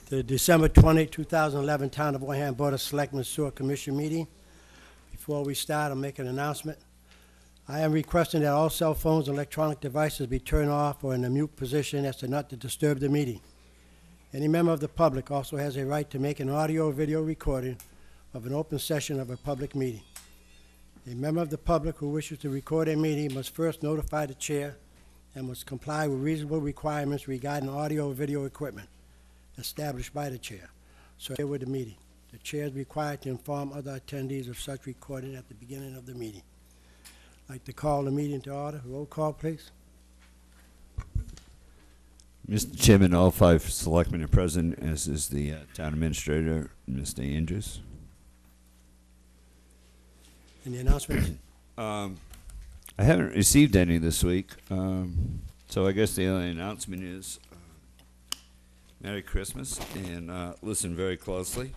The December 20, 2011 Town of Wareham Board of Selectmen Sewer Commission meeting. Before we start, I'll make an announcement. I am requesting that all cell phones and electronic devices be turned off or in a mute position as to not to disturb the meeting. Any member of the public also has a right to make an audio or video recording of an open session of a public meeting. A member of the public who wishes to record a meeting must first notify the chair and must comply with reasonable requirements regarding audio or video equipment established by the chair. So here with the meeting. The chair is required to inform other attendees of such recording at the beginning of the meeting. I'd like to call the meeting to order. Roll call, please. Mr. Chairman, all 5 selectmen are present, as is the town administrator, Mr. Andrews. Any announcements? I haven't received any this week, so I guess the only announcement is Merry Christmas, and listen very closely.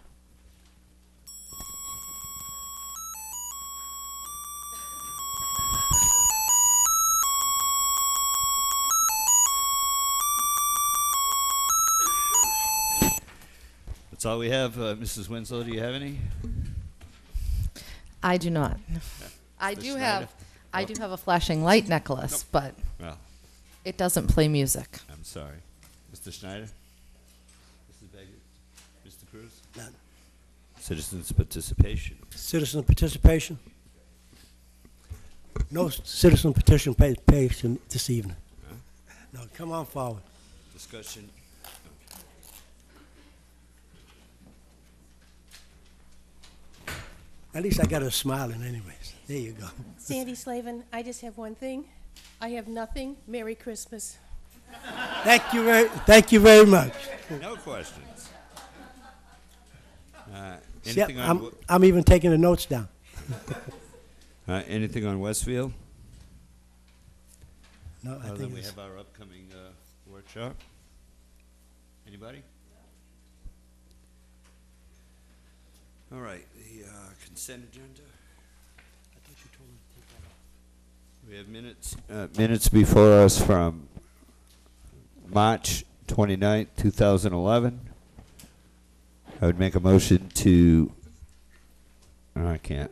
That's all we have. Mrs. Winslow, do you have any? I do not. I do have a flashing light necklace, but Well, it doesn't play music. I'm sorry. Mr. Schneider? Mrs. Baggett? Mr. Cruz? None. Citizens' participation. Citizen participation? No citizen participation this evening. Huh? No, come on forward. Discussion. At least I got her smiling anyways. There you go. Sandy Slavin, I just have one thing. I have nothing. Merry Christmas. Thank you very much. No questions. Yep, Anything on I'm even taking the notes down. anything on Westfield? No, I Other than think we it's, have our upcoming workshop. Anybody? All right, the consent agenda. I thought you told me to take that off. We have minutes before us from March 29th, 2011. I would make a motion to, I can't.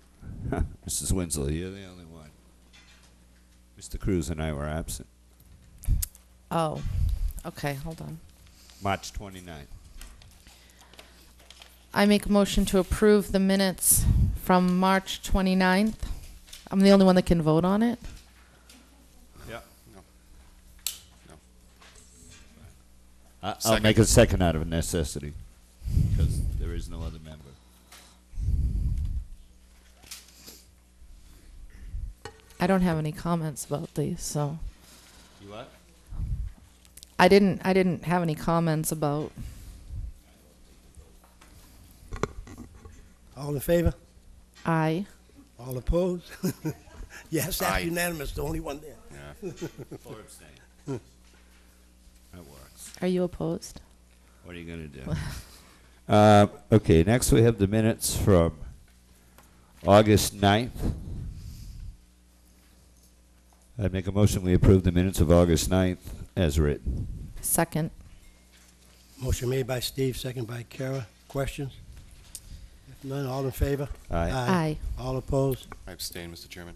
Mrs. Winslow, you're the only one. Mr. Cruz and I were absent. Oh, okay, hold on. March 29th. I make a motion to approve the minutes from March 29th. I'm the only one that can vote on it. Yeah. No. I'll Second. make a second out of necessity, because there is no other member. I don't have any comments about these, so You what? I didn't have any comments about. All in favor? I. All opposed? Yes, that's Aye. unanimous, the only one there. Yeah. 4 abstain. That works. Are you opposed? What are you going to do? Okay, next we have the minutes from August 9th. I'd make a motion we approve the minutes of August 9th as written. Second. Motion made by Steve, second by Kara. Questions? If none, all in favor? Aye. Aye. All opposed? I abstain, Mr. Chairman.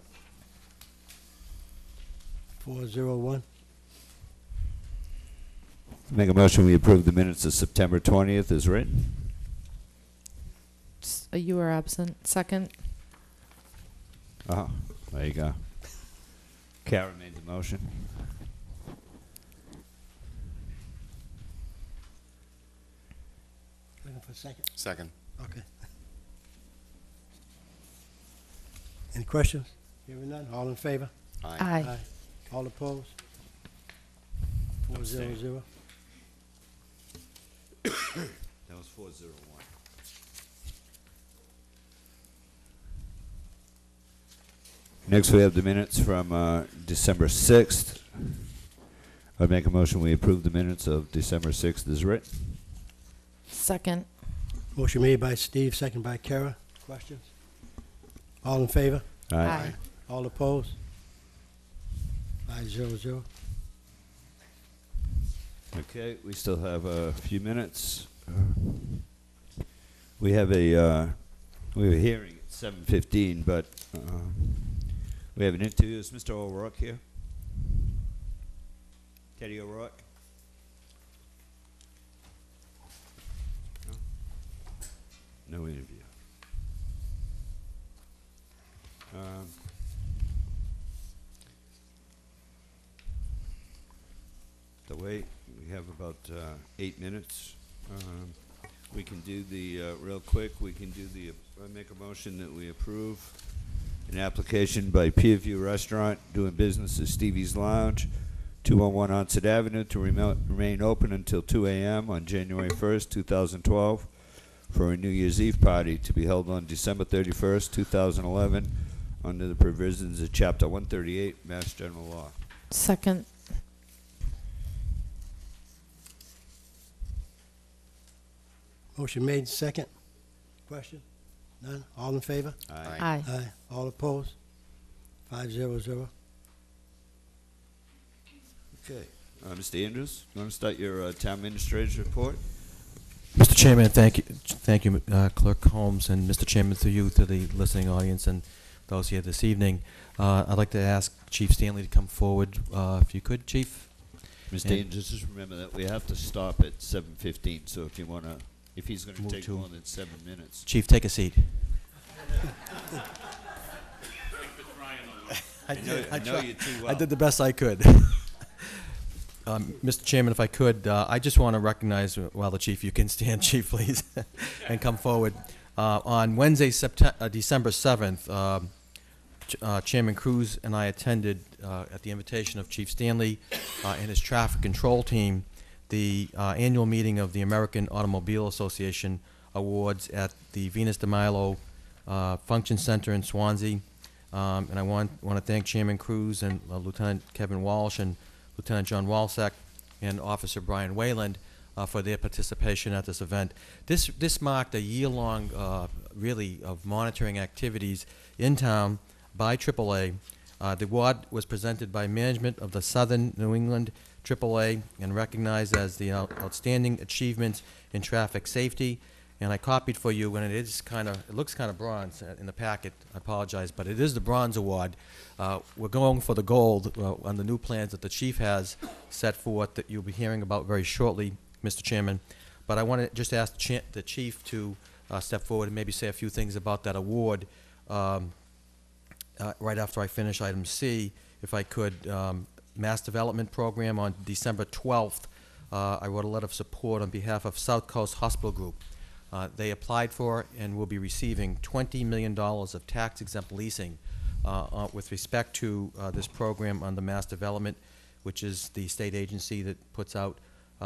401. Make a motion we approve the minutes of September 20th as written. You were absent. Second. Oh, there you go. Karen made the motion. Looking for a second? Second. Okay. Any questions? Hearing none, all in favor? Aye. Aye. All opposed? 400. That was 401. Next, we have the minutes from December 6th. I'd make a motion we approve the minutes of December 6th as written. Second. Motion made by Steve, second by Kara. Questions? All in favor? Aye. All opposed? 500. Okay, we still have a few minutes. We have a hearing at 7:15, but we have an interview. Is Mr. O'Rourke here? Teddy O'Rourke? No? No interview. The way we have about 8 minutes. We can do the real quick. We can do the. I make a motion that we approve an application by Pierview Restaurant doing business as Stevie's Lounge, 211 Onset Avenue, to remain open until 2 a.m. on January 1st, 2012, for a New Year's Eve party to be held on December 31st, 2011, under the provisions of Chapter 138, Mass General Law. Second. Motion made, second. Question? None? All in favor? Aye. Aye. All opposed? 5-0-0. Okay. Mr. Andrews, you want to start your town administrator's report? Mr. Chairman, thank you, Clerk Holmes, and Mr. Chairman, through you to the listening audience and those here this evening. I'd like to ask Chief Stanley to come forward, if you could, Chief. Mr. Andrews, just remember that we have to stop at 7:15, so if you want to, if he's going to Move take to- more than 7 minutes. Chief, take a seat. I know you too well. I did the best I could. Mr. Chairman, if I could, I just want to recognize, while the Chief, you can stand, Chief, please, and come forward. On Wednesday, December 7th, Chairman Cruz and I attended, at the invitation of Chief Stanley and his traffic control team, the annual meeting of the American Automobile Association Awards at the Venus de Milo Function Center in Swansea. And I want to thank Chairman Cruz and Lieutenant Kevin Walsh and Lieutenant John Walsack and Officer Brian Wayland for their participation at this event. This marked a year-long, really, of monitoring activities in town by AAA. The award was presented by management of the Southern New England AAA and recognized as the outstanding achievements in traffic safety. And I copied for you, and it looks kind of bronze in the packet. I apologize, but it is the bronze award. We're going for the gold on the new plans that the chief has set forth that you'll be hearing about very shortly, Mr. Chairman. But I want to just ask the chief to step forward and maybe say a few things about that award right after I finish item C, if I could. Mass Development Program on December 12th. I wrote a letter of support on behalf of South Coast Hospital Group. They applied for and will be receiving $20 million of tax-exempt leasing with respect to this program on the Mass Development, which is the state agency that puts out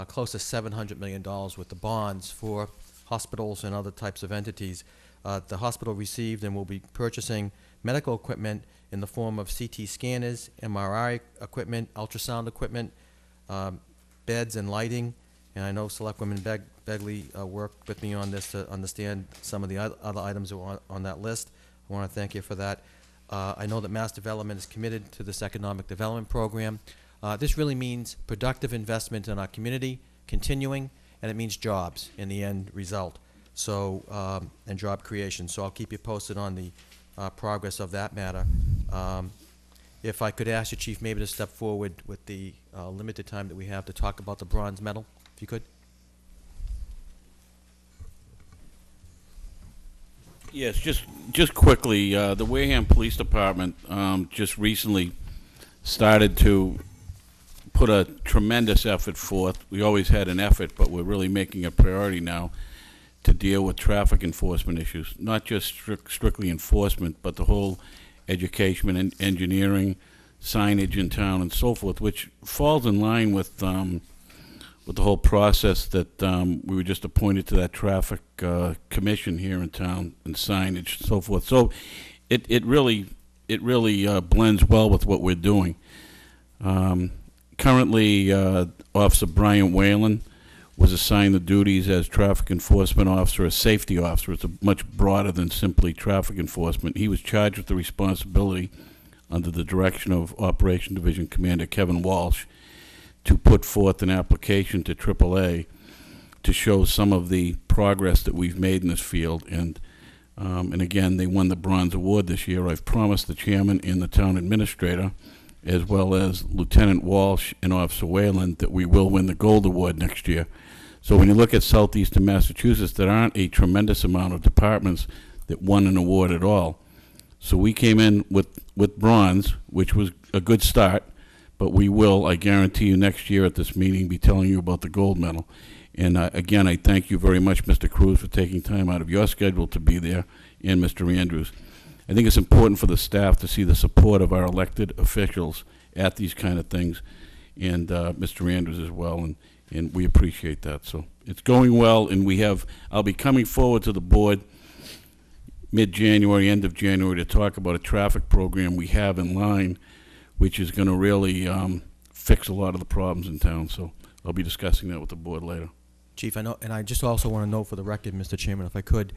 close to $700 million with the bonds for hospitals and other types of entities. The hospital received and will be purchasing medical equipment in the form of CT scanners, MRI equipment, ultrasound equipment, beds and lighting. And I know Selectwoman Begley worked with me on this to understand some of the other items that were on that list. I want to thank you for that. I know that Mass Development is committed to this economic development program. This really means productive investment in our community, continuing, and it means jobs in the end result. So, and job creation. So I'll keep you posted on the progress of that matter. If I could ask you, Chief, maybe to step forward with the limited time that we have to talk about the bronze medal, if you could. Yes, just quickly, the Wareham Police Department just recently started to put a tremendous effort forth. We always had an effort, but we're really making a priority now to deal with traffic enforcement issues, not just strictly enforcement, but the whole education and engineering, signage in town and so forth, which falls in line with the whole process that we were just appointed to that traffic commission here in town, and signage and so forth. So it really blends well with what we're doing. Currently, Officer Brian Whalen was assigned the duties as traffic enforcement officer, a safety officer. It's much broader than simply traffic enforcement. He was charged with the responsibility, under the direction of Operation Division Commander Kevin Walsh, to put forth an application to AAA to show some of the progress that we've made in this field. And again, they won the bronze award this year. I've promised the chairman and the town administrator, as well as Lieutenant Walsh and Officer Wayland, that we will win the gold award next year. So when you look at southeastern Massachusetts, there aren't a tremendous amount of departments that won an award at all. So we came in with bronze, which was a good start, but we will, I guarantee you, next year at this meeting be telling you about the gold medal. And again, I thank you very much, Mr. Cruz, for taking time out of your schedule to be there, and Mr. Andrews. I think it's important for the staff to see the support of our elected officials at these kind of things, and Mr. Andrews as well, and we appreciate that. So it's going well, and I'll be coming forward to the board mid-January, end of January, to talk about a traffic program we have in line, which is going to really fix a lot of the problems in town. So I'll be discussing that with the board later. Chief, I know, and I just also want to note for the record, Mr. Chairman, if I could,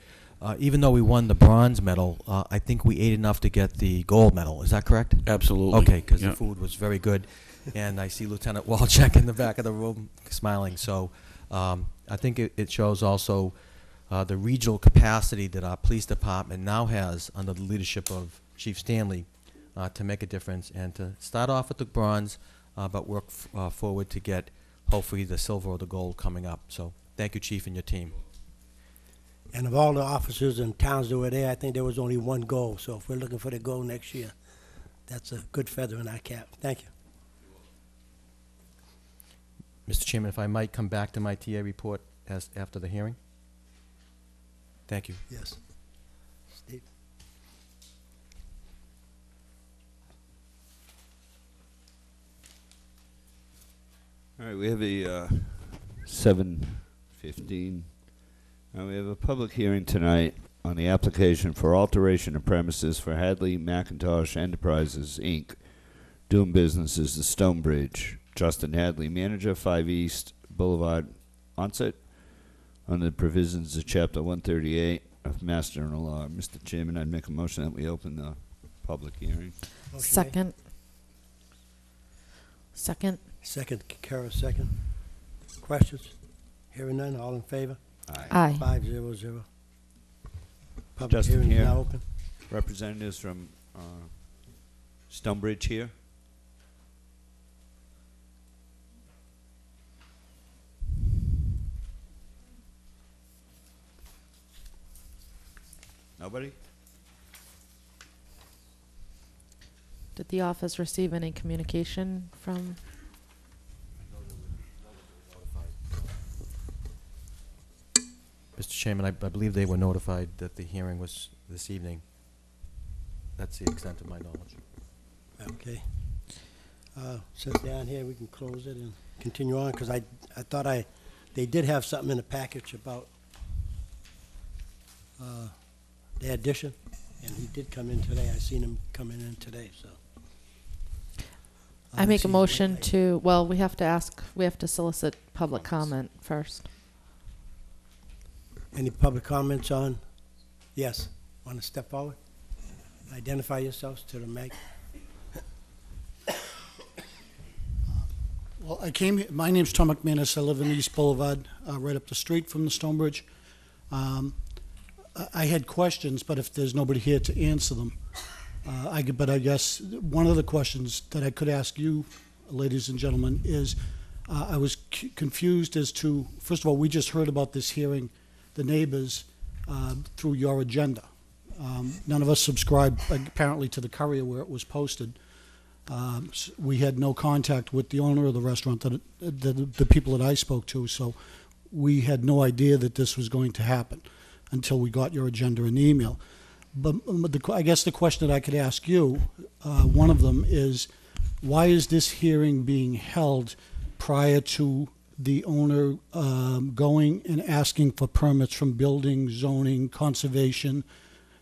even though we won the bronze medal, I think we ate enough to get the gold medal. Is that correct? Absolutely. Okay, because Yeah. the food was very good, and I see Lieutenant Walchek in the back of the room smiling. So I think it shows also the regional capacity that our police department now has under the leadership of Chief Stanley to make a difference and to start off with the bronze, but work forward to get hopefully the silver or the gold coming up. So thank you, Chief, and your team. And of all the officers and towns that were there, I think there was only one goal. So if we're looking for the goal next year, that's a good feather in our cap. Thank you. Mr. Chairman, if I might come back to my TA report after the hearing? Thank you. Yes. Steve? All right, we have a 7:15. We have a public hearing tonight on the application for alteration of premises for Hadley McIntosh Enterprises, Inc., doing business as the Stonebridge. Justin Hadley, manager, 5 East Boulevard, Onset, under the provisions of Chapter 138 of Mass General Law. Mr. Chairman, I'd make a motion that we open the public hearing. Motion Second. Second. made. Second, Kara, second. Questions? Hearing none, all in favor? Aye. 5-0-0. Public Justin hearing is here. now open. Representatives from Stonebridge here. Nobody? Did the office receive any communication from? Mr. Chairman, I believe they were notified that the hearing was this evening. That's the extent of my knowledge. Okay. Since down here, we can close it and continue on, because I thought they did have something in the package about the addition, and he did come in today. I seen him coming in today, so. I make a see- motion to, well, we have to solicit public comment first. Any public comments on? Yes. Want to step forward? Identify yourselves to the mic. Well, my name's Tom McManus. I live in East Boulevard, right up the street from the Stonebridge. I had questions, but if there's nobody here to answer them, but I guess one of the questions that I could ask you, ladies and gentlemen, is I was confused as to, first of all, we just heard about this hearing, the neighbors, through your agenda. None of us subscribed, apparently, to the Courier where it was posted. We had no contact with the owner of the restaurant, the people that I spoke to, so we had no idea that this was going to happen until we got your agenda and email. But I guess the question that I could ask you, one of them is, why is this hearing being held prior to the owner going and asking for permits from building, zoning, conservation,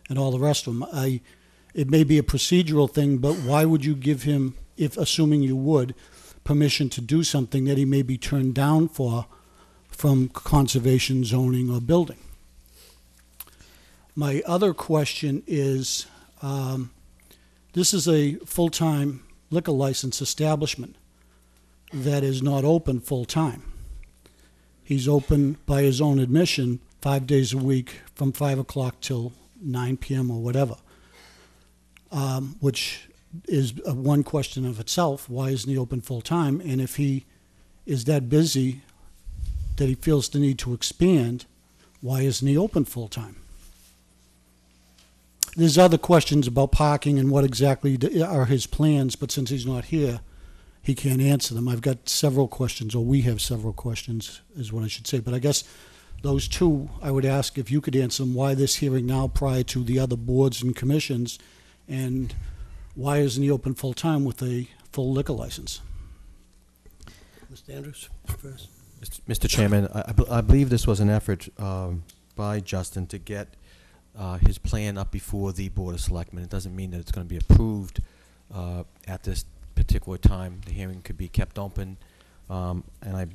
and all the rest of them? It may be a procedural thing, but why would you give him, if assuming you would, permission to do something that he may be turned down for from conservation, zoning, or building? My other question is, this is a full-time liquor license establishment that is not open full-time. he's open by his own admission 5 days a week from 5 o'clock till 9 p.m. or whatever, which is one question of itself. Why isn't he open full-time? And if he is that busy that he feels the need to expand, why isn't he open full-time? There's other questions about parking and what exactly are his plans, but since he's not here, he can't answer them. I've got several questions, or we have several questions, is what I should say. But I guess those two, I would ask if you could answer them, why this hearing now prior to the other boards and commissions, and why isn't he open full-time with a full liquor license? Mr. Andrews, first. Mr. Chairman, I believe this was an effort by Justin to get his plan up before the Board of Selectmen. It doesn't mean that it's going to be approved at this particular time. The hearing could be kept open. And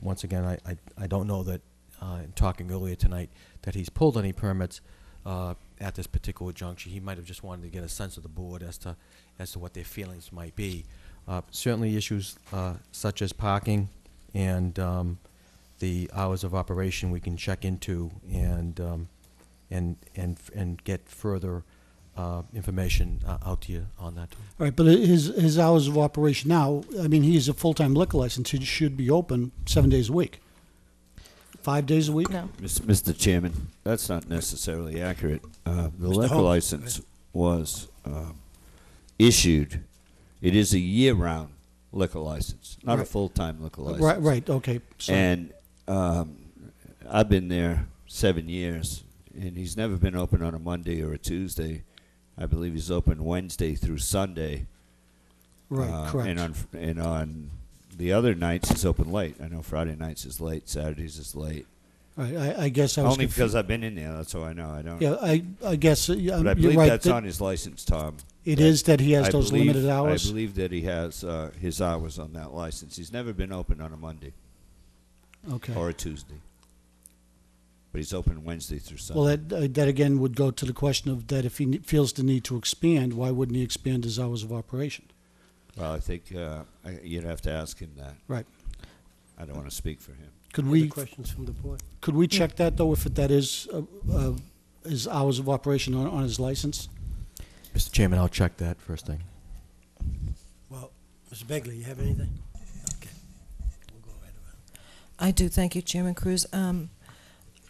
once again, I don't know that, in talking earlier tonight, that he's pulled any permits at this particular juncture. He might have just wanted to get a sense of the board as to what their feelings might be. Certainly issues such as parking and the hours of operation we can check into and get further information out to you on that. All right, but his hours of operation now, I mean, he's a full-time liquor license. He should be open 7 days a week. 5 days a week? No. Mr. Chairman, that's not necessarily accurate. The liquor Holmes, license was issued. It is a year-round liquor license, not a Right. full-time liquor license. Right, okay. So, And I've been there 7 years, and he's never been open on a Monday or a Tuesday. I believe he's open Wednesday through Sunday. right, correct. And on the other nights, he's open late. I know Friday nights is late, Saturdays is late. Right, I guess I was Only confu- because I've been in there, that's all I know. I don't. Yeah, I guess But I you're believe right. that's that on his license, Tom. It is that he has I those believe- limited hours? I believe that he has his hours on that license. He's never been open on a Monday Okay. or a Tuesday. But he's open Wednesday through Well, Sunday. that again would go to the question of that if he feels the need to expand, why wouldn't he expand his hours of operation? Well, I think you'd have to ask him that. Right. I don't want to speak for him. Could Other we questions from the board? check that though, if that is his hours of operation on his license? Mr. Chairman, I'll check that first thing. Well, Mr. Begley, you have anything? Okay. We'll go right around. I do, thank you, Chairman Cruz.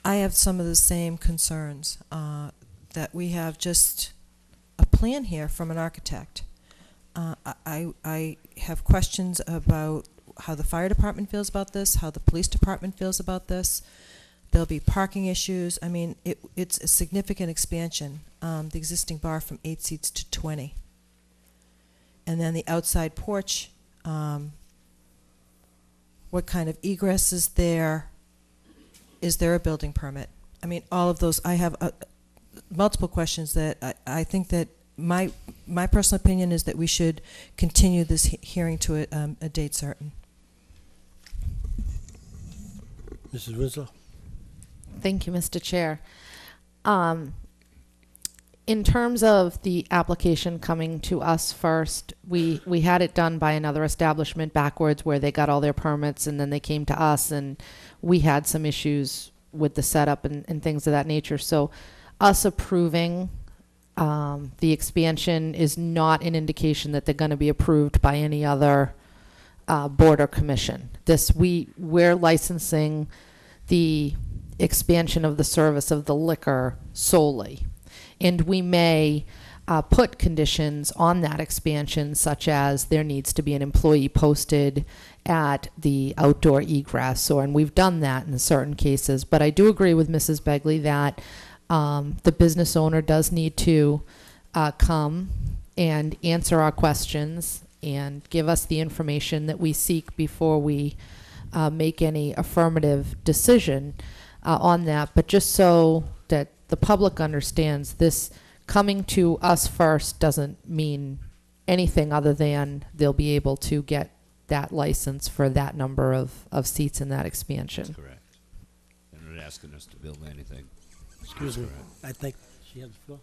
I have some of the same concerns, that we have just a plan here from an architect. I have questions about how the fire department feels about this, how the police department feels about this. There'll be parking issues. I mean, it's a significant expansion, the existing bar from 8 seats to 20. And then the outside porch, what kind of egress is there? Is there a building permit? I mean, all of those, I have multiple questions that I think that my personal opinion is that we should continue this hearing to a date certain. Mrs. Winslow? Thank you, Mr. Chair. In terms of the application coming to us first, we had it done by another establishment backwards where they got all their permits and then they came to us and we had some issues with the setup and things of that nature. So us approving the expansion is not an indication that they're going to be approved by any other board or commission. We're licensing the expansion of the service of the liquor solely. And we may put conditions on that expansion, such as there needs to be an employee posted at the outdoor egress, and we've done that in certain cases. But I do agree with Mrs. Begley that the business owner does need to come and answer our questions and give us the information that we seek before we make any affirmative decision on that. But just so that the public understands, this coming to us first doesn't mean anything other than they'll be able to get that license for that number of seats in that expansion. That's correct. They're not asking us to build anything. Excuse me. I think she has the floor.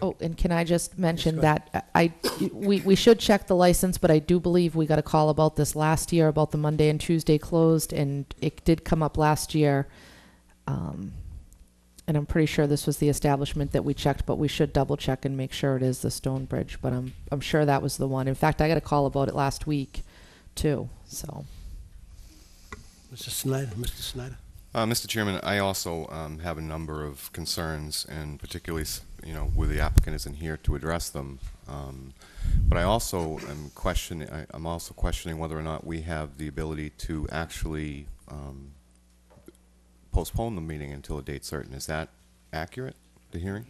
Oh, and can I just mention go ahead. that we should check the license, but I do believe we got a call about this last year about the Monday and Tuesday closed, and it did come up last year. And I'm pretty sure this was the establishment that we checked, but we should double check and make sure it is the Stonebridge. But I'm sure that was the one. In fact, I got a call about it last week, too. So. Mr. Snyder, Mr. Snyder. Mr. Chairman, I also have a number of concerns, and particularly, where the applicant isn't here to address them. But I also am I'm also questioning whether or not we have the ability to actually postpone the meeting until a date certain. Is that accurate, the hearing?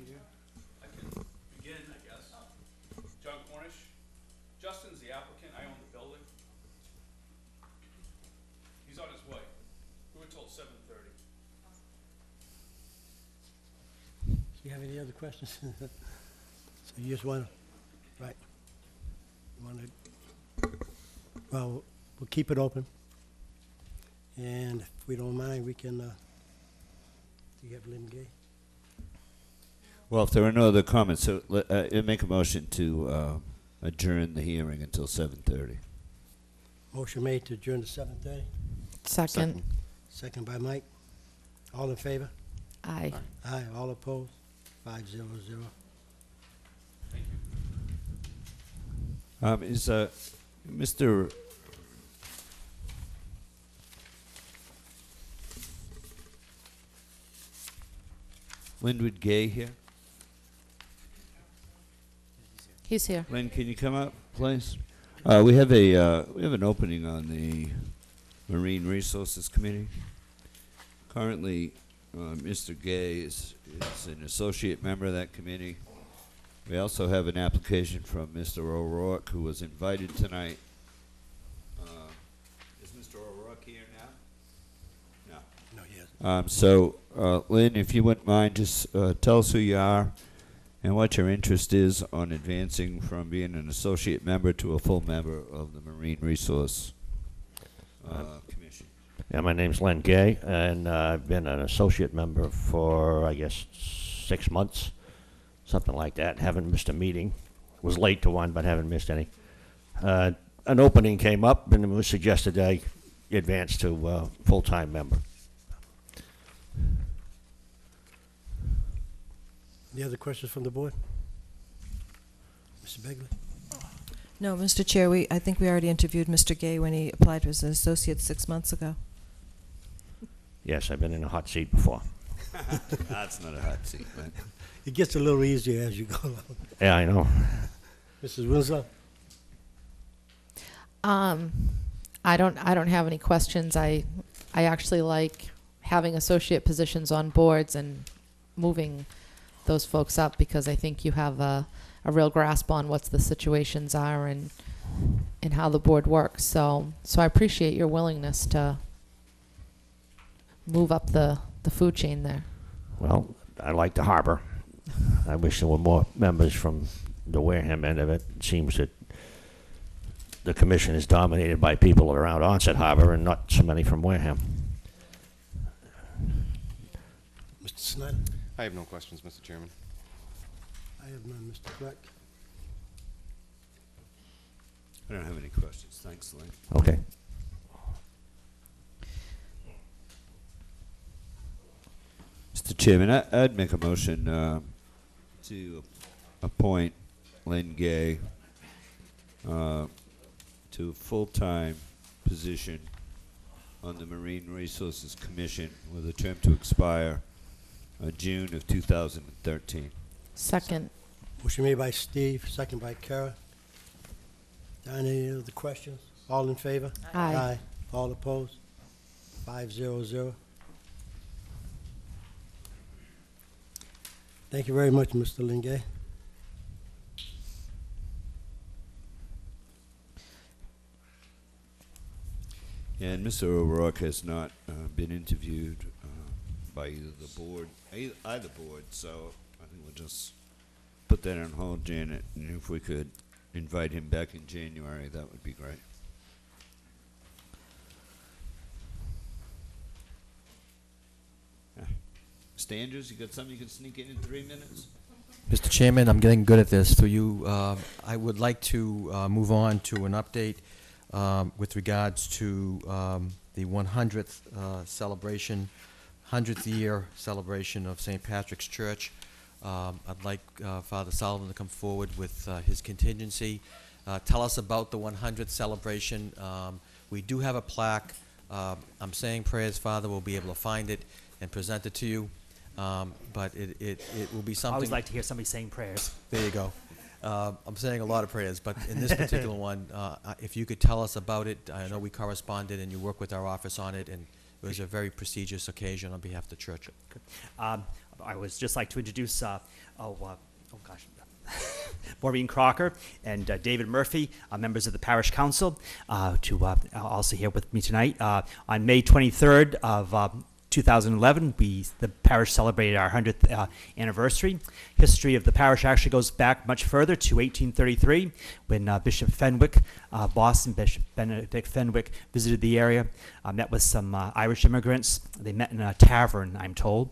I can begin, I guess. John Cornish. Justin's the applicant. I own the building. He's on his way. We were told 7:30. Do you have any other questions? So you just want to, right? You want to, well, we'll keep it open. And if we don't mind, we can, do you have Lynn Gay? Well, if there are no other comments, so make a motion to adjourn the hearing until 7:30. Motion made to adjourn to 7:30. Second. Second by Mike. All in favor? Aye. Aye. All opposed? 5-0-0. Is Mr. Linwood Gay here? He's here. Lynn, can you come up, please? We have an opening on the Marine Resources Committee. Currently, Mr. Gay is an associate member of that committee. We also have an application from Mr. O'Rourke, who was invited tonight. Is Mr. O'Rourke here now? No, he hasn't. So, Lynn, if you wouldn't mind, just tell us who you are and what your interest is on advancing from being an associate member to a full member of the Marine Resource Commission. Yeah, my name's Len Gay, and I've been an associate member for, I guess, 6 months, something like that. Haven't missed a meeting. Was late to one, but haven't missed any. An opening came up, and it was suggested I advance to full-time member. Any other questions from the board? Mr. Begley? No, Mr. Chair, I think we already interviewed Mr. Gay when he applied as an associate 6 months ago. Yes, I've been in a hot seat before. That's not a hot seat, man. It gets a little easier as you go along. Yeah, I know. Mrs. Winslow? I don't have any questions. I actually like having associate positions on boards and moving those folks up, because I think you have a real grasp on what the situations are and how the board works. So I appreciate your willingness to move up the food chain there. Well, I like the harbor. I wish there were more members from the Wareham end of it. It seems that the commission is dominated by people around Onset Harbor and not so many from Wareham. Mr. Snyder? I have no questions, Mr. Chairman. I have none, Mr. Clerk. I don't have any questions. Thanks, Lynn. Okay. Mr. Chairman, I'd make a motion to appoint Lynn Gay to a full-time position on the Marine Resources Commission with a term to expire June of 2013. Second. Motion made by Steve, second by Kara. Any other questions? All in favor? Aye. All opposed? 5-0-0. Thank you very much, Mr. Lingay. And Mr. O'Rourke has not been interviewed by either board, so I think we'll just put that on hold, Janet, and if we could invite him back in January, that would be great. Mr. Andrews, you got something you can sneak in 3 minutes? Mr. Chairman, I'm getting good at this. Through you, I would like to move on to an update with regards to the 100th celebration, 100th year celebration of St. Patrick's Church. I'd like Father Sullivan to come forward with his contingency. Tell us about the 100th celebration. We do have a plaque. I'm saying prayers, Father. We'll be able to find it and present it to you. But it will be something. I always like to hear somebody saying prayers. There you go. I'm saying a lot of prayers, but in this particular one, if you could tell us about it. I know we corresponded and you work with our office on it, and it was a very prestigious occasion on behalf of the church. I would just like to introduce, Maureen Crocker and David Murphy, members of the Parish Council, also here with me tonight. On May 23rd of 2011, the parish celebrated our 100th anniversary. History of the parish actually goes back much further to 1833, when Bishop Fenwick, Boston Bishop Benedict Fenwick, visited the area, met with some Irish immigrants. They met in a tavern, I'm told.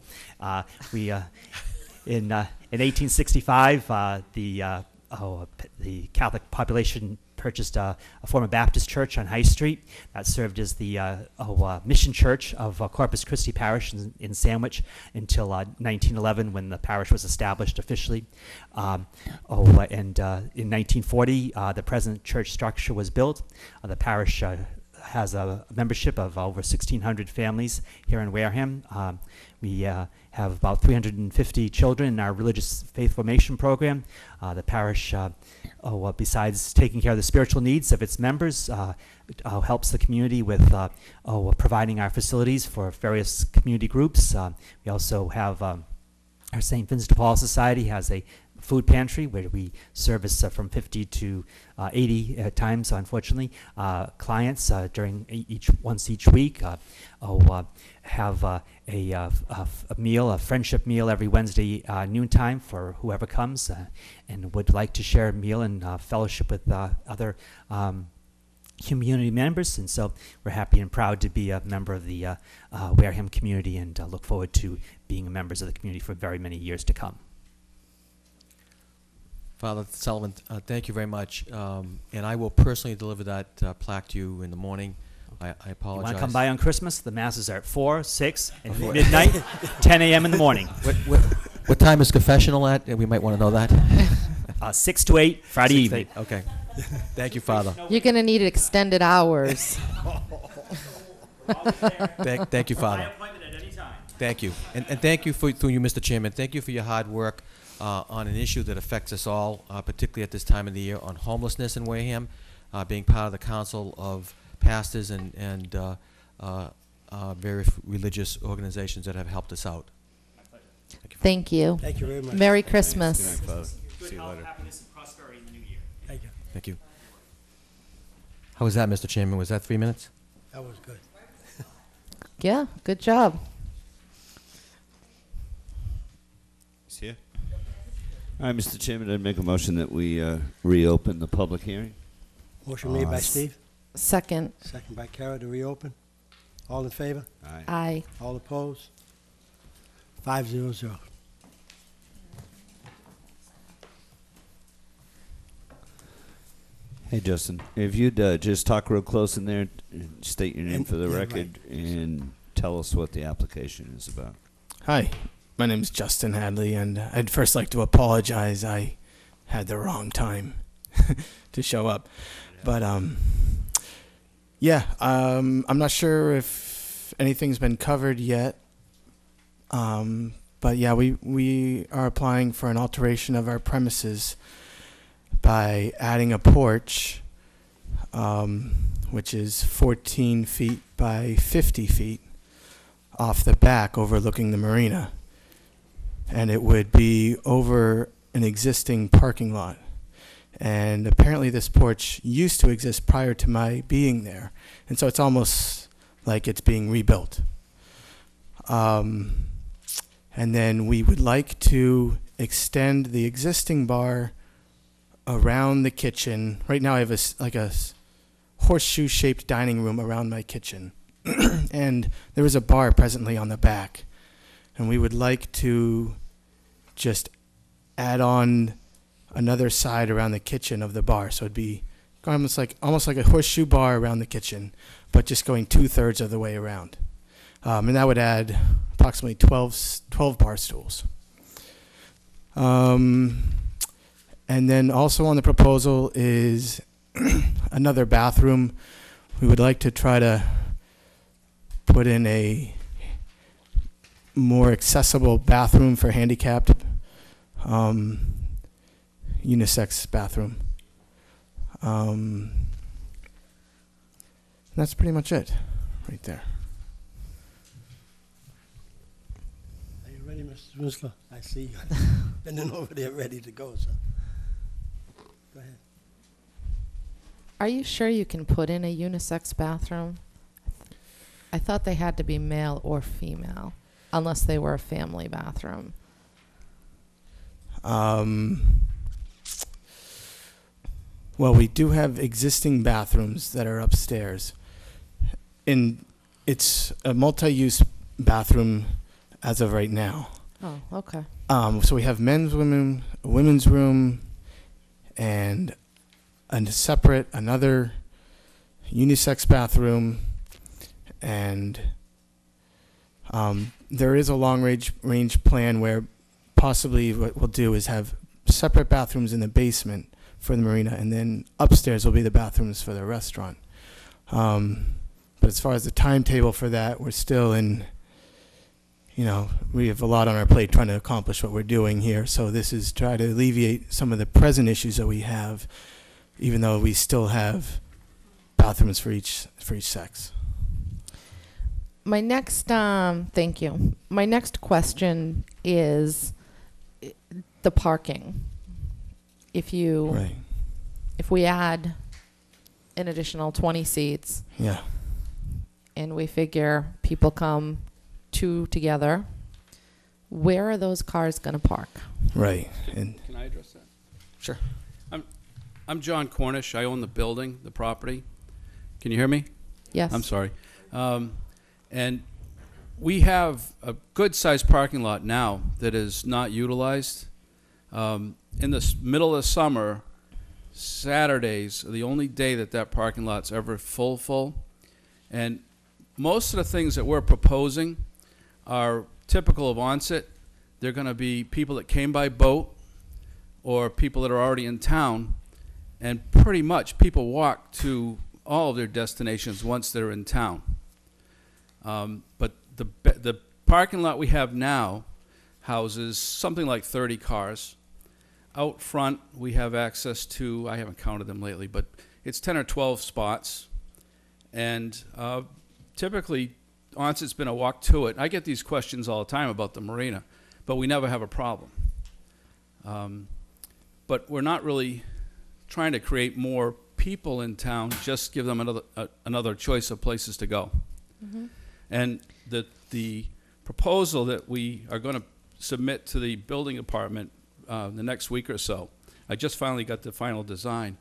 In 1865, the Catholic population purchased a former Baptist church on High Street that served as the mission church of Corpus Christi Parish in Sandwich until 1911, when the parish was established officially. In 1940, the present church structure was built. The parish has a membership of over 1,600 families here in Wareham. We have about 350 children in our religious faith formation program. The parish, besides taking care of the spiritual needs of its members, helps the community with providing our facilities for various community groups. We also have our St. Vincent de Paul Society has a food pantry where we service from 50 to 80 times, unfortunately, clients during once each week. Have a meal, a friendship meal every Wednesday noontime for whoever comes and would like to share a meal and fellowship with other community members. And so we're happy and proud to be a member of the Wareham community, and look forward to being members of the community for very many years to come. Father Sullivan, thank you very much. And I will personally deliver that plaque to you in the morning. I apologize. You want to come by on Christmas? The masses are at 4, 6, and midnight, 10 a.m. in the morning. What time is confessional at? We might want to know that. 6 to 8, Friday evening. Okay. Thank you, Father. You're going to need extended hours. Thank you, Father. My appointment at any time. Thank you. And thank you, through you, Mr. Chairman, thank you for your hard work on an issue that affects us all, particularly at this time of the year, on homelessness in Wareham, being part of the Council of Pastors and various religious organizations that have helped us out. Thank you. Thank you very much. Merry Christmas. Good night, Father. Good See you health, later. happiness, and prosperity in the new year. Thank you. Thank you. How was that, Mr. Chairman? Was that 3 minutes? That was good. Yeah, good job. See ya. All right, Mr. Chairman, I'd make a motion that we reopen the public hearing. Motion made by Steve, Second. second by Kara to reopen. All in favor? Aye. Aye. All opposed? 500. Hey, Justin, if you'd just talk real close in there, and state your name And- for the yeah, record, and tell us what the application is about. Hi, my name is Justin Hadley, and I'd first like to apologize. I had the wrong time to show up. But, I'm not sure if anything's been covered yet. But yeah, we are applying for an alteration of our premises by adding a porch, which is 14 feet by 50 feet off the back overlooking the marina. And it would be over an existing parking lot. And apparently this porch used to exist prior to my being there. And so it's almost like it's being rebuilt. And then we would like to extend the existing bar around the kitchen. Right now I have a horseshoe-shaped dining room around my kitchen. And there is a bar presently on the back. And we would like to just add on another side around the kitchen of the bar. So it'd be almost like a horseshoe bar around the kitchen, but just going 2/3 of the way around. And that would add approximately 12 bar stools. And then also on the proposal is another bathroom. We would like to try to put in a more accessible bathroom for handicapped, unisex bathroom. That's pretty much it, right there. Are you ready, Mr. Winslow? I see you. Bending over there, ready to go, so. Go ahead. Are you sure you can put in a unisex bathroom? I thought they had to be male or female, unless they were a family bathroom. Well, we do have existing bathrooms that are upstairs. It's a multi-use bathroom as of right now. Oh, okay. So we have men's, women's room, and another unisex bathroom, and there is a long-range plan where possibly what we'll do is have separate bathrooms in the basement for the marina, and then upstairs will be the bathrooms for the restaurant. But as far as the timetable for that, we're still in, we have a lot on our plate trying to accomplish what we're doing here. So this is try to alleviate some of the present issues that we have, even though we still have bathrooms for each sex. My next, thank you. My next question is the parking. If we add an additional 20 seats, yeah, and we figure people come two together, where are those cars going to park? Right. Can I address that? Sure. I'm John Cornish. I own the building, the property. Can you hear me? Yes. I'm sorry. And we have a good-sized parking lot now that is not utilized. In the middle of the summer, Saturdays are the only day that parking lot's ever full. And most of the things that we're proposing are typical of Onset. They're going to be people that came by boat or people that are already in town. And pretty much people walk to all of their destinations once they're in town. But the parking lot we have now houses something like 30 cars. Out front, we have access to, I haven't counted them lately, but it's 10 or 12 spots. And typically, Onset's been a walk to it. I get these questions all the time about the marina, but we never have a problem. But we're not really trying to create more people in town, just give them another choice of places to go. Mm-hmm. And the proposal that we are going to submit to the building department the next week or so, I just finally got the final design,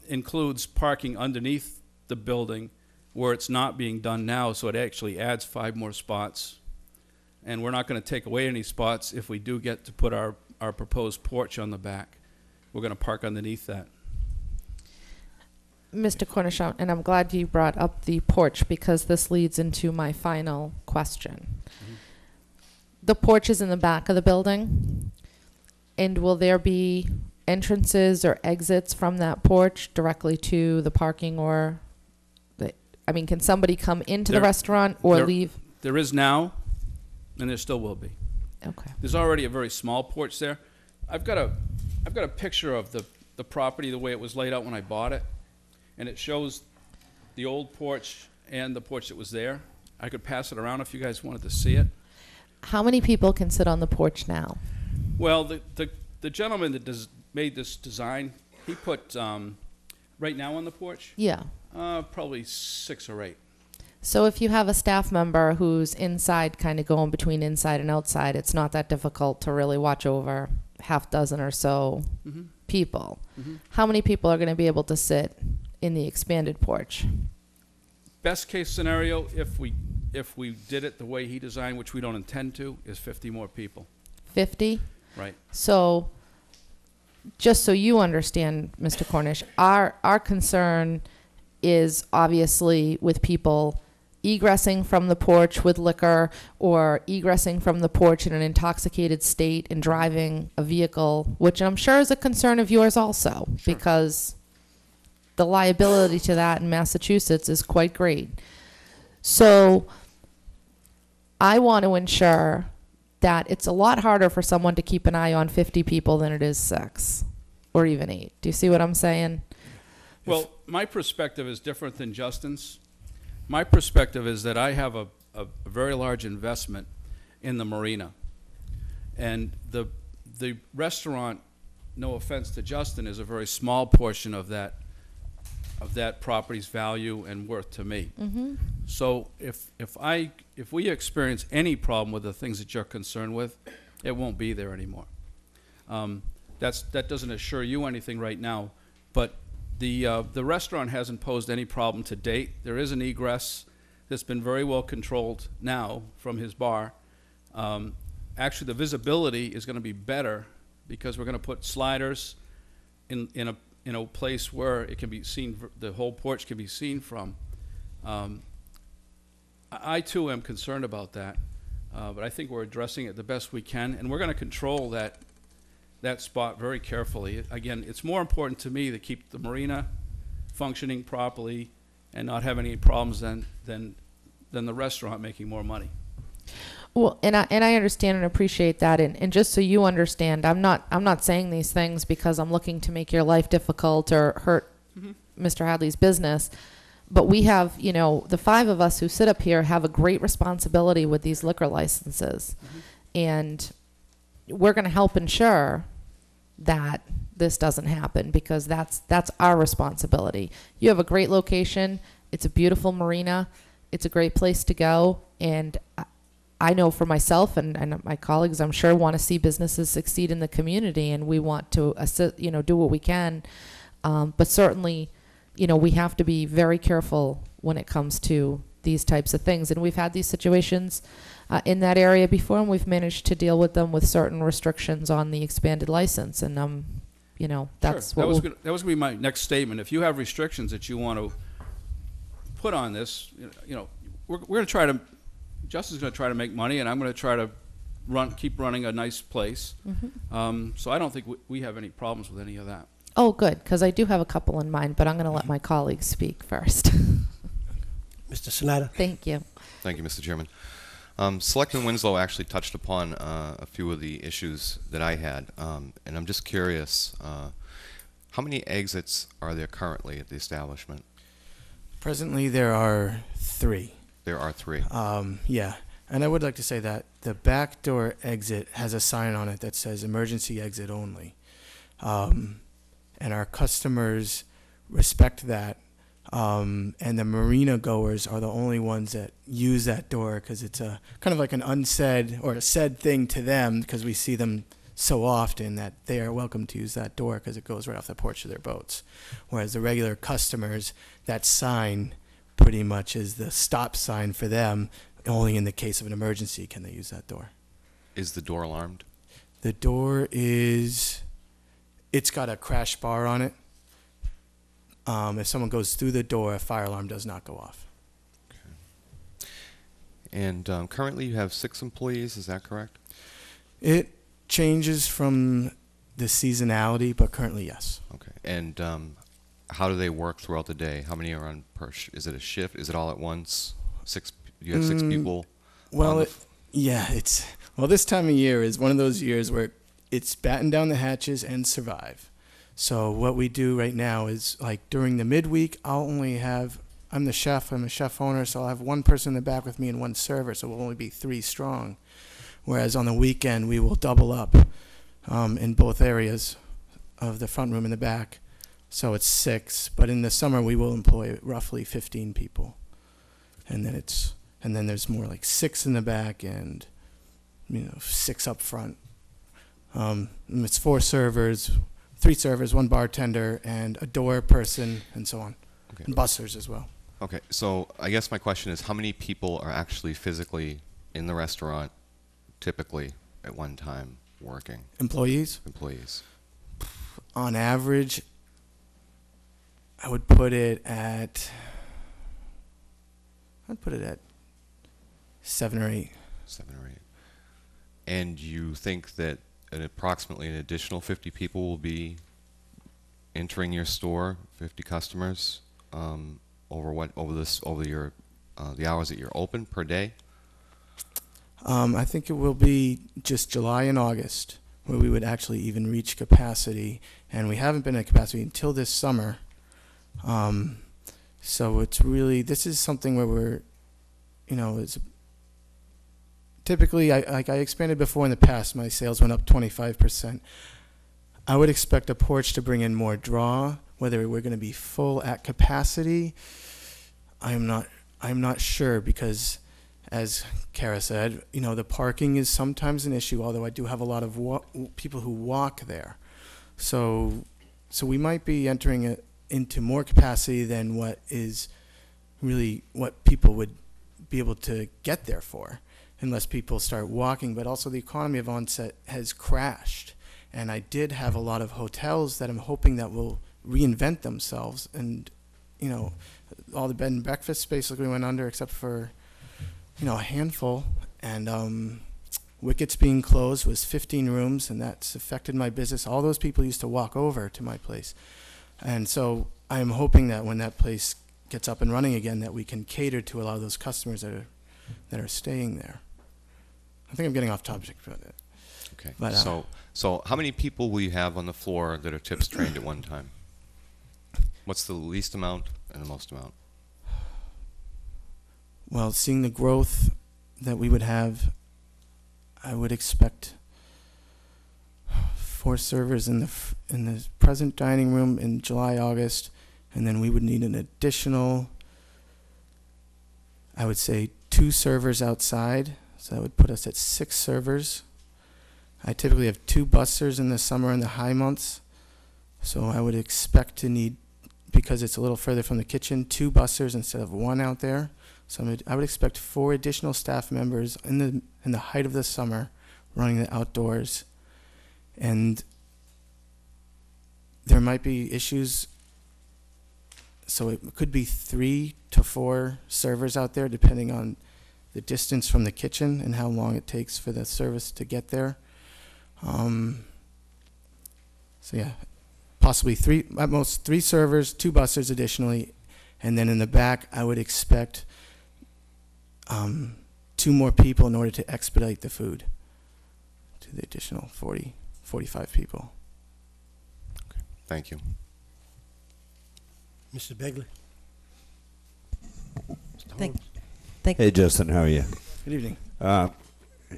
includes parking underneath the building where it's not being done now, so it actually adds 5 more spots. And we're not going to take away any spots if we do get to put our proposed porch on the back. We're going to park underneath that. Mr. Cornish, and I'm glad you brought up the porch because this leads into my final question. Mm-hmm. The porch is in the back of the building, and will there be entrances or exits from that porch directly to the parking or, can somebody come into the restaurant or leave? There is now, and there still will be. Okay. There's already a very small porch there. I've got a picture of the property the way it was laid out when I bought it. And it shows the old porch and the porch that was there. I could pass it around if you guys wanted to see it. How many people can sit on the porch now? Well, the gentleman that made this design, he put right now on the porch? Yeah. Probably 6 or 8. So if you have a staff member who's inside, kind of going between inside and outside, it's not that difficult to really watch over half dozen or so people. Mm-hmm. How many people are going to be able to sit in the expanded porch? Best case scenario, if we did it the way he designed, which we don't intend to, is 50 more people. 50? Right. So, just so you understand, Mr. Cornish, our concern is obviously with people egressing from the porch with liquor or egressing from the porch in an intoxicated state and driving a vehicle, which I'm sure is a concern of yours also, because the liability to that in Massachusetts is quite great. So I want to ensure that it's a lot harder for someone to keep an eye on 50 people than it is 6 or even 8. Do you see what I'm saying? Well, my perspective is different than Justin's. My perspective is that I have a very large investment in the marina. And the restaurant, no offense to Justin, is a very small portion of that property's value and worth to me. Mm-hmm. So if we experience any problem with the things that you're concerned with, it won't be there anymore. That doesn't assure you anything right now, but the restaurant hasn't posed any problem to date. There is an egress that's been very well controlled now from his bar. Actually, the visibility is going to be better because we're going to put sliders in a place where it can be seen. The whole porch can be seen from. I too am concerned about that, but I think we're addressing it the best we can, and we're going to control that spot very carefully. Again, it's more important to me to keep the marina functioning properly and not have any problems than the restaurant making more money. Well, and I understand and appreciate that, and just so you understand, I'm not saying these things because I'm looking to make your life difficult or hurt Mr. Hadley's business, but we have, the 5 of us who sit up here have a great responsibility with these liquor licenses, and we're going to help ensure that this doesn't happen because that's our responsibility. You have a great location. It's a beautiful marina. It's a great place to go, and I know for myself and my colleagues, I'm sure, want to see businesses succeed in the community, and we want to assist, do what we can. But certainly, we have to be very careful when it comes to these types of things. And we've had these situations in that area before, and we've managed to deal with them with certain restrictions on the expanded license. And that's sure. what that was going to be my next statement. If you have restrictions that you want to put on this, we're going to try to. Justin's going to try to make money, and I'm going to try to keep running a nice place. So I don't think we have any problems with any of that. Oh, good, because I do have a couple in mind, but I'm going to let my colleagues speak first. Mr. Snyder? Thank you. Thank you, Mr. Chairman. Selectman Winslow actually touched upon a few of the issues that I had, and I'm just curious, how many exits are there currently at the establishment? Presently, there are 3. There are 3. Yeah, and I would like to say that the back door exit has a sign on it that says emergency exit only. And our customers respect that. And the marina goers are the only ones that use that door because it's a kind of like an unsaid or a said thing to them because we see them so often that they are welcome to use that door because it goes right off the porch of their boats. Whereas the regular customers, that sign pretty much is the stop sign for them. Only in the case of an emergency can they use that door. Is the door alarmed? The door it's got a crash bar on it. If someone goes through the door, a fire alarm does not go off. Okay. And currently you have 6 employees, is that correct? It changes from the seasonality, but currently, yes. Okay. And how do they work throughout the day? How many are on is it a shift? Is it all at once? 6? You have 6 people? Well, this time of year is one of those years where it's batten down the hatches and survive. So what we do right now is, like, during the midweek, I'm the chef, I'm a chef owner, so I'll have 1 person in the back with me and 1 server, so we'll only be 3 strong. Whereas on the weekend, we will double up in both areas of the front room and the back. So it's 6, but in the summer we will employ roughly 15 people. And then there's more like 6 in the back and 6 up front. It's 4 servers, 3 servers, 1 bartender, and a door person, and so on. Okay. And bussers as well. Okay, so I guess my question is, how many people are actually physically in the restaurant typically at one time? working Employees? employees? On average, I would put it at, I'd put it at 7 or 8. 7 or 8. And you think that approximately an additional 50 people will be entering your store, 50 customers, over your the hours that you're open per day? I think it will be just July and August where we would actually even reach capacity, and we haven't been at capacity until this summer. So it's really, this is something where we're, it's typically, like I expanded before in the past, my sales went up 25%. I would expect a porch to bring in more draw. Whether we're going to be full at capacity, I'm not sure, because as Kara said, the parking is sometimes an issue, although I do have a lot of people who walk there. So we might be entering into more capacity than what is really what people would be able to get there for, unless people start walking. But also the economy of Onset has crashed, and I did have a lot of hotels that I'm hoping that will reinvent themselves, and all the bed and breakfast basically went under except for a handful, and Wicket's being closed was 15 rooms, and that's affected my business. All those people used to walk over to my place, and so I'm hoping that when that place gets up and running again, that we can cater to a lot of those customers that are staying there. I think I'm getting off topic for that. Okay. But, so how many people will you have on the floor that are tips trained at one time? What's the least amount and the most amount? Well, seeing the growth that we would have, I would expect 4 servers in the present dining room in July, August, and then we would need an additional, I would say, 2 servers outside, so that would put us at 6 servers. I typically have 2 busters in the summer and the high months, so I would expect to need, because it's a little further from the kitchen, 2 busters instead of 1 out there. So I would expect 4 additional staff members in the height of the summer running the outdoors. And there might be issues, so it could be 3 to 4 servers out there depending on the distance from the kitchen and how long it takes for the service to get there. So yeah, possibly 3, at most 3 servers, 2 busters additionally, and then in the back I would expect 2 more people in order to expedite the food to the additional 40, 45 people. Okay. Thank you. Mr. Begley? Thank Hey, Justin, how are you? Good evening.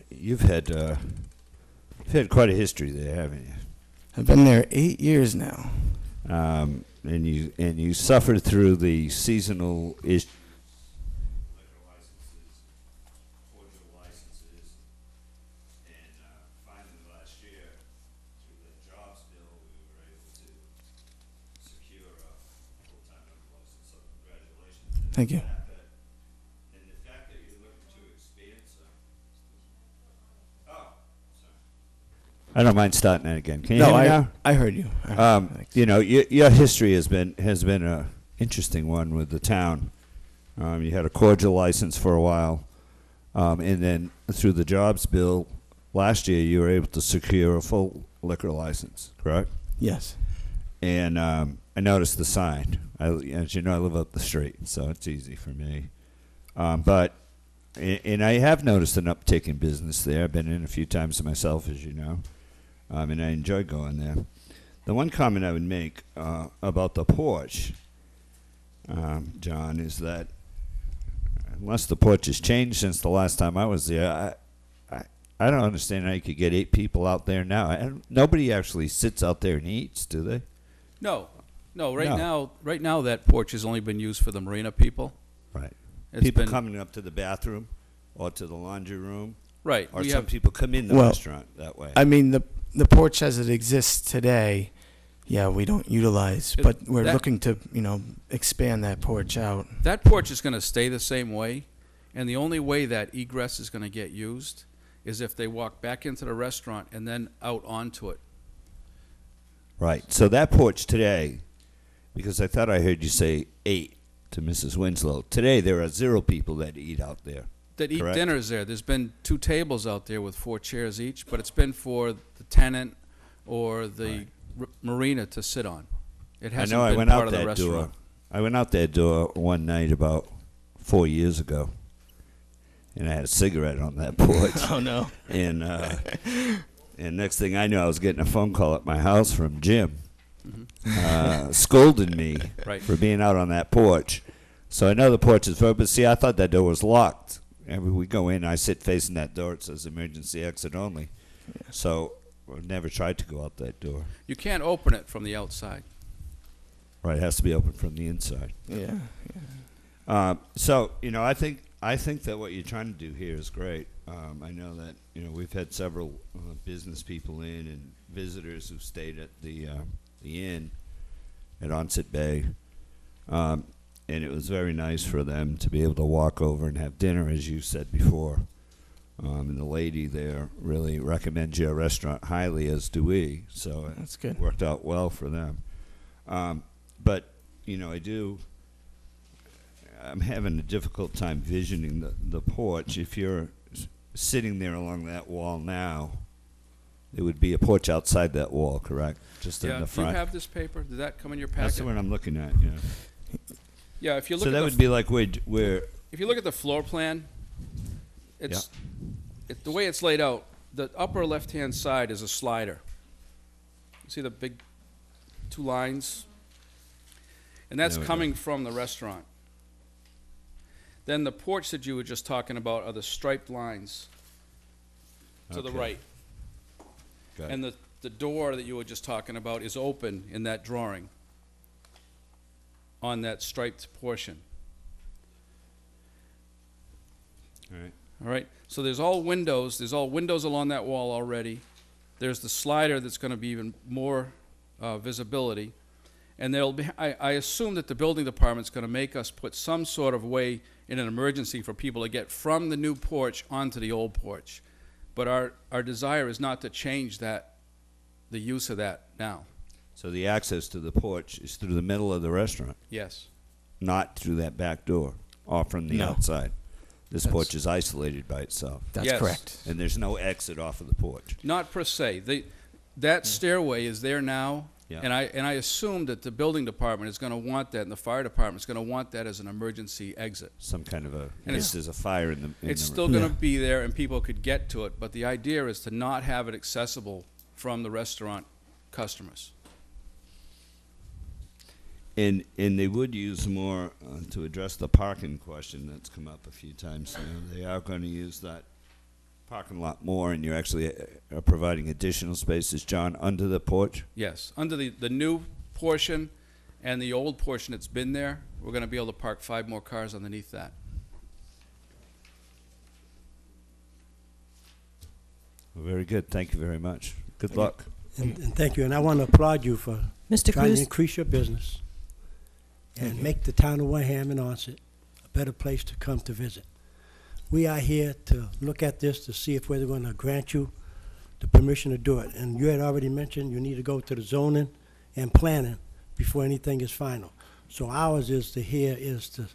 You've had quite a history there, haven't you? I've been there 8 years now. And you suffered through the seasonal issue. Thank you. I don't mind starting that again. Can you No, hear me now? I heard you. Your history has been a interesting one with the town. You had a cordial license for a while, and then through the jobs bill last year, you were able to secure a full liquor license, correct? Yes. And I noticed the sign. As you know, I live up the street, so it's easy for me. But I have noticed an uptick in business there. I've been in a few times myself, as you know, and I enjoy going there. The one comment I would make about the porch, John, is that unless the porch has changed since the last time I was there, I don't understand how you could get 8 people out there now. Nobody actually sits out there and eats, do they? No. Right now that porch has only been used for the marina people. Right. It's People been- coming up to the bathroom or to the laundry room. Right. Or we some have- people come in the Well, restaurant that way. I mean, the porch as it exists today, yeah, we don't utilize, but we're that- looking to, expand that porch out. That porch is going to stay the same way, and the only way that egress is going to get used is if they walk back into the restaurant and then out onto it. Right. So that porch today, because I thought I heard you say 8 to Mrs. Winslow. Today there are 0 people that eat out there. That eat Correct. dinners there. There's been 2 tables out there with 4 chairs each, but it's been for the tenant or the marina to sit on. It I hasn't know I been went part out of the that door. restaurant. I went out that door one night about 4 years ago, and I had a cigarette on that porch. Oh, no. And next thing I knew, I was getting a phone call at my house from Jim, scolding me Right. for being out on that porch. So I know the porch is open. But see, I thought that door was locked. And we go in, I sit facing that door. It says emergency exit only. So I've never tried to go out that door. You can't open it from the outside. Right, it has to be open from the inside. Yeah. So I think that what you're trying to do here is great. I know that we've had several business people in and visitors who've stayed at the inn at Onset Bay, and it was very nice for them to be able to walk over and have dinner, as you said before. And the lady there really recommends your restaurant highly, as do we. So That's good. It worked out well for them. But I'm having a difficult time visioning the porch. If you're sitting there along that wall now, it would be a porch outside that wall, correct? Just in the Do you front. have this paper? Did that come in your packet? That's the one I'm looking at. Yeah. Yeah, if you look So at that the would be like where. if you look at the floor plan, it's the way it's laid out. The upper left-hand side is a slider. You see the big 2 lines? And that's There we coming from the restaurant. Then the porch that you were just talking about are the striped lines to the Okay. right. Got And the door that you were just talking about is open in that drawing on that striped portion. All right. All right, so there's all windows along that wall already. There's the slider that's going to be even more visibility. And there'll be, I assume that the building department's going to make us put some sort of way in an emergency for people to get from the new porch onto the old porch. But our desire is not to change the use of that now. So the access to the porch is through the middle of the restaurant, Yes. not through that back door, or from the No. outside. This That's- porch is isolated by itself, That's Yes. correct. and there's no exit off of the porch. Not per se. That stairway is there now, Yeah. and I assume that the building department is going to want that, and the fire department is going to want that as an emergency exit. Some kind of a. And This is a fire in the. It's the, still going to Yeah. be there, and people could get to it, but the idea is to not have it accessible from the restaurant customers. And they would use more to address the parking question that's come up a few times. They are going to use that parking lot more, and you're actually are providing additional spaces, John, under the porch. Yes, under the new portion and the old portion that's been there, we're going to be able to park 5 more cars underneath that. Well, very good. Thank you very much. Good luck. And thank you, and I want to applaud you for Mr. trying to Cruz, increase your business and make the town of Wareham and Onset a better place to come to visit. We are here to look at this to see if we're going to grant you the permission to do it. And you had already mentioned you need to go to the zoning and planning before anything is final. So ours is to hear is to,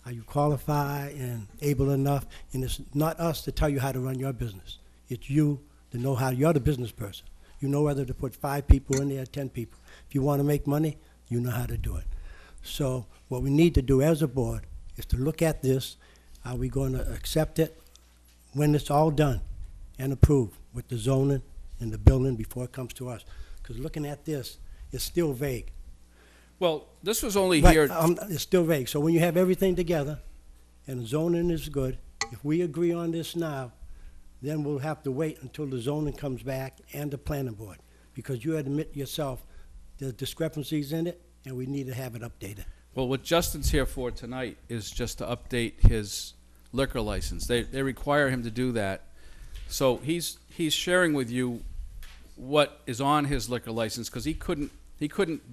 are you qualified and able enough? And it's not us to tell you how to run your business. It's you to know how, you're the business person. You know whether to put 5 people in there, 10 people. If you want to make money, you know how to do it. So what we need to do as a board is to look at this. Are we going to accept it when it's all done and approved with the zoning and the building before it comes to us? Because looking at this, it's still vague. Well, this was only Right, here. it's still vague. So when you have everything together and the zoning is good, if we agree on this now, then we'll have to wait until the zoning comes back and the planning board. Because you admit yourself, there's discrepancies in it, and we need to have it updated. Well, what Justin's here for tonight is just to update his liquor license. They require him to do that. So he's sharing with you what is on his liquor license, because he couldn't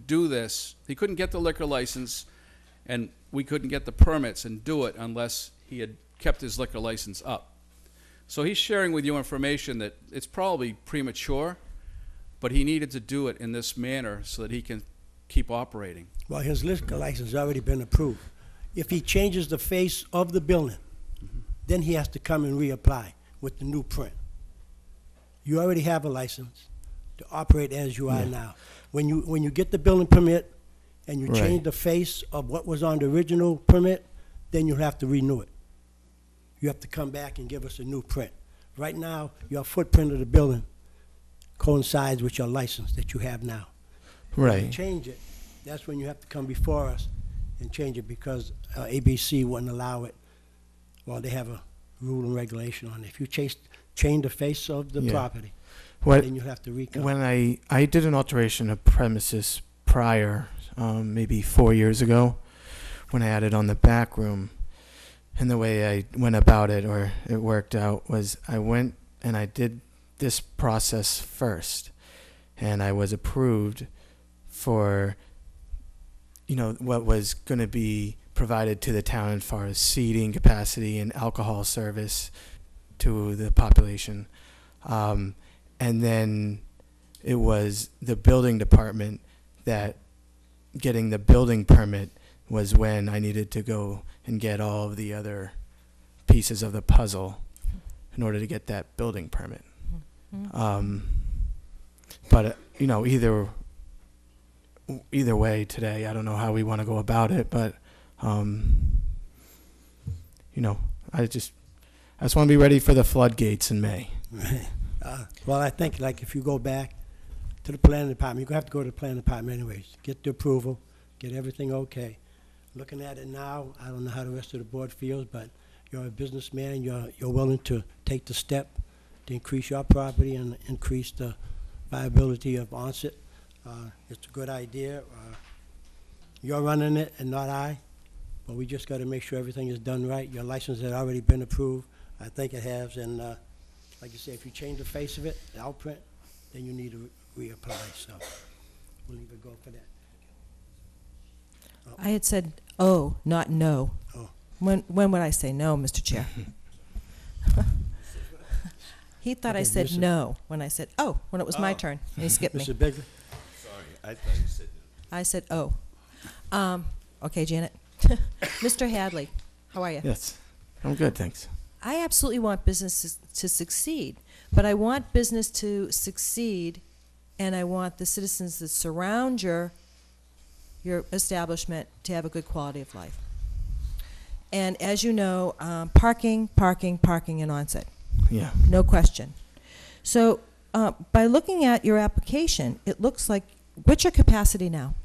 do this. He couldn't get the liquor license, and we couldn't get the permits and do it unless he had kept his liquor license up. So he's sharing with you information that it's probably premature, but he needed to do it in this manner so that he can keep operating. Well, his liquor license has already been approved. If he changes the face of the building, then he has to come and reapply with the new print. You already have a license to operate as you are now. When you get the building permit and you change the face of what was on the original permit, then you have to renew it. You have to come back and give us a new print. Right now, your footprint of the building coincides with your license that you have now. When you change it, that's when you have to come before us and change it, because ABC wouldn't allow it. Well, they have a rule and regulation on it. If you change the face of the property, then you have to recount. When I did an alteration of premises prior, maybe 4 years ago, when I added on the back room, and the way I went about it, or it worked out, was I went and I did this process first, and I was approved for, what was going to be provided to the town as far as seating capacity and alcohol service to the population. And then it was the building department that getting the building permit was when I needed to go and get all of the other pieces of the puzzle in order to get that building permit. But either way today, I don't know how we want to go about it, but I just want to be ready for the floodgates in May. Well, I think, like, if you go back to the planning department, you're going to have to go to the planning department anyways, get the approval, get everything okay. Looking at it now, I don't know how the rest of the board feels, but you're a businessman, you're willing to take the step to increase your property and increase the viability of Onset. It's a good idea. You're running it and not I, but we just got to make sure everything is done right. Your license had already been approved. I think it has, and like you say, if you change the face of it, the outprint, then you need to reapply, so we'll leave it go for that. I had said not no. Oh. When would I say no, Mr. Chair? He thought I said no when I said when it was my turn, and he skipped me. Mr. Bigley? Sorry, I thought you said no. I said okay, Janet. Mr. Hadley, how are you? Yes, I'm good, thanks. I absolutely want business to succeed, but I want business to succeed, and I want the citizens that surround your establishment to have a good quality of life. And as you know, parking in Onset. Yeah. No question. So by looking at your application, it looks like, what's your capacity now?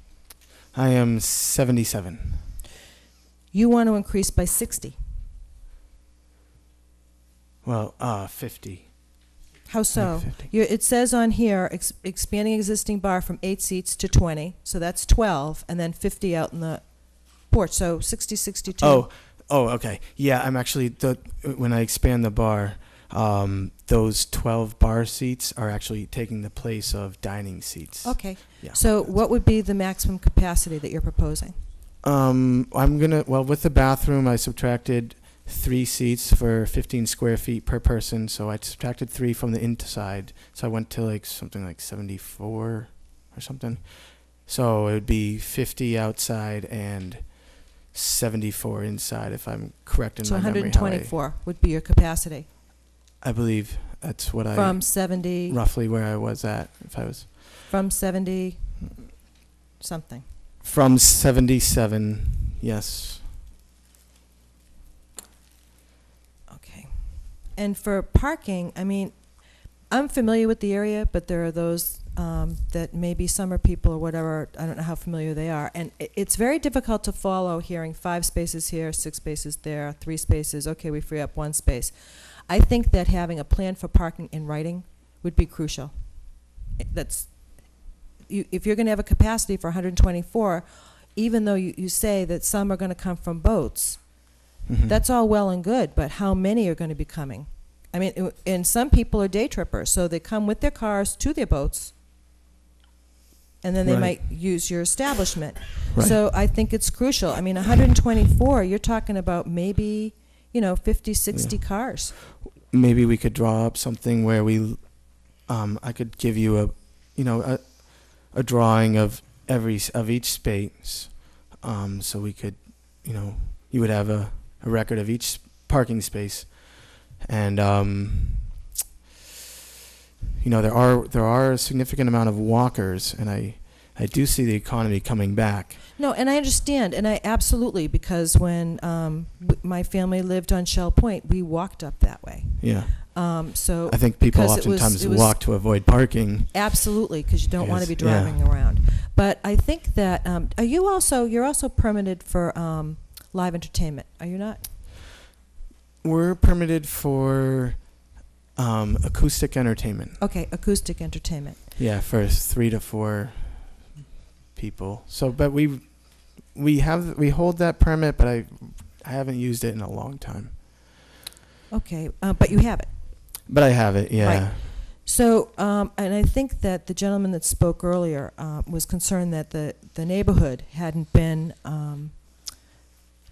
I am 77. You want to increase by 60. Well, 50. How so? 50. It says on here, expanding existing bar from 8 seats to 20, so that's 12, and then 50 out in the porch, so 60, 62. Oh, okay. Yeah, I'm actually, when I expand the bar, those 12 bar seats are actually taking the place of dining seats. Okay. Yeah. So what would be the maximum capacity that you're proposing? With the bathroom, I subtracted 3 seats for 15 square feet per person, so I subtracted 3 from the inside, so I went to something like 74 or something. So it would be 50 outside and 74 inside, if I'm correct in my memory. So 124 would be your capacity. I believe that's what From 70. roughly where I was at, if I was. From 70 something. From 77, yes. Okay. And for parking, I mean, I'm familiar with the area, but there are those that maybe summer people or whatever, I don't know how familiar they are. And it's very difficult to follow hearing 5 spaces here, 6 spaces there, 3 spaces, okay, we free up 1 space. I think that having a plan for parking in writing would be crucial. If you're going to have a capacity for 124, even though you say that some are going to come from boats, that's all well and good, but how many are going to be coming? I mean, and some people are day trippers, so they come with their cars to their boats, and then they might use your establishment. Right. So I think it's crucial. I mean, 124, you're talking about maybe, 50, 60 cars. maybe we could draw up something where I could give you a drawing of each space, so we could, you would have a record of each parking space, and there are a significant amount of walkers, and I do see the economy coming back. No, and I understand, and I absolutely, because when my family lived on Shell Point, we walked up that way. Yeah. So I think people because oftentimes it was walk to avoid parking. Absolutely, because you don't want to be Because- yeah. driving around. But I think that you're also permitted for live entertainment, are you not? We're permitted for acoustic entertainment. Okay, acoustic entertainment. Yeah, for 3 to 4 people. So, but we hold that permit, but I haven't used it in a long time. Okay, but you have it. But I have it, yeah. Right. So, and I think that the gentleman that spoke earlier was concerned that the neighborhood hadn't been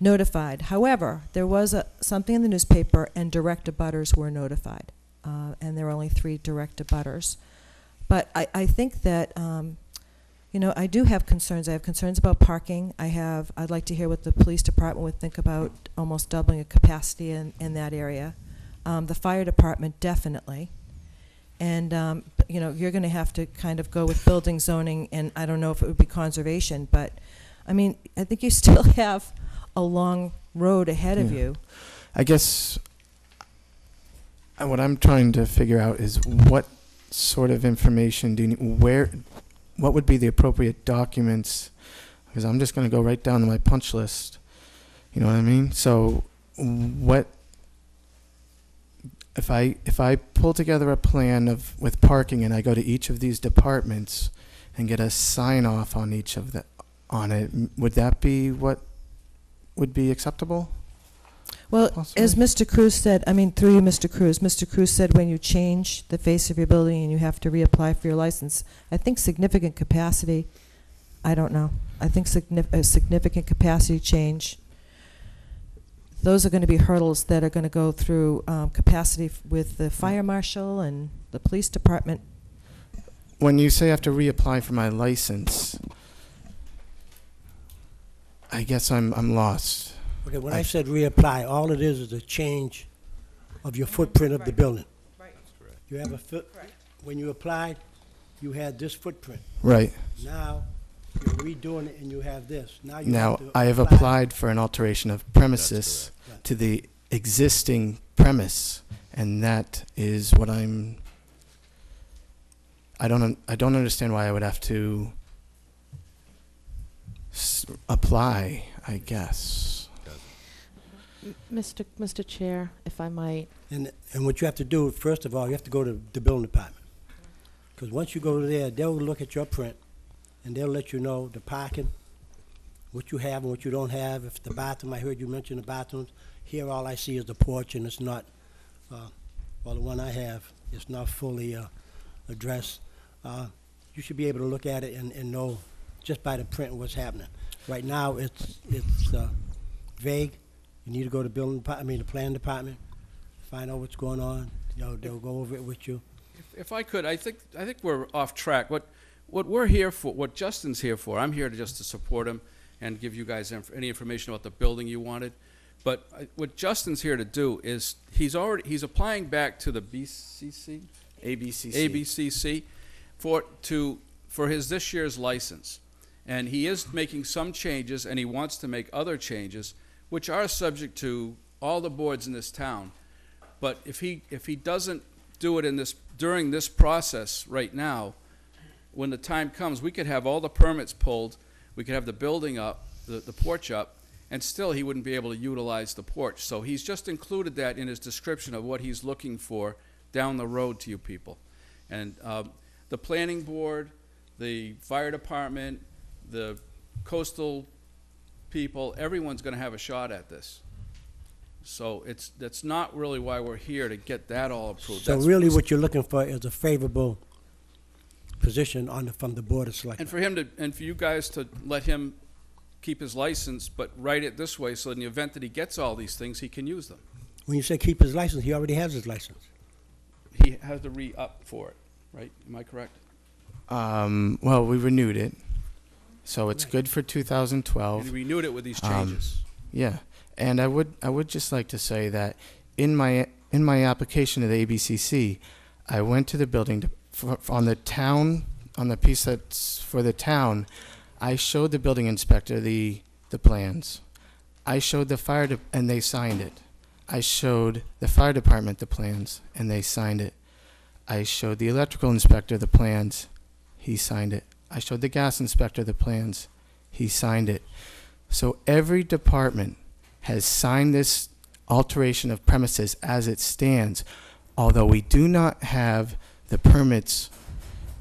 notified. However, there was something in the newspaper, and direct abutters were notified, and there were only 3 direct abutters. But I think that I do have concerns. I have concerns about parking. I'd like to hear what the police department would think about almost doubling a capacity in that area. The fire department, definitely. And, you're going to have to kind of go with building zoning, and I don't know if it would be conservation, but, I mean, I think you still have a long road ahead of you. I guess what I'm trying to figure out is what sort of information do you need, what would be the appropriate documents, because I'm just going to go right down to my punch list. You know what I mean? So if I pull together a plan with parking, and I go to each of these departments and get a sign off on each of on it, would that be what would be acceptable? Well, Possibly? as Mr. Cruz said, through you, Mr. Cruz said when you change the face of your building and you have to reapply for your license, I think significant capacity, I don't know. I think a significant capacity change, those are going to be hurdles that are going to go through capacity with the fire marshal and the police department. When you say I have to reapply for my license, I guess I'm lost. Okay, when I said reapply, all it is a change of your footprint of the building. Right. That's correct. You have when you applied, you had this footprint. Right. Now, you're redoing it and you have this. Now, to I have apply- applied for an alteration of premises to the existing premise, and that is what I don't understand why I would have to apply, I guess. Mr. Chair, if I might. And what you have to do, first of all, you have to go to the building department. Because once you go there, they'll look at your print, and they'll let you know the parking, what you have and what you don't have. If the bathroom, I heard you mention the bathrooms. Here, all I see is the porch, and it's not, well, the one I have, it's not fully addressed. You should be able to look at it and know just by the print what's happening. Right now, it's vague. You need to go to the planning department, find out what's going on. They'll go over it with you. If I could, I think we're off track. What we're here for, what Justin's here for, I'm here just to support him and give you guys any information about the building you wanted. But what Justin's here to do is he's applying back to the ABCC for his this year's license, and he is making some changes, and he wants to make other changes, which are subject to all the boards in this town. But if he doesn't do it during this process right now, when the time comes, we could have all the permits pulled, we could have the building up, the porch up, and still he wouldn't be able to utilize the porch. So he's just included that in his description of what he's looking for down the road to you people. And the planning board, the fire department, the coastal people, everyone's going to have a shot at this. So that's not really why we're here, to get that all approved. So really what you're looking for is a favorable position from the Board of Selectmen. And for you guys to let him keep his license, but write it this way so in the event that he gets all these things, he can use them. When you say keep his license, he already has his license. He has to re-up for it, right? Am I correct? Well, we renewed it, so it's good for And 2012. he renewed it with these changes. Yeah, and I would just like to say that in my application to the ABCC, I went to the building on the piece that's for the town. I showed the building inspector the plans. I showed the and they signed it. I showed the fire department the plans, and they signed it. I showed the electrical inspector the plans. He signed it. I showed the gas inspector the plans. He signed it. So every department has signed this alteration of premises as it stands, although we do not have the permits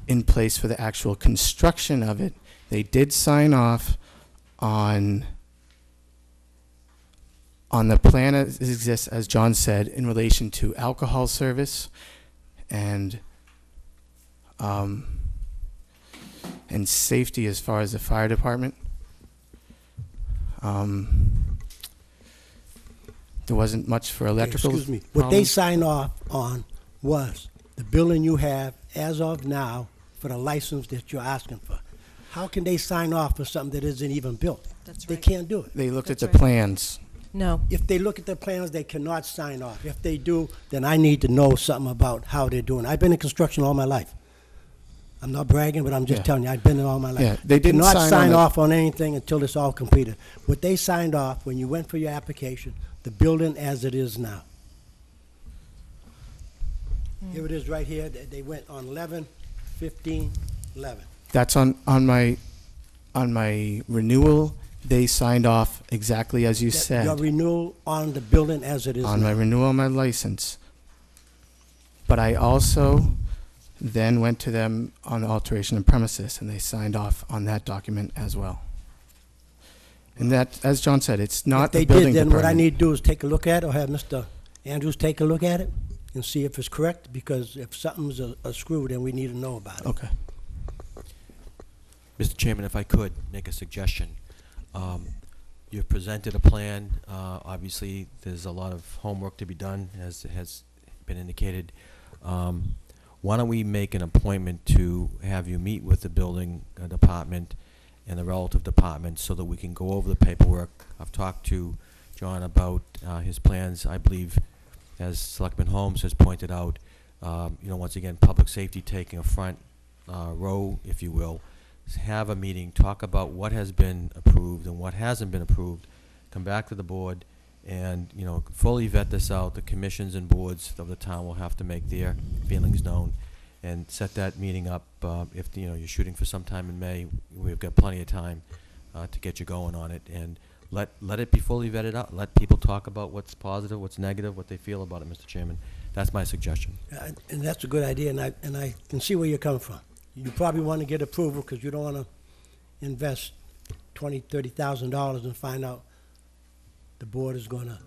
in place for the actual construction of it. They did sign off on the plan as it exists, as John said, in relation to alcohol service and safety as far as the fire department. There wasn't much for electrical. Excuse me. What they signed off on was the building you have as of now for the license that you're asking for. How can they sign off for something that isn't even built? That's They right. can't do it. They looked at That's the right. plans. No. If they look at the plans, they cannot sign off. If they do, then I need to know something about how they're doing. I've been in construction all my life. I'm not bragging, but I'm just Yeah. telling you, I've been in all my life. Yeah, they didn't Cannot sign sign on it. off on anything until it's all completed. What they signed off, when you went for your application, the building as it is now. Here it is right here. They went on 11/15/11. That's on my renewal. They signed off exactly as you said. Your renewal on the building as it is On my now. renewal of my license. But I also then went to them on the alteration of premises, and they signed off on that document as well. And that, as John said, it's If not they the building did, then what I department. need to do is take a look at it, or have Mr. Andrews take a look at it and see if it's correct, because if something's a screw, then we need to know about it. Okay. Mr. Chairman, if I could make a suggestion. You've presented a plan. Obviously, there's a lot of homework to be done, as has been indicated. Why don't we make an appointment to have you meet with the building department and the relative departments so that we can go over the paperwork. I've talked to John about his plans. I believe, as Selectman Holmes has pointed out, once again, public safety taking a front row, if you will. Have a meeting, talk about what has been approved and what hasn't been approved, come back to the board and, fully vet this out. The commissions and boards of the town will have to make their feelings known and set that meeting up. If, you're shooting for sometime in May, we've got plenty of time to get you going on it, and let it be fully vetted out. Let people talk about what's positive, what's negative, what they feel about it, Mr. Chairman. That's my suggestion. And that's a good idea, and I can see where you're coming from. You probably want to get approval because you don't want to invest $20,000, $30,000 and find out the board is going to,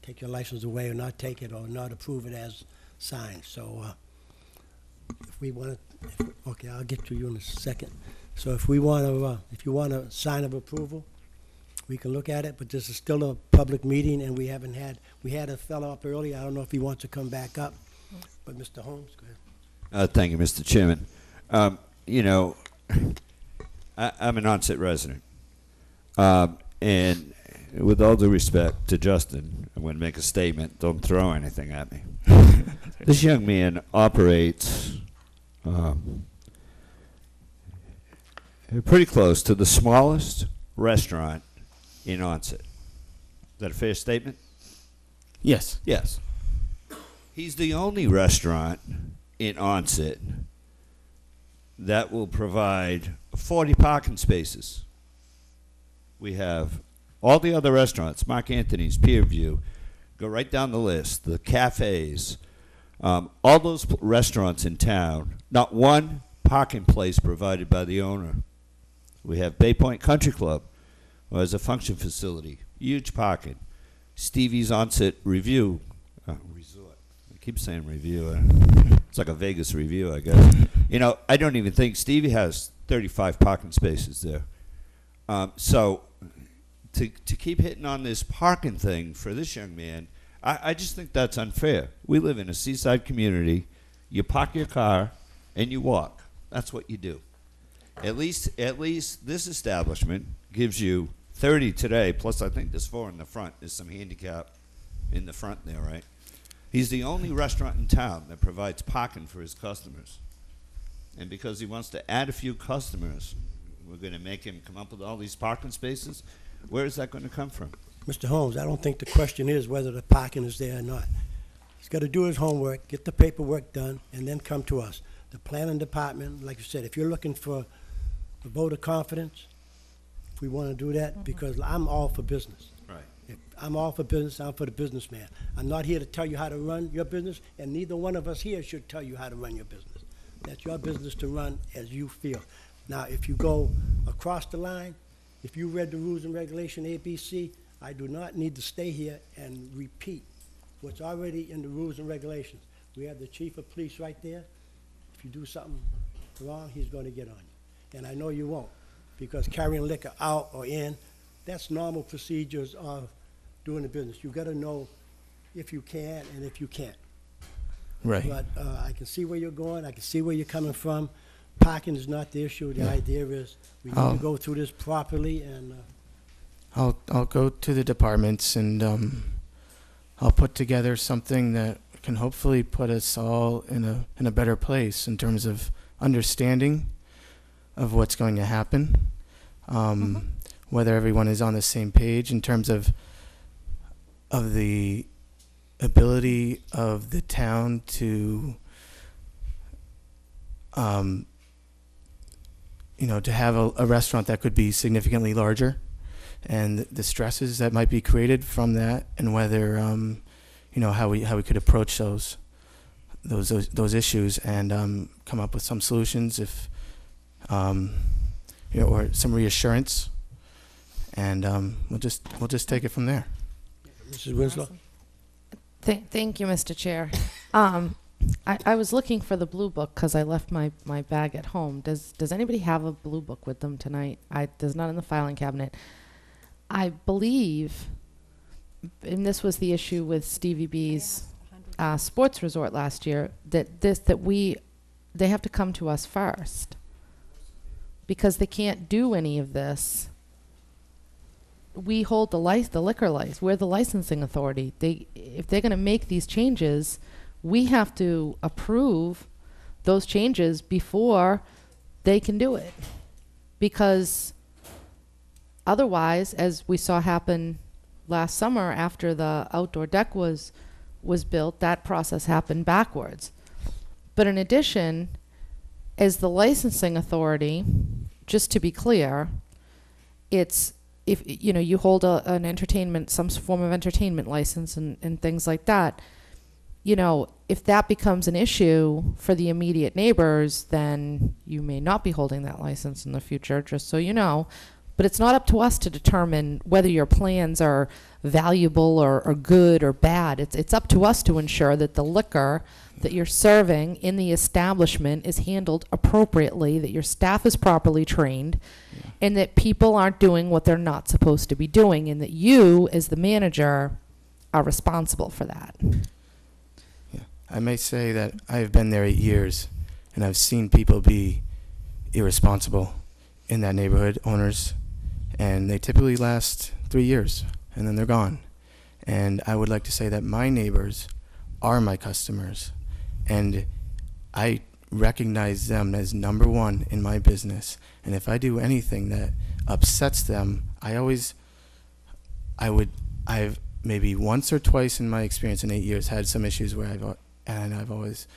take your license away or not take it or not approve it as signed. So if we want to, okay, I'll get to you in a second. So if you want a sign of approval, we can look at it, but this is still a public meeting, and we had a fellow up earlier. I don't know if he wants to come back up, but Mr. Holmes, go ahead. Thank you, Mr. Chairman. I'm an onset resident. And with all due respect to Justin, I'm going to make a statement. Don't throw anything at me. This young man operates pretty close to the smallest restaurant in Onset. Is that a fair statement? Yes. Yes. He's the only restaurant in Onset that will provide 40 parking spaces. We have all the other restaurants, Mark Anthony's, Pier View, go right down the list, the cafes, all those restaurants in town, not one parking place provided by the owner. We have Bay Point Country Club, who has a function facility, huge parking. Stevie's Onset Resort. I keep saying review. It's like a Vegas review, I guess. I don't even think Stevie has 35 parking spaces there. So to keep hitting on this parking thing for this young man, I just think that's unfair. We live in a seaside community. You park your car and you walk. That's what you do. At least this establishment gives you 30 today, plus I think there's 4 in the front. There's some handicap in the front there, right? He's the only restaurant in town that provides parking for his customers. And because he wants to add a few customers, we're going to make him come up with all these parking spaces. Where is that going to come from? Mr. Holmes, I don't think the question is whether the parking is there or not. He's got to do his homework, get the paperwork done, and then come to us. The planning department, like you said, if you're looking for a vote of confidence, if we want to do that, because I'm all for business. Right. If I'm all for business, I'm for the businessman. I'm not here to tell you how to run your business, and neither one of us here should tell you how to run your business. That's your business to run as you feel. Now, if you go across the line, if you read the rules and regulation ABC, I do not need to stay here and repeat what's already in the rules and regulations. We have the chief of police right there. If you do something wrong, he's going to get on you. And I know you won't, because carrying liquor out or in, that's normal procedures of doing the business. You've got to know if you can and if you can't. Right. But I can see where you're going. I can see where you're coming from. Parking is not the issue. The idea is we need to go through this properly, and I'll go to the departments and I'll put together something that can hopefully put us all in a better place in terms of understanding of what's going to happen, whether everyone is on the same page in terms of the ability of the town to to have a restaurant that could be significantly larger, and the stresses that might be created from that, and whether how we could approach those issues and come up with some solutions, if or some reassurance, and we'll just take it from there. Mrs. Winslow. Thank you, Mr. Chair. I was looking for the blue book because I left my bag at home. Does anybody have a blue book with them tonight? There's not in the filing cabinet. I believe, and this was the issue with Stevie B's sports resort last year, that they have to come to us first, because they can't do any of this. We hold the liquor license. We're the licensing authority. If they're going to make these changes, we have to approve those changes before they can do it. Because otherwise, as we saw happen last summer after the outdoor deck was built, that process happened backwards. But in addition, as the licensing authority, just to be clear, it's if you hold an entertainment, some form of entertainment license and things like that, if that becomes an issue for the immediate neighbors, then you may not be holding that license in the future, just so you know. But it's not up to us to determine whether your plans are valuable or good or bad. It's up to us to ensure that the liquor that you're serving in the establishment is handled appropriately, that your staff is properly trained, and that people aren't doing what they're not supposed to be doing, and that you, as the manager, are responsible for that. Yeah. I may say that I've been there 8 years, and I've seen people be irresponsible in that neighborhood, owners, and they typically last 3 years, and then they're gone. And I would like to say that my neighbors are my customers, and I recognize them as number one in my business. And if I do anything that upsets them, I've maybe once or twice in my experience in 8 years had some issues where I've always,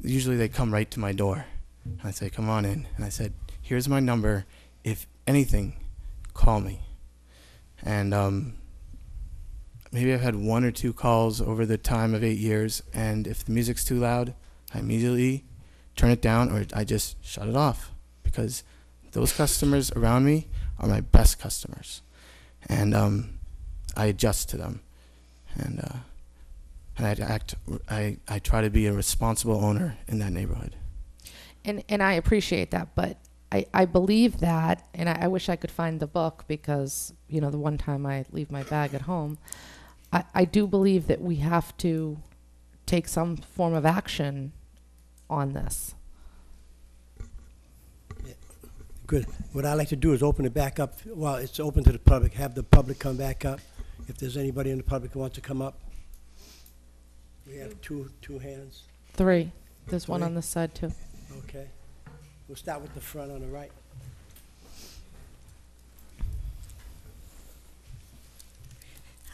usually they come right to my door. And I say, come on in. And I said, here's my number. If anything, call me. And maybe I've had 1 or 2 calls over the time of 8 years, and if the music's too loud, I immediately turn it down, or I just shut it off, because those customers around me are my best customers, and I adjust to them, and I try to be a responsible owner in that neighborhood. And I appreciate that, but I believe that, and I wish I could find the book because, you know, the one time I leave my bag at home, I do believe that we have to take some form of action on this. Good. What I'd like to do is open it back up. Well, it's open to the public. Have the public come back up. If there's anybody in the public who wants to come up. We have two hands. 3. There's one 3? on this side too. Okay. We'll start with the front on the right.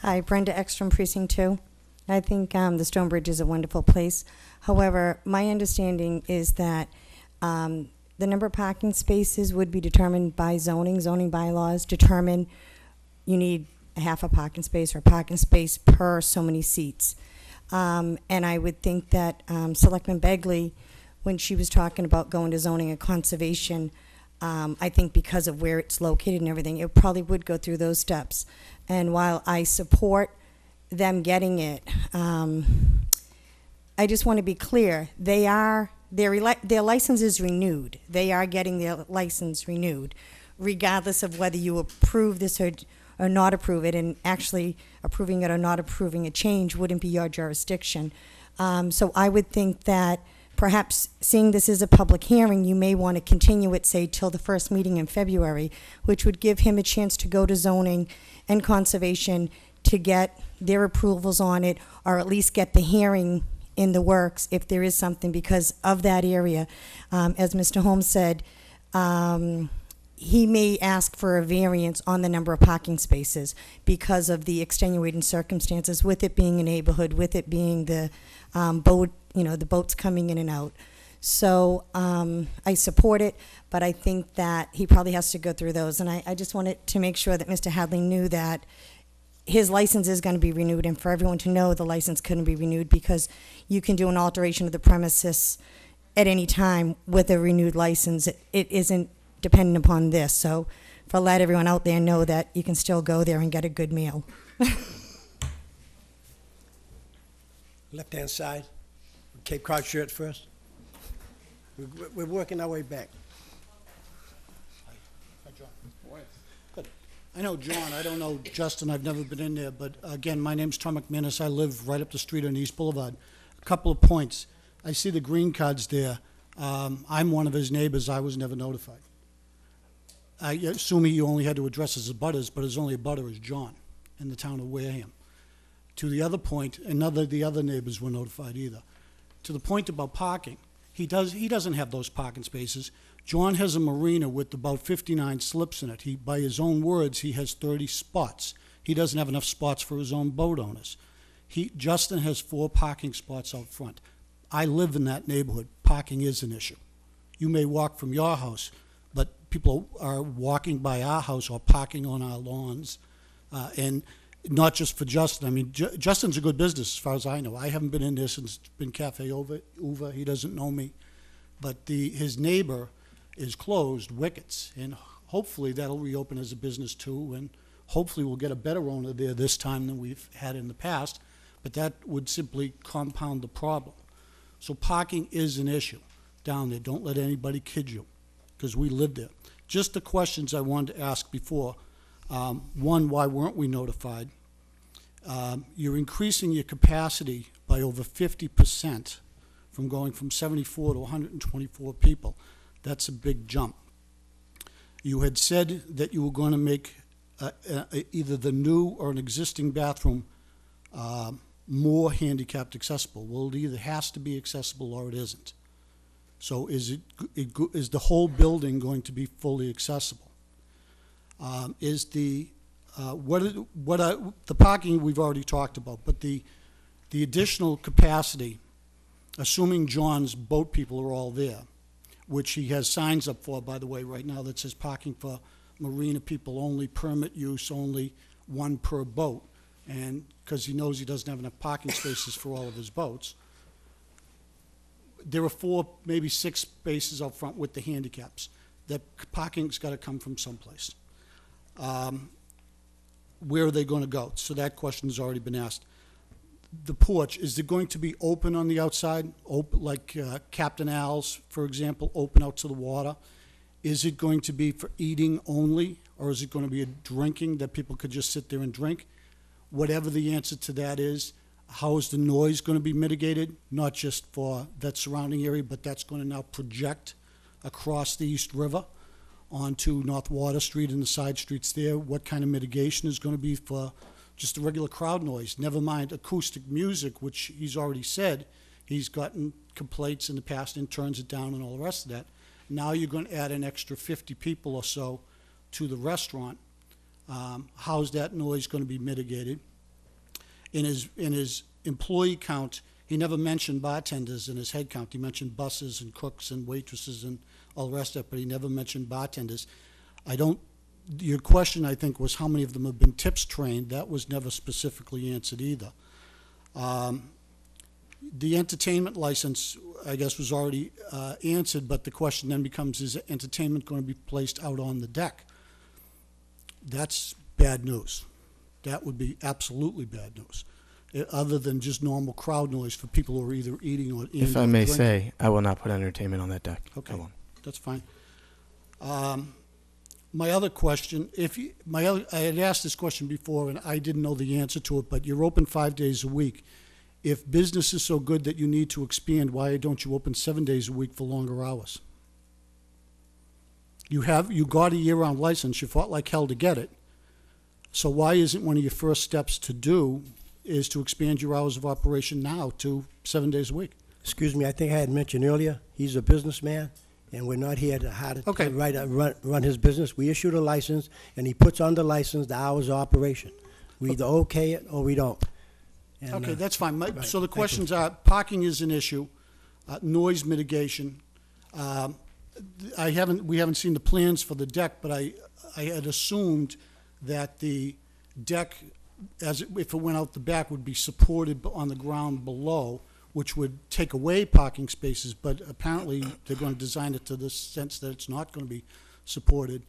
Hi, Brenda Ekstrom, Precinct 2. I think the Stonebridge is a wonderful place. However, my understanding is that the number of parking spaces would be determined by zoning. Zoning bylaws determine you need a half a parking space or a parking space per so many seats. And I would think that Selectman Begley, when she was talking about going to zoning and conservation, I think because of where it's located and everything, it probably would go through those steps. And while I support them getting it, I just want to be clear, their license is renewed. They are getting their license renewed, regardless of whether you approve this or not approve it, and actually approving it or not approving a change wouldn't be your jurisdiction. So I would think that perhaps seeing this as a public hearing, you may want to continue it, say, till the first meeting in February, which would give him a chance to go to zoning and conservation to get their approvals on it, or at least get the hearing in the works if there is something because of that area. As Mr. Holmes said, he may ask for a variance on the number of parking spaces because of the extenuating circumstances, with it being a neighborhood, with it being the boat, you know, the boats coming in and out. So I support it, but I think that he probably has to go through those. And I just wanted to make sure that Mr. Hadley knew that his license is going to be renewed, and for everyone to know the license couldn't be renewed because you can do an alteration of the premises at any time with a renewed license. It isn't dependent upon this. So let everyone out there know that you can still go there and get a good meal. Left-hand side. Cape Cod shirt first. We're working our way back. Hi, John. Good. I know John. I don't know Justin. I've never been in there. But again, my name's Tom McManus. I live right up the street on East Boulevard. A couple of points. I see the green cards there. I'm one of his neighbors. I was never notified. I assume you only had to address his abutters, but his only abutter is John in the town of Wareham. To the other point, the other neighbors were notified either. To the point about parking, he doesn't have those parking spaces. John has a marina with about 59 slips in it. By his own words, he has 30 spots. He doesn't have enough spots for his own boat owners. Justin has 4 parking spots out front. I live in that neighborhood. Parking is an issue. You may walk from your house, but people are walking by our house or parking on our lawns. And not just for Justin. I mean, Justin's a good business as far as I know. I haven't been in there since it's been Cafe Uva. He doesn't know me. But his neighbor is closed, Wickets, and hopefully that'll reopen as a business too, and hopefully we'll get a better owner there this time than we've had in the past, but that would simply compound the problem. So parking is an issue down there. Don't let anybody kid you, because we live there. Just the questions I wanted to ask before. One, why weren't we notified? You're increasing your capacity by over 50% from going from 74 to 124 people. That's a big jump. You had said that you were going to make either the new or an existing bathroom more handicapped accessible. Well, it either has to be accessible or it isn't. So is the whole building going to be fully accessible? The parking we've already talked about, but the additional capacity, assuming John's boat people are all there, which he has signs up for, by the way, right now that says parking for marina people only, permit use only, 1 per boat, and because he knows he doesn't have enough parking spaces for all of his boats. There are 4, maybe 6 spaces out front with the handicaps. That parking's got to come from someplace. Where are they going to go? So that question has already been asked. The porch, is it going to be open on the outside, open, like Captain Al's, for example, open out to the water? Is it going to be for eating only, or is it going to be a drinking that people could just sit there and drink? Whatever the answer to that is, how is the noise going to be mitigated? Not just for that surrounding area, but that's going to now project across the East River onto North Water Street and the side streets there. What kind of mitigation is going to be for just the regular crowd noise? Never mind acoustic music, which he's already said he's gotten complaints in the past and turns it down and all the rest of that. Now you're going to add an extra 50 people or so to the restaurant. How's that noise going to be mitigated? In his employee count, he never mentioned bartenders in his head count. He mentioned buses and cooks and waitresses and all the rest of it, but he never mentioned bartenders. Your question, I think, was how many of them have been tips trained. That was never specifically answered either. The entertainment license, I guess, was already answered, but the question then becomes, is entertainment going to be placed out on the deck? That's bad news. That would be absolutely bad news, other than just normal crowd noise for people who are either eating or If I may say, I will not put entertainment on that deck. Okay, I won't. that's fine. My other question, I had asked this question before, and I didn't know the answer to it, but you're open 5 days a week. If business is so good that you need to expand, why don't you open 7 days a week for longer hours? You got a year-round license. You fought like hell to get it. So why isn't one of your first steps to do is to expand your hours of operation now to 7 days a week? Excuse me, I think I had mentioned earlier, he's a businessman, and we're not here to run his business. We issued a license, and he puts on the license the hours of operation. We either okay it or we don't. And, okay, that's fine. right, So the thank questions are, parking is an issue, noise mitigation. We haven't seen the plans for the deck, but I had assumed that the deck, if it went out the back, would be supported on the ground below, which would take away parking spaces, but apparently they're going to design it to the sense that it's not going to be supported.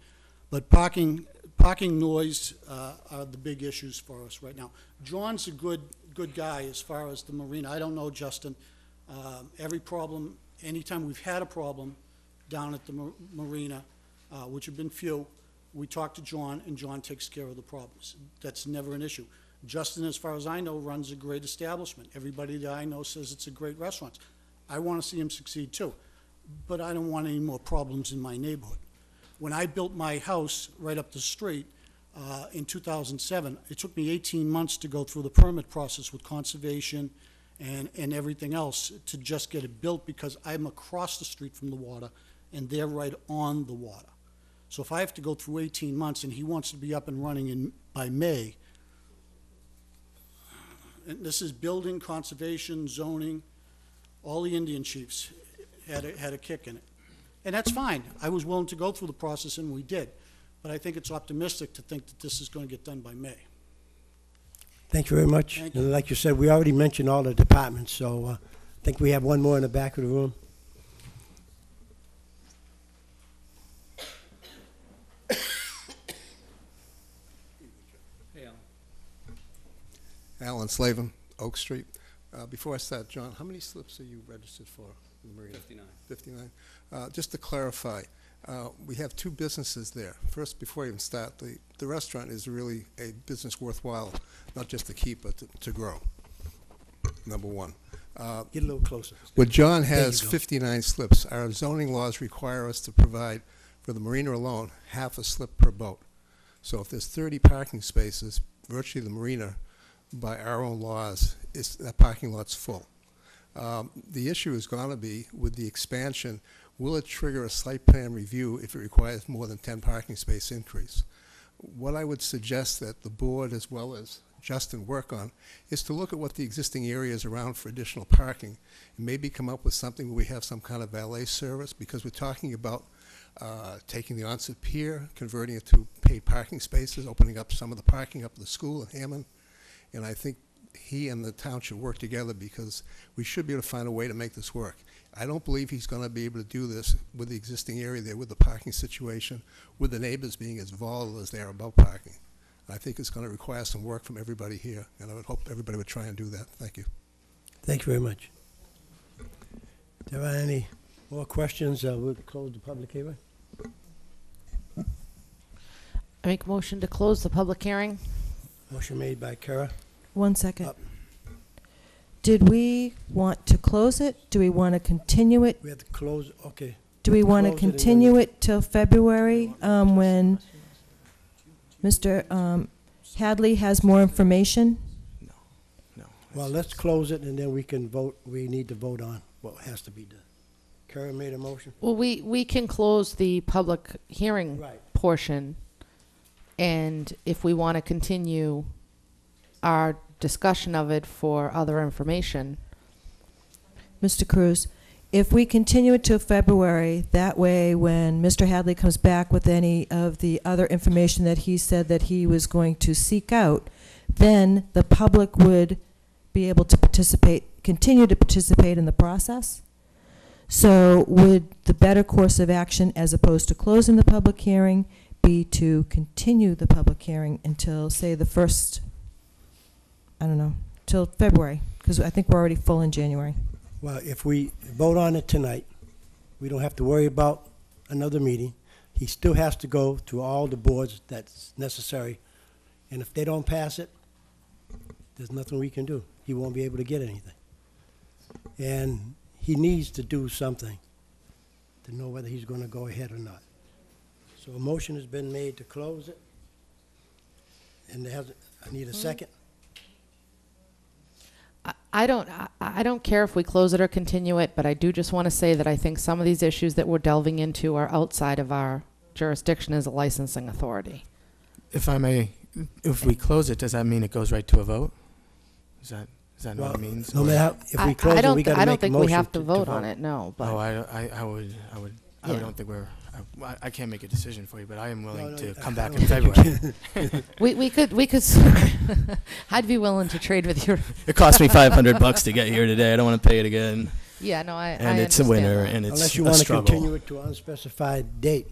But parking noise are the big issues for us right now. John's a good guy as far as the marina. I don't know, Justin. Every problem, anytime we've had a problem down at the marina, which have been few, we talk to John, and John takes care of the problems. That's never an issue. Justin, as far as I know, runs a great establishment. Everybody that I know says it's a great restaurant. I want to see him succeed too, but I don't want any more problems in my neighborhood. When I built my house right up the street in 2007, it took me 18 months to go through the permit process with conservation and everything else to just get it built, because I'm across the street from the water and they're right on the water. So if I have to go through 18 months and he wants to be up and running by May, and this is building, conservation, zoning, all the Indian chiefs had a kick in it. And that's fine. I was willing to go through the process, and we did. But I think it's optimistic to think that this is going to get done by May. Thank you very much. Thank you. And like you said, we already mentioned all the departments, so I think we have one more in the back of the room. Alan Slavin, Oak Street. Before I start, John, how many slips are you registered for in the marina? 59. 59. Just to clarify, we have two businesses there. First, before I even start, the restaurant is really a business worthwhile, not just to keep, but to grow, number one. Get a little closer. What John has 59 slips. Our zoning laws require us to provide, for the marina alone, half a slip per boat. So if there's 30 parking spaces, virtually the marina, by our own laws, that parking lot's full. The issue is going to be, with the expansion, will it trigger a site plan review if it requires more than 10 parking space increase? What I would suggest that the board, as well as Justin, work on is to look at what the existing area is around for additional parking and maybe come up with something where we have some kind of valet service, because we're talking about taking the onset pier, converting it to paid parking spaces, opening up some of the parking up at the school in Hammond. And I think he and the town should work together, because we should be able to find a way to make this work. I don't believe he's going to be able to do this with the existing area there, with the parking situation, with the neighbors being as volatile as they are about parking. I think it's going to require some work from everybody here, and I would hope everybody would try and do that. Thank you. Thank you very much. If there are any more questions, we'll close the public hearing. I make a motion to close the public hearing. Motion made by Kara. 1 second. Up. Did we want to close it? Do we want to continue it? We have to close, okay. Do we want to Close it and then continue we- it till February, when Mr. Hadley has more information? Well, let's close it and then we can vote, we need to vote on what has to be done. Kara made a motion? Well, we can close the public hearing Right. portion, and if we want to continue our discussion of it for other information. Mr. Cruz, if we continue it till February, that way when Mr. Hadley comes back with any of the other information that he said that he was going to seek out, then the public would be able to participate, continue to participate in the process. So would the better course of action, as opposed to closing the public hearing, be to continue the public hearing until, say, the first, I don't know, till February? Because I think we're already full in January. Well, if we vote on it tonight, we don't have to worry about another meeting. He still has to go to all the boards that's necessary. And if they don't pass it, there's nothing we can do. He won't be able to get anything. And he needs to do something to know whether he's going to go ahead or not. So a motion has been made to close it. And there hasn't, I need a second. I don't care if we close it or continue it, but I do just want to say that I think some of these issues that we're delving into are outside of our jurisdiction as a licensing authority. If I may, if we close it, does that mean it goes right to a vote? Is that what Well, it means? no Or- matter how, if we close it, we got to I don't make a think motion we have to to vote on it, no, but. Oh, I Yeah. don't think I can't make a decision for you, but I am willing No, to I come back don't in think you February. can. We could, I'd be willing to trade with you. It cost me $500 to get here today. I don't want to pay it again. Yeah, no, I And it's a understand winter, that. and it's Unless you a want to struggle. continue it to an unspecified date.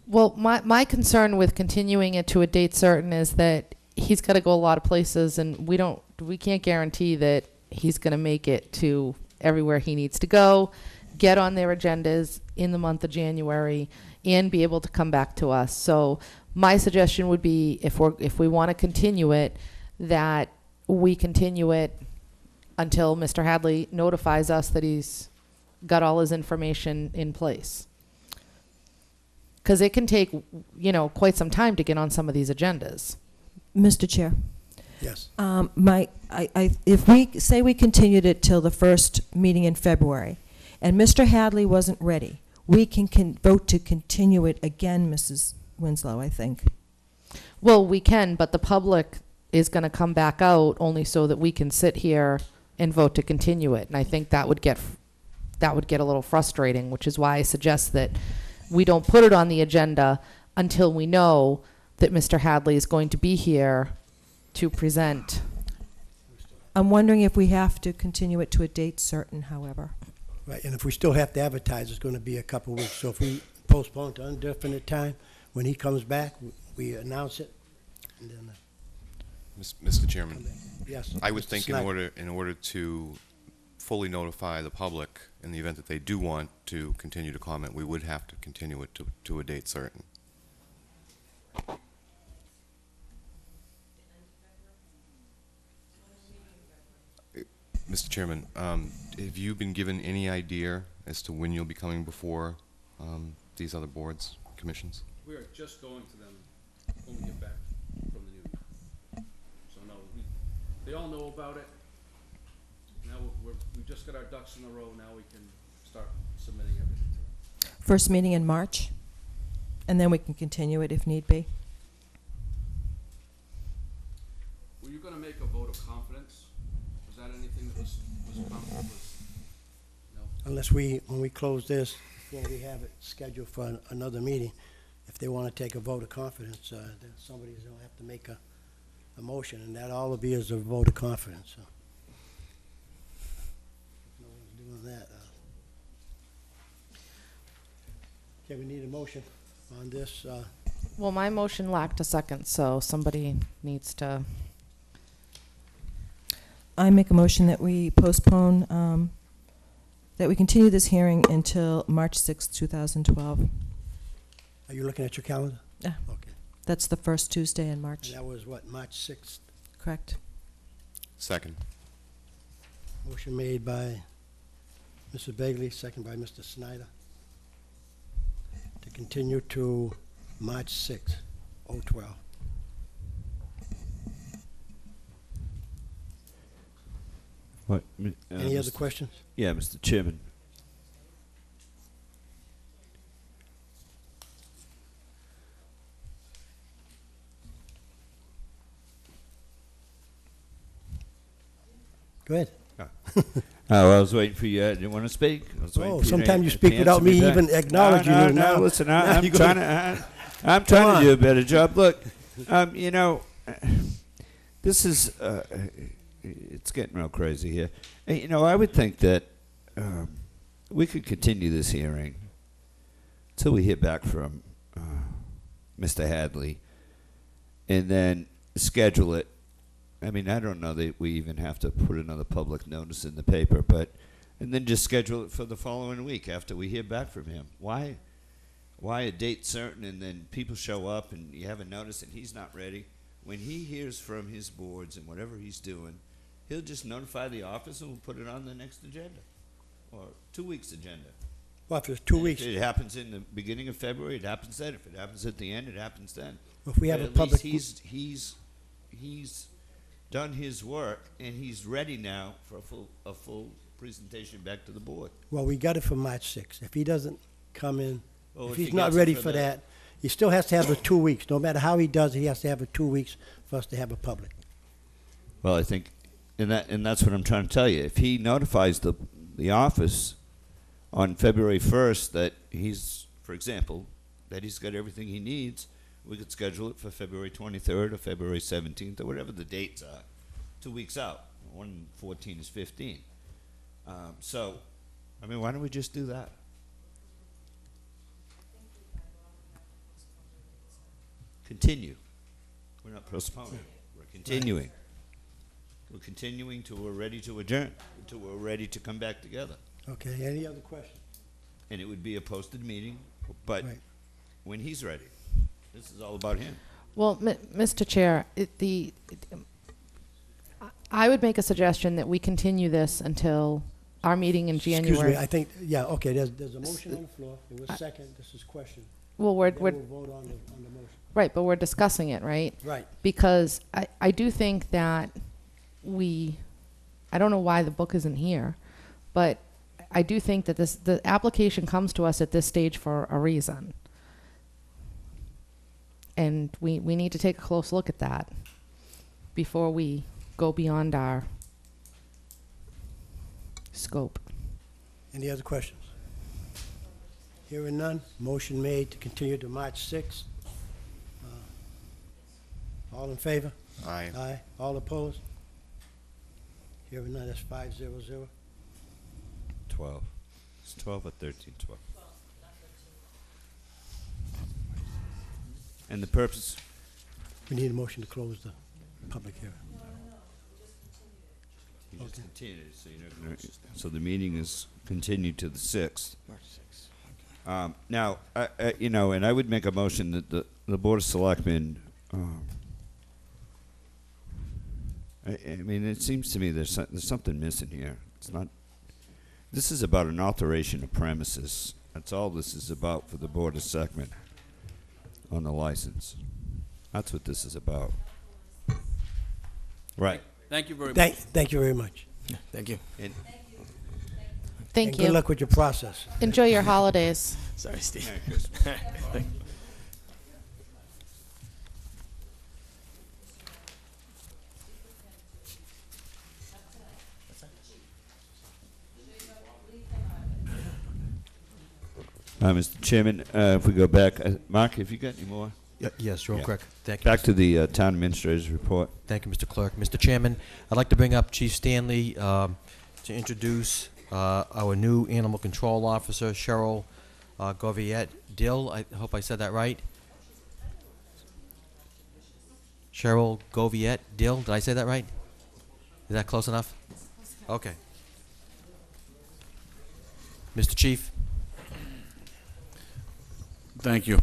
Well, my concern with continuing it to a date certain is that he's got to go a lot of places, and we can't guarantee that he's going to make it to everywhere he needs to go, get on their agendas in the month of January, and be able to come back to us. So my suggestion would be, if we want to continue it, that we continue it until Mr. Hadley notifies us that he's got all his information in place. Because it can take, quite some time to get on some of these agendas. Mr. Chair. Yes. If we say we continued it till the first meeting in February, and Mr. Hadley wasn't ready, we can vote to continue it again, Mrs. Winslow, I think. Well, we can, but the public is going to come back out only so that we can sit here and vote to continue it. And I think that would get a little frustrating, which is why I suggest that we don't put it on the agenda until we know that Mr. Hadley is going to be here to present. I'm wondering if we have to continue it to a date certain, however. Right, and if we still have to advertise, it's going to be a couple weeks. So if we postpone to indefinite time, when he comes back, we announce it, and then, Mr. Chairman, yes. I would Mr. think Snyder. in order to fully notify the public in the event that they do want to continue to comment, we would have to continue it to a date certain. Mr. Chairman, have you been given any idea as to when you'll be coming before these other boards, commissions? We are just going to them when we get back from the New Year. So no, they all know about it. Now we just got our ducks in a row. Now we can start submitting everything to them. First meeting in March, and then we can continue it if need be. Were you going to make a vote of confidence? Was that anything that was no? Unless when we close this, before we have it scheduled for another meeting, if they want to take a vote of confidence, then somebody's going to have to make a motion, and that all will be is a vote of confidence. So. No one's doing that. Okay, we need a motion on this. Well, my motion lacked a second, so somebody needs to. I make a motion that we postpone, that we continue this hearing until March 6, 2012. Are you looking at your calendar? Yeah. Okay. That's the first Tuesday in March. And that was what, March 6th? Correct. Second. Motion made by Mr. Bagley, second by Mr. Snyder. To continue to March 6th, 012. What? Any other questions? Yeah, Mr. Chairman. Go ahead. I was waiting for you. I didn't want to speak. I was waiting for you sometimes to- you speak to without answer me back. even acknowledging no, you. No, Now- listen, now I'm you trying go- to. I'm trying to do a better job. Look, you know, this is it's getting real crazy here. You know, I would think that we could continue this hearing until we hear back from Mr. Hadley, and then schedule it. I mean, I don't know that we even have to put another public notice in the paper, and then just schedule it for the following week after we hear back from him. Why a date certain and then people show up and you have a notice and he's not ready? When he hears from his boards and whatever he's doing, he'll just notify the office and we'll put it on the next agenda or 2 weeks agenda. Well, if there's 2 And weeks. If it happens in the beginning of February, it happens then. If it happens at the end, it happens then. If we have But a at public- least he's done his work and he's ready now for a full presentation back to the board. Well, we got it for March 6th. If he doesn't come in, Well, if if he's he not gets it ready for for the- that, he still has to have the 2 weeks. No matter how he does it, he has to have the 2 weeks for us to have a public. Well, I think, and that's what I'm trying to tell you. If he notifies the office on February 1st that he's, for example, that he's got everything he needs, we could schedule it for February 23rd or February 17th or whatever the dates are, 2 weeks out. 1/14 is 15. So, I mean, why don't we just do that? Continue. We're not postponing. We're continuing. We're continuing till we're ready to adjourn, until we're ready to come back together. Okay, any other questions? And it would be a posted meeting, but Right. when he's ready. This is all about him. Well, Mr. Chair, I would make a suggestion that we continue this until our meeting in January. Excuse me, I think, yeah, okay, there's a motion on the floor. It was second, this is question. Well, Then we'll vote on the motion. right, but we're discussing it, right? Right. Because I do think that I don't know why the book isn't here, but I do think that the application comes to us at this stage for a reason. And we need to take a close look at that before we go beyond our scope. Any other questions? Hearing none, motion made to continue to March 6th. All in favor? Aye. Aye. All opposed? Hearing none, that's 5-0-0. 12. It's 12 or 13, 12. And the purpose, We need a motion to close the public hearing. you just continued it, so you're not gonna, so the meeting is continued to the 6th. Now, you know, and I would make a motion that the Board of Selectmen, I mean, it seems to me there's something missing here. It's not, this is about an alteration of premises. That's all this is about for the Board of Selectmen on the license. That's what this is about. Right. Thank you very much. Thank you very much. Thank you. And Thank And you. good luck with your process. Enjoy your holidays. Sorry, Steve. Merry Christmas. Thank- Mr. Chairman, if we go back, Mark, have you got any more? Yes, real Yeah. quick. Thank you. Back to the town administrator's report. Thank you, Mr. Clerk. Mr. Chairman, I'd like to bring up Chief Stanley to introduce our new animal control officer, Cheryl Goviette Dill. I hope I said that right. Cheryl Goviette Dill. Did I say that right? Is that close enough? Okay. Mr. Chief. Thank you.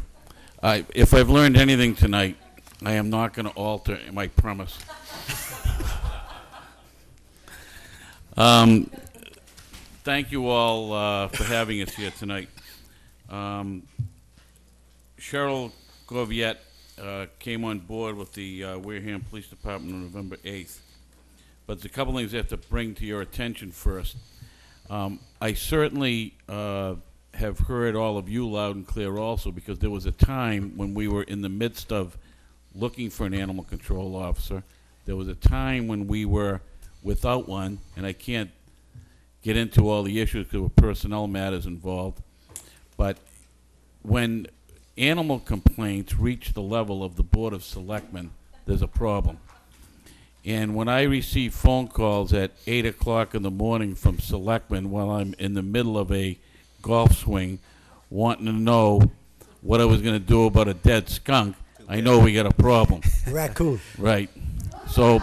If I've learned anything tonight, I am not going to alter my premise. Thank you all for having us here tonight. Cheryl Goviette came on board with the Wareham Police Department on November 8th. But there's a couple things I have to bring to your attention first. I certainly have heard all of you loud and clear also, because there was a time when we were in the midst of looking for an animal control officer. There was a time when we were without one, and I can't get into all the issues because there were personnel matters involved. But when animal complaints reach the level of the Board of Selectmen, there's a problem. And when I receive phone calls at 8 o'clock in the morning from selectmen while I'm in the middle of a golf swing wanting to know what I was going to do about a dead skunk, I know we got a problem. Raccoon. Right. So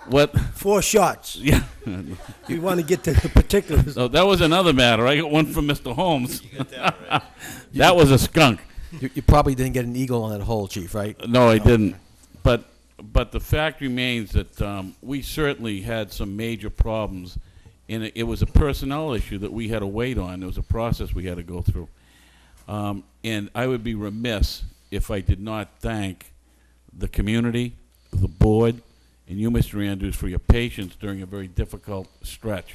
what? 4 shots. Yeah. You want to get to the particulars. So that was another matter. I got one from Mr. Holmes. That was a skunk. You probably didn't get an eagle on that hole, Chief, right? No, I didn't. But the fact remains that we certainly had some major problems, and it was a personnel issue that we had to wait on. There was a process we had to go through. And I would be remiss if I did not thank the community, the board, and you, Mr. Andrews, for your patience during a very difficult stretch.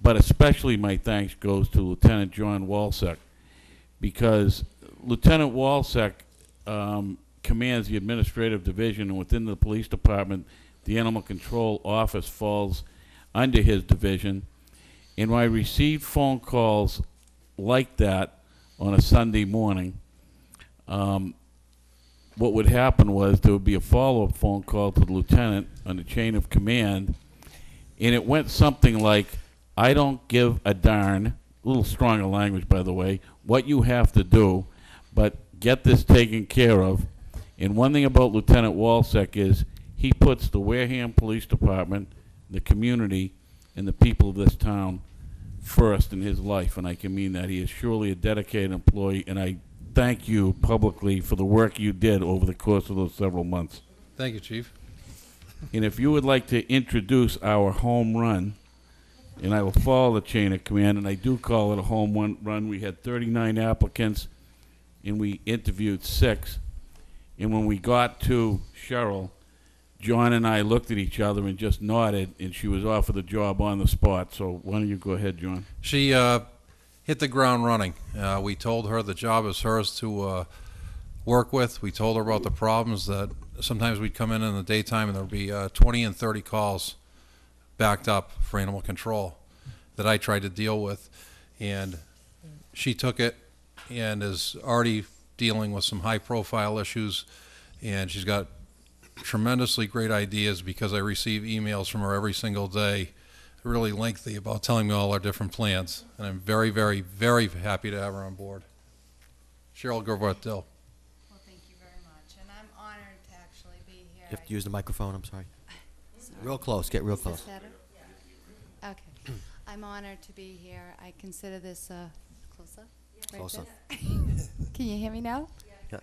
But especially my thanks goes to Lieutenant John Walsek, because Lieutenant Walsek commands the administrative division, and within the police department, the animal control office falls under his division. And when I received phone calls like that on a Sunday morning, what would happen was there would be a follow-up phone call to the lieutenant on the chain of command, and it went something like, I don't give a darn, a little stronger language, by the way, what you have to do, but get this taken care of. And one thing about Lieutenant Walsek is he puts the Wareham Police Department, the community, and the people of this town first in his life, and I can mean that. He is surely a dedicated employee, and I thank you publicly for the work you did over the course of those several months. Thank you, Chief. And if you would like to introduce our home run, and I will follow the chain of command, and I do call it a home run. We had 39 applicants, and we interviewed 6. And when we got to Cheryl, John and I looked at each other and just nodded, and she was offered the job on the spot. So why don't you go ahead, John? She hit the ground running. We told her the job is hers to work with. We told her about the problems that sometimes we'd come in the daytime and there would be 20 and 30 calls backed up for animal control that I tried to deal with. And she took it and is already dealing with some high-profile issues, and she's got tremendously great ideas because I receive emails from her every single day, really lengthy, about telling me all our different plans. And I'm very, very, very happy to have her on board. Cheryl Gervart-Dill. Well, thank you very much, and I'm honored to actually be here. You have to use the microphone, I'm sorry. Real close, get real close. Is this better? Okay. I'm honored to be here. I consider this closer? Right Closer. there? Can you hear me now? Yeah.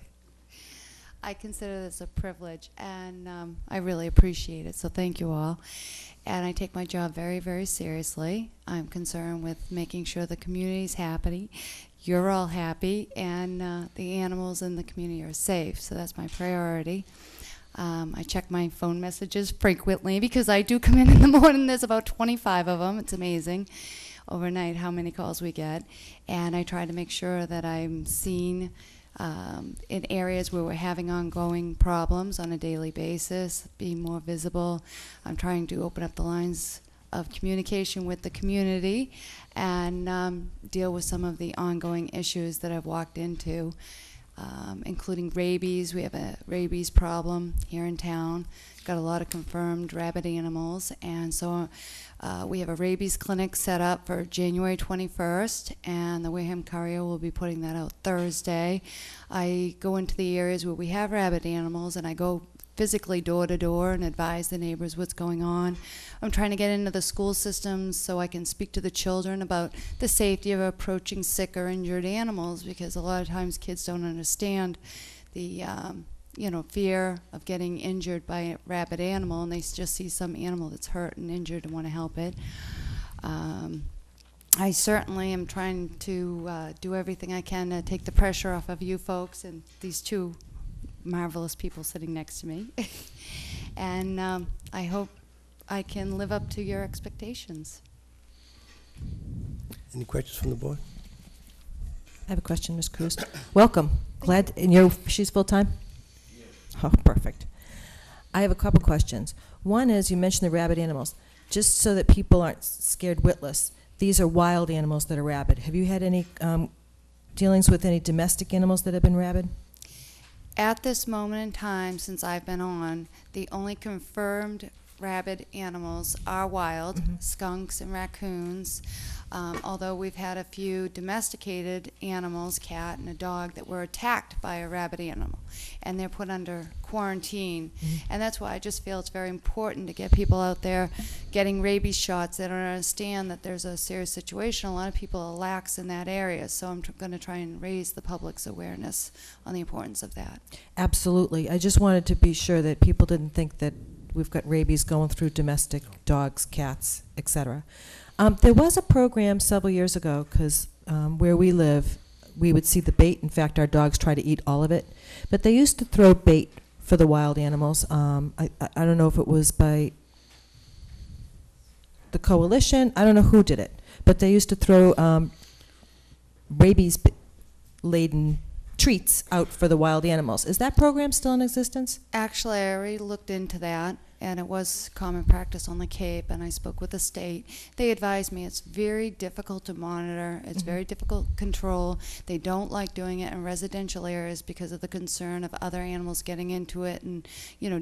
I consider this a privilege, and I really appreciate it, so thank you all. And I take my job very, very seriously. I'm concerned with making sure the community's happy, you're all happy, and the animals in the community are safe, so that's my priority. I check my phone messages frequently because I do come in the morning. There's about 25 of them. It's amazing overnight how many calls we get. And I try to make sure that I'm seen in areas where we're having ongoing problems on a daily basis, being more visible. I'm trying to open up the lines of communication with the community and deal with some of the ongoing issues that I've walked into, including rabies. We have a rabies problem here in town. Got a lot of confirmed rabid animals, and so we have a rabies clinic set up for January 21st, and the Wareham Courier will be putting that out Thursday. I go into the areas where we have rabid animals, and I go physically door to door and advise the neighbors what's going on. I'm trying to get into the school systems so I can speak to the children about the safety of approaching sick or injured animals, because a lot of times kids don't understand the fear of getting injured by a rabid animal, and they just see some animal that's hurt and injured and want to help it. I certainly am trying to do everything I can to take the pressure off of you folks and these two marvelous people sitting next to me. And I hope I can live up to your expectations. Any questions from the board? I have a question, Ms. Cruz. Welcome. Glad, and she's full-time? Oh, perfect. I have a couple questions. One is, you mentioned the rabid animals. Just so that people aren't scared witless, these are wild animals that are rabid. Have you had any dealings with any domestic animals that have been rabid? At this moment in time, since I've been on, the only confirmed rabid animals are wild, skunks and raccoons, although we've had a few domesticated animals, cat and a dog, that were attacked by a rabid animal, and they're put under quarantine. And that's why I just feel it's very important to get people out there getting rabies shots. They don't understand that there's a serious situation. A lot of people are lax in that area, so I'm going to try and raise the public's awareness on the importance of that. Absolutely. I just wanted to be sure that people didn't think that we've got rabies going through domestic dogs, cats, etc. There was a program several years ago, because where we live, we would see the bait. In fact, our dogs try to eat all of it. But they used to throw bait for the wild animals. I don't know if it was by the coalition. I don't know who did it. But they used to throw rabies-laden treats out for the wild animals. Is that program still in existence? Actually, I already looked into that, and it was common practice on the Cape, and I spoke with the state. They advised me it's very difficult to monitor. It's very difficult to control. They don't like doing it in residential areas because of the concern of other animals getting into it and,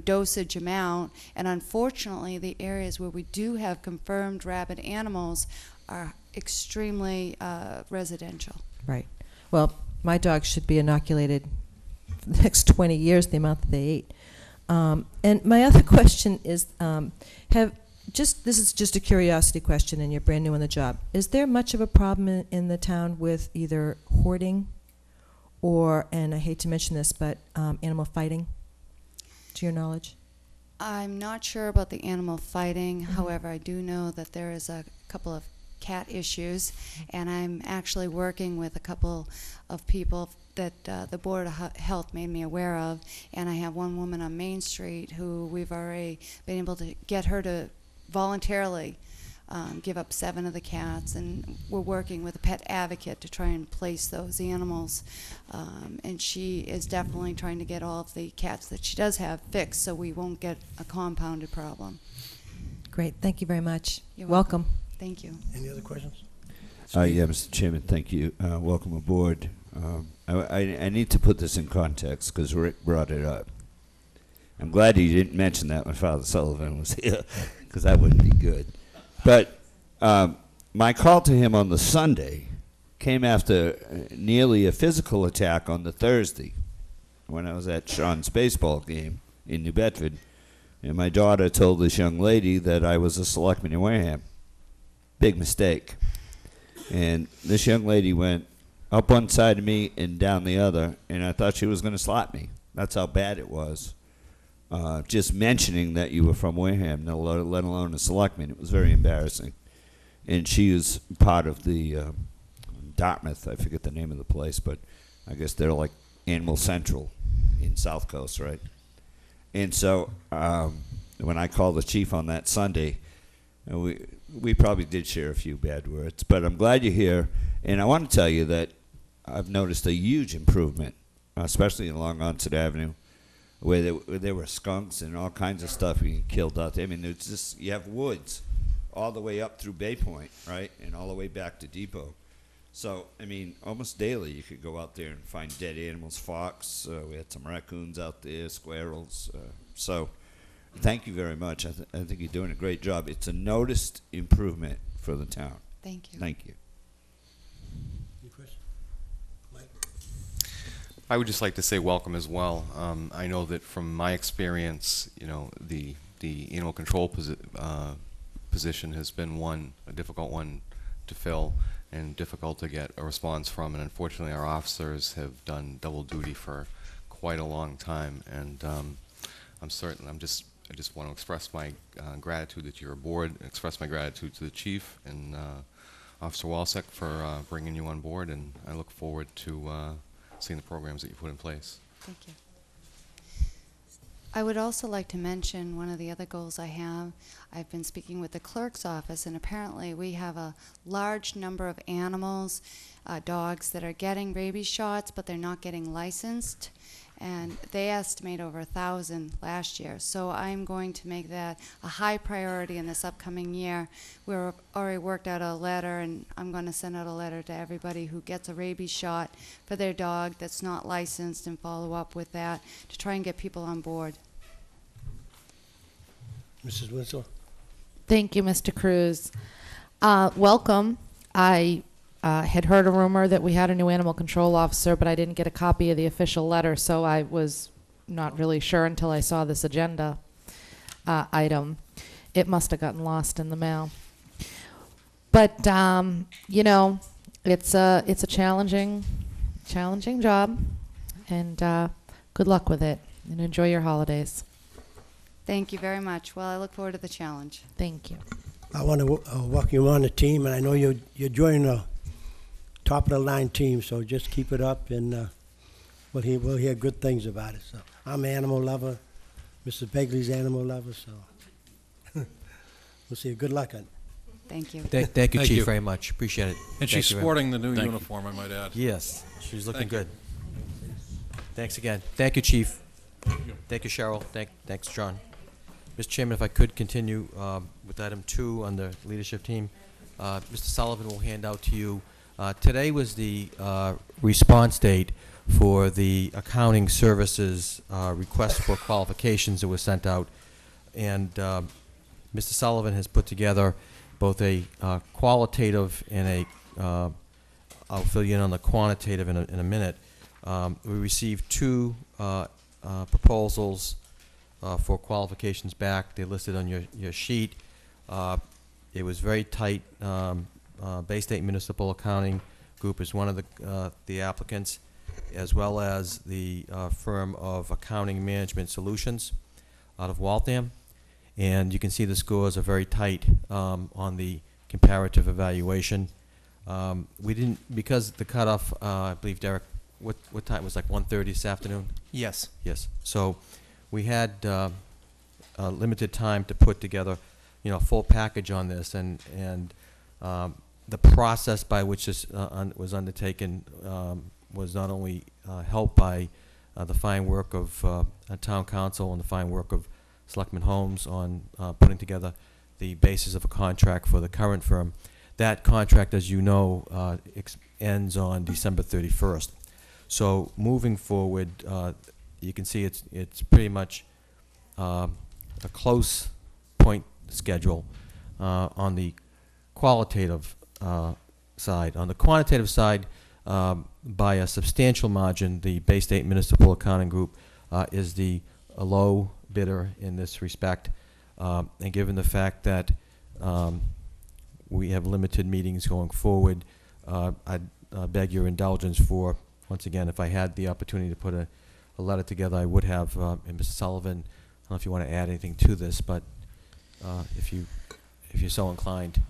dosage amount. And unfortunately, the areas where we do have confirmed rabid animals are extremely residential. Right. Well, my dogs should be inoculated for the next 20 years, the amount that they ate. And my other question is, this is just a curiosity question, and you're brand new on the job. Is there much of a problem in the town with either hoarding or, and I hate to mention this, but animal fighting, to your knowledge? I'm not sure about the animal fighting. However, I do know that there is a couple of cat issues, and I'm actually working with a couple of people that the Board of Health made me aware of, and I have one woman on Main Street who we've already been able to get her to voluntarily give up 7 of the cats, and we're working with a pet advocate to try and place those animals, and she is definitely trying to get all of the cats that she does have fixed so we won't get a compounded problem. Great, thank you very much. You're welcome. Thank you. Any other questions? Yeah, Mr. Chairman, thank you. Welcome aboard. I need to put this in context because Rick brought it up. I'm glad he didn't mention that when Father Sullivan was here, because that wouldn't be good. But my call to him on the Sunday came after nearly a physical attack on the Thursday when I was at Sean's baseball game in New Bedford, and my daughter told this young lady that I was a selectman in Wareham. Big mistake. And this young lady went up one side of me and down the other, and I thought she was going to slap me. That's how bad it was. Just mentioning that you were from Wareham, let alone a selectman, it was very embarrassing. And she is part of the Dartmouth, I forget the name of the place, but I guess they're like Animal Central in South Coast, right? And so when I called the chief on that Sunday, we probably did share a few bad words, but I'm glad you're here. And I want to tell you that I've noticed a huge improvement, especially along Onset Avenue, where there were skunks and all kinds of stuff being killed out there. I mean, it's just, you have woods all the way up through Bay Point, right, and all the way back to Depot. So, I mean, almost daily you could go out there and find dead animals, fox. We had some raccoons out there, squirrels. So thank you very much. I think you're doing a great job. It's a noticed improvement for the town. Thank you. Thank you. Any questions? Mike? I would just like to say welcome as well. I know that from my experience, you know, the animal control position has been a difficult one to fill and difficult to get a response from, and unfortunately our officers have done double duty for quite a long time, and I just want to express my gratitude that you're aboard, express my gratitude to the chief and Officer Walsek for bringing you on board, and I look forward to seeing the programs that you put in place. Thank you. I would also like to mention one of the other goals I have. I've been speaking with the clerk's office, and apparently we have a large number of animals, dogs, that are getting rabies shots, but they're not getting licensed. And they estimate over 1,000 last year. So I'm going to make that a high priority in this upcoming year. We've already worked out a letter, and I'm going to send out a letter to everybody who gets a rabies shot for their dog that's not licensed and follow up with that to try and get people on board. Mrs. Winslow? Thank you, Mr. Cruz. Welcome. I had heard a rumor that we had a new animal control officer, but I didn't get a copy of the official letter, so I was not really sure until I saw this agenda item. It must have gotten lost in the mail. But you know, it's a challenging job, and good luck with it, and enjoy your holidays. Thank you very much. Well, I look forward to the challenge. Thank you. I want to welcome you on the team, and I know you're joining a top of the line team, so just keep it up, and we'll hear good things about it. So I'm an animal lover. Mrs. Begley's animal lover, so we'll see. Good luck on it. Thank you. Thank you, Chief, very much. Appreciate it. And she's sporting the new uniform, I might add. Yes, she's looking good. Thanks again. Thank you, Chief. Thank you, Cheryl. Thanks, John. Mr. Chairman, if I could continue with item 2 on the leadership team. Mr. Sullivan will hand out to you. Today was the response date for the accounting services request for qualifications that was sent out. And Mr. Sullivan has put together both a qualitative and a, I'll fill you in on the quantitative in a minute. We received 2 proposals for qualifications back. They're listed on your sheet. It was very tight. Bay State Municipal Accounting Group is one of the applicants, as well as the firm of Accounting Management Solutions out of Waltham. And you can see the scores are very tight on the comparative evaluation. We didn't, because the cutoff, I believe, Derek, what time was, like 1:30 this afternoon? Yes. Yes. So we had limited time to put together, you know, a full package on this, and the process by which this was undertaken was not only helped by the fine work of town council and the fine work of Selectmen Holmes on putting together the basis of a contract for the current firm. That contract, as you know, ends on December 31st. So moving forward, you can see it's pretty much a close point schedule on the qualitative side. On the quantitative side, by a substantial margin, the Bay State Municipal Accounting Group is the low bidder in this respect. And given the fact that we have limited meetings going forward, I'd beg your indulgence for, once again, if I had the opportunity to put a letter together, I would have. And Mr. Sullivan, I don't know if you want to add anything to this, but if you're so inclined.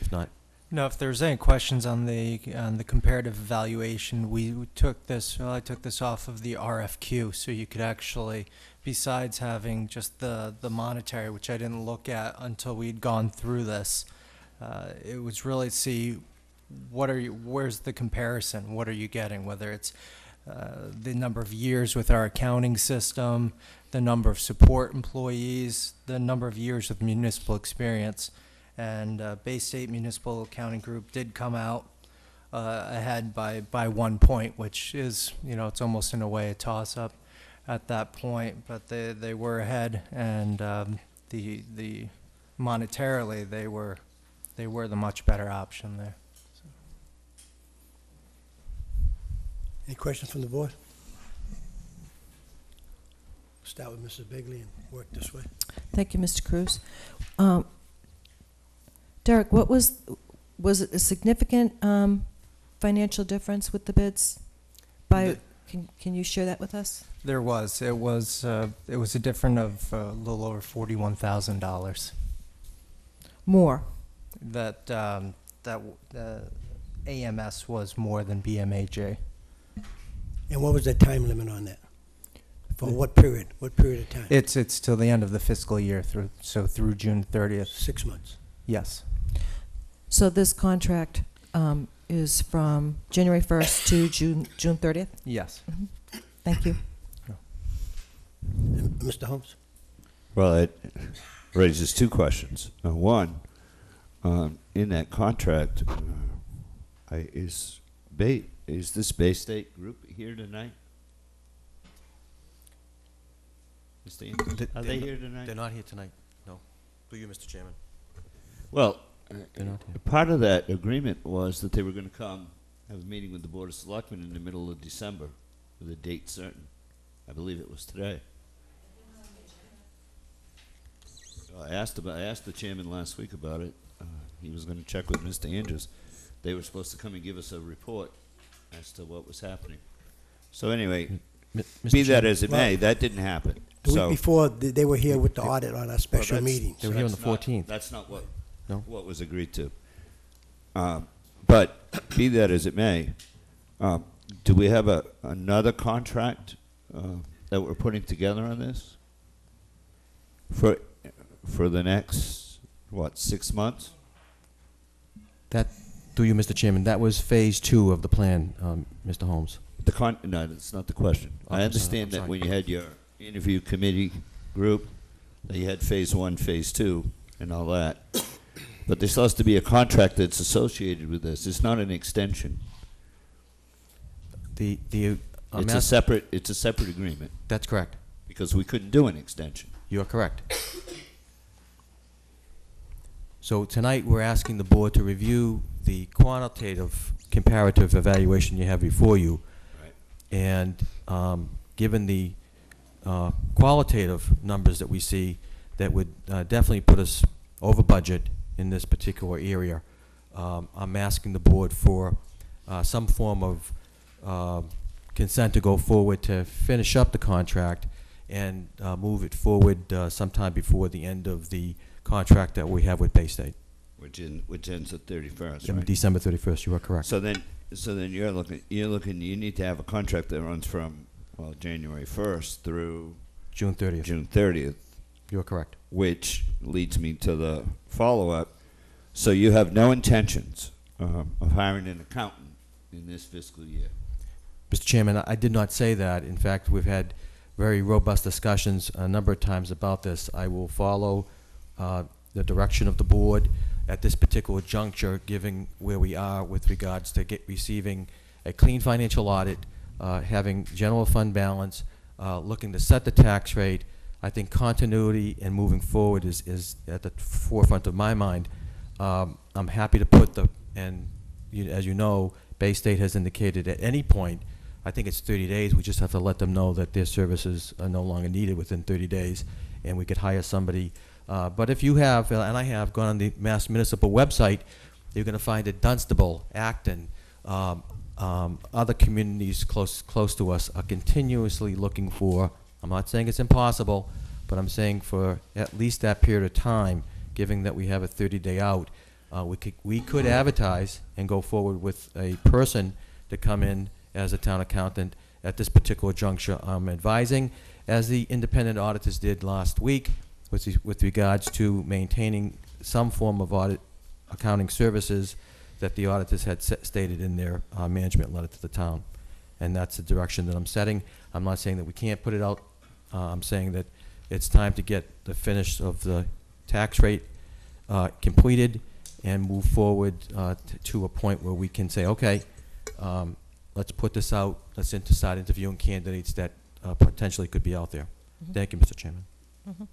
If not. No, if there's any questions on the comparative evaluation, we took this. Well, I took this off of the RFQ, so you could actually, besides having just the monetary, which I didn't look at until we'd gone through this, it was really see where's the comparison? What are you getting? Whether it's the number of years with our accounting system, the number of support employees, the number of years with municipal experience. And Bay State Municipal Accounting Group did come out ahead by 1 point, which is, you know, it's almost in a way a toss-up at that point. But they were ahead, and the monetarily they were the much better option there. So. Any questions from the board? Start with Mrs. Bigley and work this way. Thank you, Mr. Cruz. Derek, what was it a significant financial difference with the bids? Can you share that with us? There was. It was a difference of a little over $41,000. More. That AMS was more than BMAJ. And what was the time limit on that? For what period? What period of time? It's till the end of the fiscal year, through June 30th. 6 months. Yes. So this contract is from January 1st to June 30th? Yes. Thank you. And Mr. Holmes? Well, it raises two questions. One, in that contract, is this Bay State group here tonight? Are they here tonight? They're not here tonight, no. Through you, Mr. Chairman. Well, They're not here. part of that agreement was that they were going to come have a meeting with the Board of Selectmen in the middle of December with a date certain. I believe it was today. I asked the chairman last week about it. He was going to check with Mr. Andrews. They were supposed to come and give us a report as to what was happening. So anyway, be that as it may, that didn't happen. The week before, they were here with the audit on our special that's- meeting. They were here on the 14th. That's not what No? what was agreed to. But be that as it may, do we have another contract that we're putting together on this for the next 6 months? That, through you, Mr. Chairman, that was phase 2 of the plan, Mr. Holmes. No, that's not the question. I understand that when you had your interview committee group, that you had phase 1, phase 2, and all that. But there still has to be a contract that's associated with this. It's not an extension. It's a separate agreement. That's correct. Because we couldn't do an extension. You're correct. So tonight, we're asking the board to review the quantitative comparative evaluation you have before you. Right. And given the qualitative numbers that we see, that would definitely put us over budget in this particular area. I'm asking the board for some form of consent to go forward to finish up the contract and move it forward sometime before the end of the contract that we have with Bay State. Which ends at 31st, right? December 31st, you are correct. So then you need to have a contract that runs from January 1st through June 30th. June 30th. You're correct. Which leads me to the follow-up. So you have no intentions of hiring an accountant in this fiscal year? Mr. Chairman, I did not say that. In fact, we've had very robust discussions a number of times about this. I will follow the direction of the board at this particular juncture, given where we are with regards to receiving a clean financial audit, having general fund balance, looking to set the tax rate. I think continuity and moving forward is at the forefront of my mind. I'm happy to put as you know, Bay State has indicated at any point, I think it's 30 days, we just have to let them know that their services are no longer needed within 30 days, and we could hire somebody. But if you have, and I have, gone on the Mass Municipal website, you're going to find that Dunstable, Acton, other communities close to us are continuously looking for, I'm not saying it's impossible, but I'm saying for at least that period of time, given that we have a 30-day out, we could advertise and go forward with a person to come in as a town accountant at this particular juncture. I'm advising, as the independent auditors did last week, with regards to maintaining some form of audit accounting services that the auditors had stated in their management letter to the town. And that's the direction that I'm setting. I'm not saying that we can't put it out. I'm saying that it's time to get the finish of the tax rate completed and move forward to a point where we can say, okay, let's put this out. Let's start interviewing candidates that potentially could be out there. Mm-hmm. Thank you, Mr. Chairman. Mm-hmm.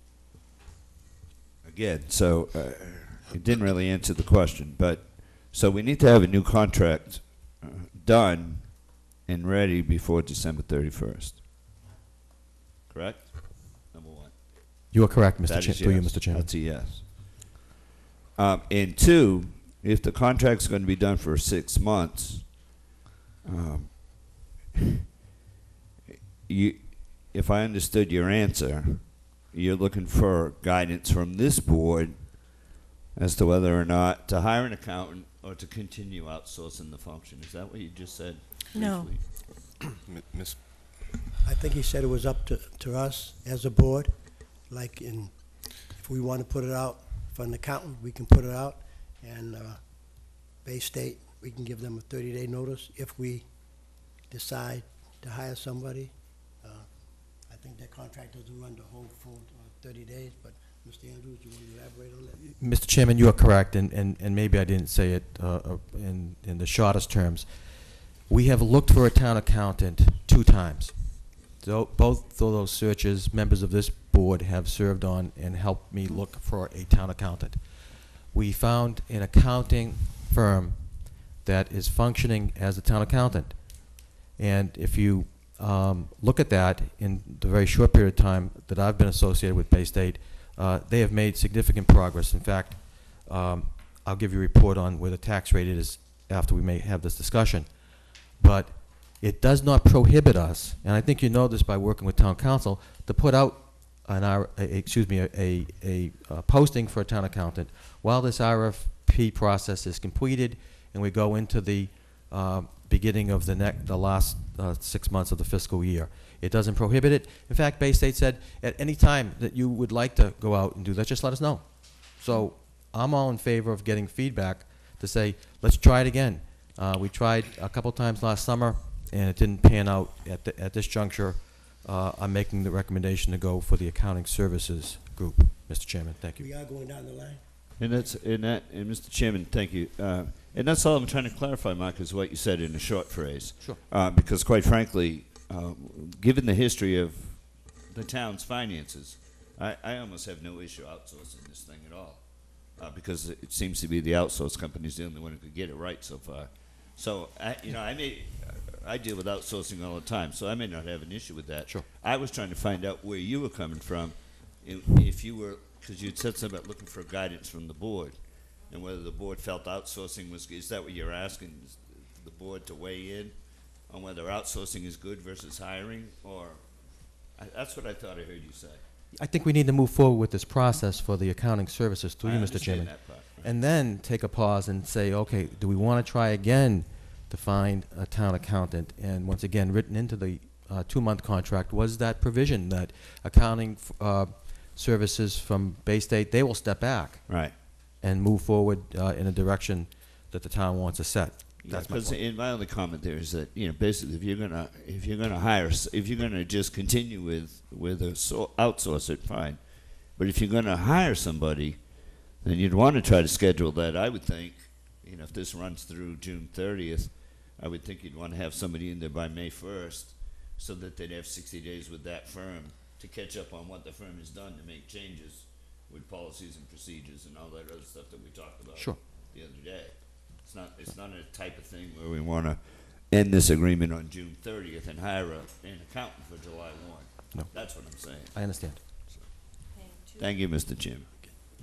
Again, so it didn't really answer the question, but so we need to have a new contract done and ready before December 31st. Correct? You are correct, Mr. That is Through you, yes. Mr. Chairman. That's a yes. And two, if the contract's going to be done for 6 months, if I understood your answer, you're looking for guidance from this board as to whether or not to hire an accountant or to continue outsourcing the function. Is that what you just said? No. Miss, I think he said it was up to us as a board, like if we want to put it out for an accountant, we can put it out, and Bay State, we can give them a 30-day notice if we decide to hire somebody. I think their contract doesn't run the whole full 30 days, but Mr. Andrews, you want to elaborate on that? Mr. Chairman, you are correct, and maybe I didn't say it in the shortest terms. We have looked for a town accountant 2 times. So both of those searches, members of this board have served on and helped me look for a town accountant. We found an accounting firm that is functioning as a town accountant. And if you look at that in the very short period of time that I've been associated with Bay State, they have made significant progress. In fact, I'll give you a report on where the tax rate is after we may have this discussion. But it does not prohibit us, and I think you know this by working with town council, to put out a posting for a town accountant while this RFP process is completed and we go into the beginning of the last 6 months of the fiscal year. It doesn't prohibit it. In fact, Bay State said at any time that you would like to go out and do that, just let us know. So I'm all in favor of getting feedback to say, let's try it again. We tried a couple times last summer, and it didn't pan out at this juncture. I'm making the recommendation to go for the accounting services group, Mr. Chairman. Thank you. We are going down the line. And Mr. Chairman, thank you. And that's all I'm trying to clarify, Mark, is what you said in a short phrase. Sure. Because quite frankly, given the history of the town's finances, I almost have no issue outsourcing this thing at all. Because it seems to be the outsource company's the only one who could get it right so far. So, I deal with outsourcing all the time, so I may not have an issue with that. Sure. I was trying to find out where you were coming from, if you were, because you'd said something about looking for guidance from the board, and whether the board felt outsourcing was, is that what you're asking, is the board to weigh in on whether outsourcing is good versus hiring, or, that's what I thought I heard you say. I think we need to move forward with this process for the accounting services through I you, Mr. understand Chairman. that part. And then take a pause and say, okay, do we want to try again to find a town accountant? And once again, written into the 2-month contract was that provision that accounting services from Bay State, they will step back. Right. And move forward in a direction that the town wants to set. That's my point. My only comment there is that, basically, if you're gonna just continue with outsource it, fine. But if you're gonna hire somebody, then you'd want to try to schedule that. I would think, if this runs through June 30th, I would think you'd want to have somebody in there by May 1st, so that they'd have 60 days with that firm to catch up on what the firm has done to make changes with policies and procedures and all that other stuff that we talked about the other day. It's not a type of thing where we want to end this agreement on June 30th and hire an accountant for July 1. No. That's what I'm saying. I understand. Thank you, Mr. Chairman.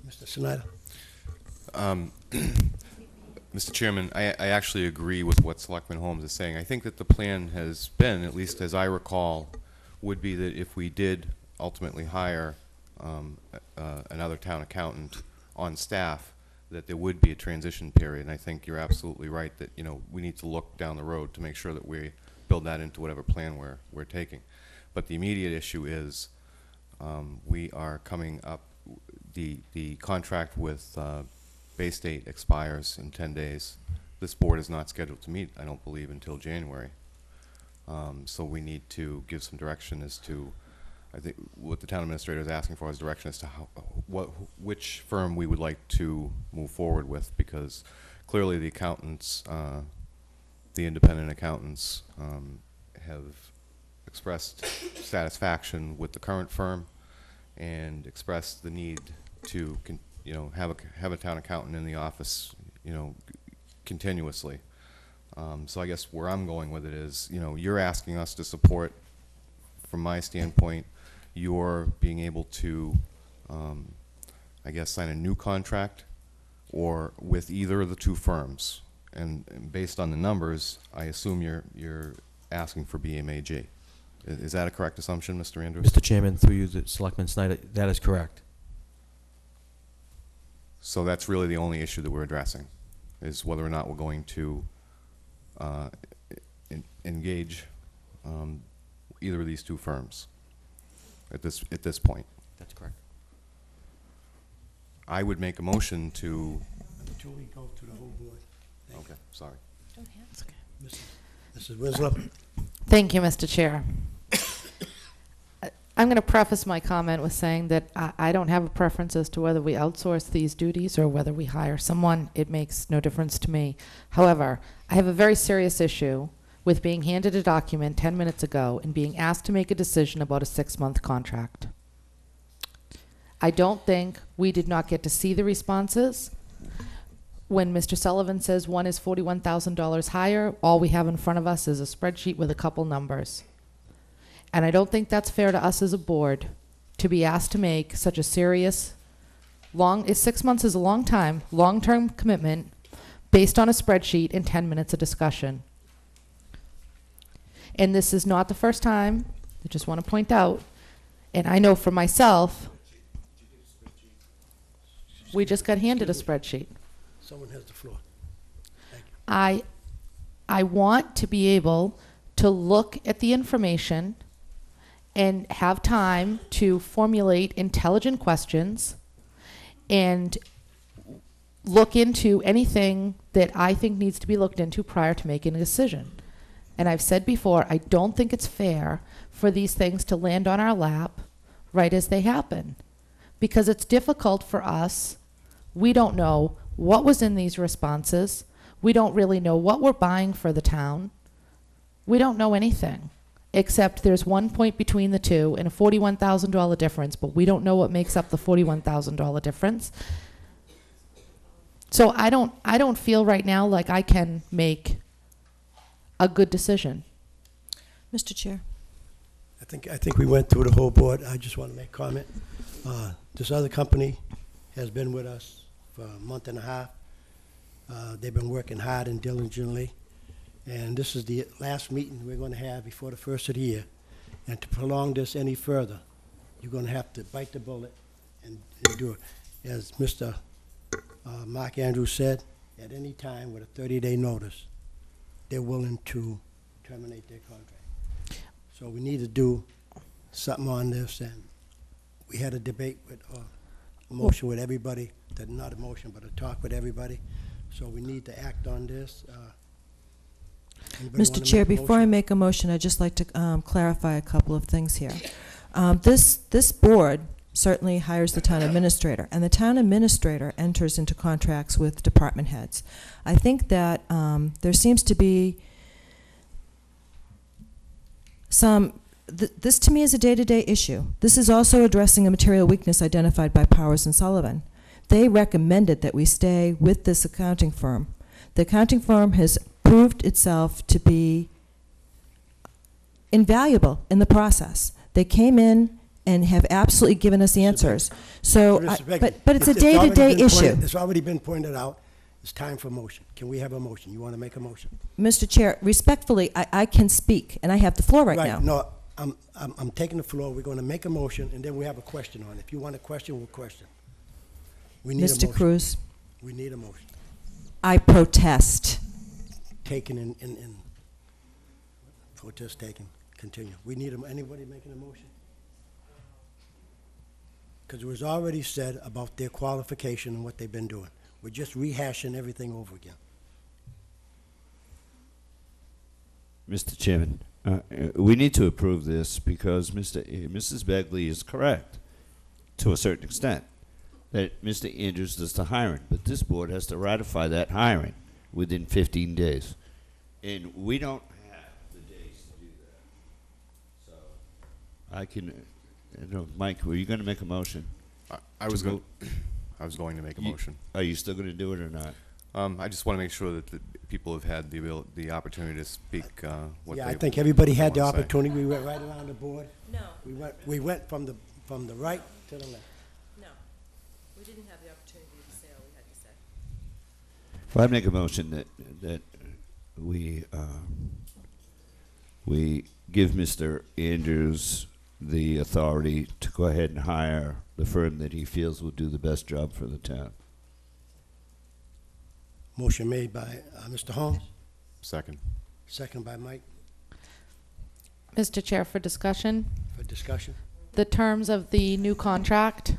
Mr. Snyder? Mr. Chairman, I actually agree with what Selectman Holmes is saying. I think that the plan has been, at least as I recall, would be that if we did ultimately hire another town accountant on staff, that there would be a transition period. And I think you're absolutely right that we need to look down the road to make sure that we build that into whatever plan we're taking. But the immediate issue is we are coming up. The contract with Bay State expires in 10 days. This board is not scheduled to meet, I don't believe, until January. So we need to give some direction as to, I think what the town administrator is asking for is direction as to which firm we would like to move forward with, because clearly the accountants, the independent accountants, have expressed satisfaction with the current firm and expressed the need to have a town accountant in the office continuously. So I guess where I'm going with it is, you're asking us to support, from my standpoint, your being able to I guess, sign a new contract or with either of the two firms. And based on the numbers, I assume you're asking for BMAG. Is that a correct assumption, Mr. Andrews? Mr. Chairman, through you, Selectman Snyder, that is correct. So that's really the only issue that we're addressing, is whether or not we're going to engage either of these two firms at this point. That's correct. I would make a motion to. Until we go to the whole board. Okay, sorry. Don't have. Mrs. Winslow? Thank you, Mr. Chair. I'm going to preface my comment with saying that I don't have a preference as to whether we outsource these duties or whether we hire someone. It makes no difference to me. However, I have a very serious issue with being handed a document 10 minutes ago and being asked to make a decision about a 6-month contract. I don't think we did not get to see the responses. When Mr. Sullivan says one is $41,000 higher, all we have in front of us is a spreadsheet with a couple numbers. And I don't think that's fair to us as a board to be asked to make such a serious, 6 months is a long time, long-term commitment based on a spreadsheet and 10 minutes of discussion. And this is not the first time, I just want to point out, and I know for myself, we just got handed a spreadsheet. Someone has the floor. I want to be able to look at the information and have time to formulate intelligent questions and look into anything that I think needs to be looked into prior to making a decision. And I've said before, I don't think it's fair for these things to land on our lap right as they happen, because it's difficult for us. We don't know what was in these responses. We don't really know what we're buying for the town. We don't know anything, except there's one point between the two and a $41,000 difference, but we don't know what makes up the $41,000 difference. So I don't feel right now like I can make a good decision. Mr. Chair. I think we went through the whole board. I just want to make a comment. This other company has been with us for a month and a half. They've been working hard and diligently. And this is the last meeting we're going to have before the first of the year. And to prolong this any further, you're going to have to bite the bullet and do it. As Mr. Mark Andrews said, at any time with a 30-day notice, they're willing to terminate their contract. So we need to do something on this, and we had a debate with, a motion with everybody, not a motion, but a talk with everybody. So we need to act on this. Mr. Chair, before I make a motion, I'd just like to clarify a couple of things here. This board certainly hires the town administrator, and the town administrator enters into contracts with department heads. I think that there seems to be this to me is a day-to-day issue. This is also addressing a material weakness identified by Powers and Sullivan. They recommended that we stay with this accounting firm. The accounting firm has proved itself to be invaluable in the process. They came in and have absolutely given us answers. So, but it's a day-to-day issue. It's already been pointed out. It's time for motion. Can we have a motion? You want to make a motion? Mr. Chair, respectfully, I can speak, and I have the floor right now. No, I'm taking the floor. We're going to make a motion, and then we have a question on it. If you want a question, we'll question. We need a motion. Mr. Cruz. We need a motion. I protest. Taken in protest taken. Continue. We need anybody making a motion? Because it was already said about their qualification and what they've been doing. We're just rehashing everything over again. Mr. Chairman, we need to approve this because Mrs. Begley is correct to a certain extent that Mr. Andrews does the hiring, but this board has to ratify that hiring within 15 days. And we don't have the days to do that. So I can, Mike, were you going to make a motion? I was going to make a motion. Are you still going to do it or not? I just want to make sure that the people have had the opportunity to speak. I think everybody had the opportunity. We went right around the board. No. We went from the right to the left. No. didn't have the opportunity to say all we had to say. Well, I make a motion that we give Mr. Andrews the authority to go ahead and hire the firm that he feels will do the best job for the town. Motion made by Mr. Holmes, Second. second by Mike Mr. Chair, for discussion, for discussion. the terms of the new contract,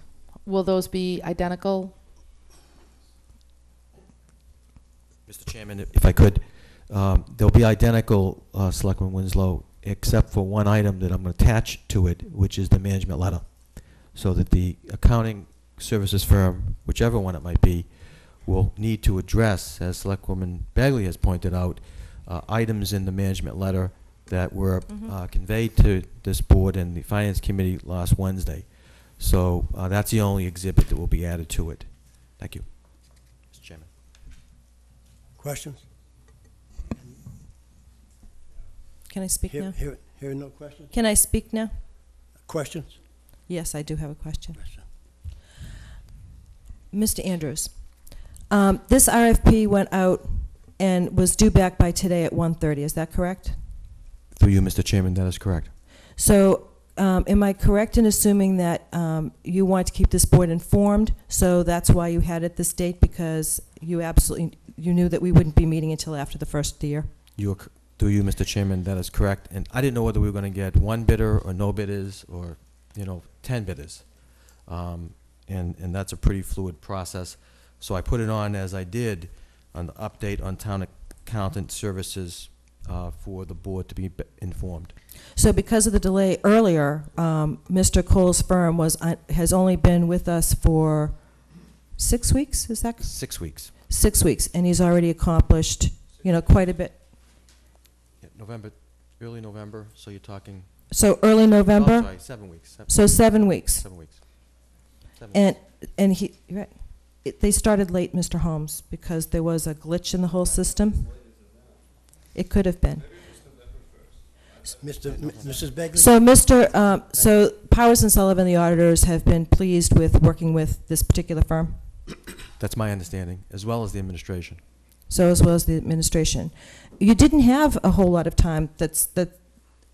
will those be identical? Mr. Chairman, if I could, they'll be identical, Selectman Winslow, except for one item that I'm going to attach to it, which is the management letter, so that the accounting services firm, whichever one it might be, will need to address, as Selectwoman Bagley has pointed out, items in the management letter that were conveyed to this board and the Finance Committee last Wednesday. So that's the only exhibit that will be added to it. Thank you, Mr. Chairman. Questions? Can I speak now? Hearing no questions? Can I speak now? Questions? Yes, I do have a question. Mr. Andrews, this RFP went out and was due back by today at 1:30. Is that correct? Through you, Mr. Chairman, that is correct. So am I correct in assuming that you want to keep this board informed, so that's why you had it this date, because you knew that we wouldn't be meeting until after the first of the year? Through you, Mr. Chairman, that is correct. And I didn't know whether we were going to get one bidder or no bidders or, 10 bidders. And that's a pretty fluid process. So I put it on as I did on the update on town accountant services for the board to be informed. So because of the delay earlier, Mr. Cole's firm has only been with us for 6 weeks, is that? 6 weeks. 6 weeks, and he's already accomplished, quite a bit. Yeah, early November, so you're talking... So early November? Oh, sorry, 7 weeks. So 7 weeks. 7 weeks. And he, right. They started late, Mr. Holmes, because there was a glitch in the whole system. It could have been. Mrs. Begley? So so Powers and Sullivan, the auditors, have been pleased with working with this particular firm? That's my understanding, as well as the administration. So as well as the administration. You didn't have a whole lot of time.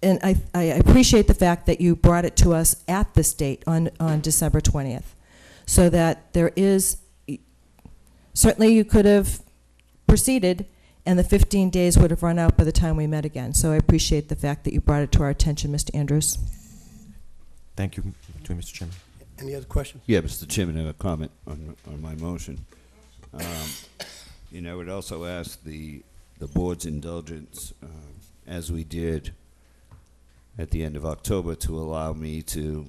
And I appreciate the fact that you brought it to us at this date on December 20th, so that there is, certainly you could have proceeded and the 15 days would have run out by the time we met again. So I appreciate the fact that you brought it to our attention, Mr. Andrews. Thank you, Mr. Chairman. Any other questions? Yeah, Mr. Chairman, I have a comment on my motion. I would also ask the board's indulgence, as we did at the end of October, to allow me to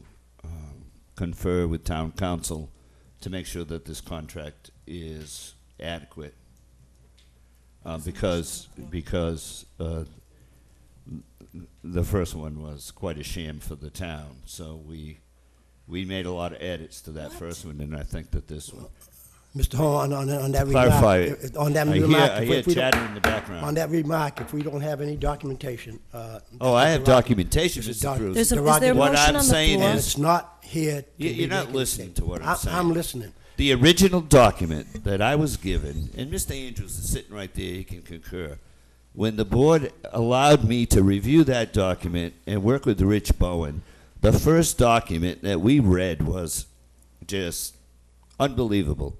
confer with town council to make sure that this contract is adequate. Because the first one was quite a sham for the town, so we made a lot of edits to that first one, and I think that this one. Mr. Holmes, on that Clarify remark, it. on that I remark, hear if we chatter don't- in the background. On that remark, if we don't have any documentation. I have documentation, It's a Mr. doc- Cruz. Is there a What motion I'm on the saying floor? And is, it's not here. to be you're not making a listening mistake. to what I'm saying. I'm listening. The original document that I was given, and Mr. Andrews is sitting right there, he can concur. When the board allowed me to review that document and work with Rich Bowen, the first document that we read was just unbelievable.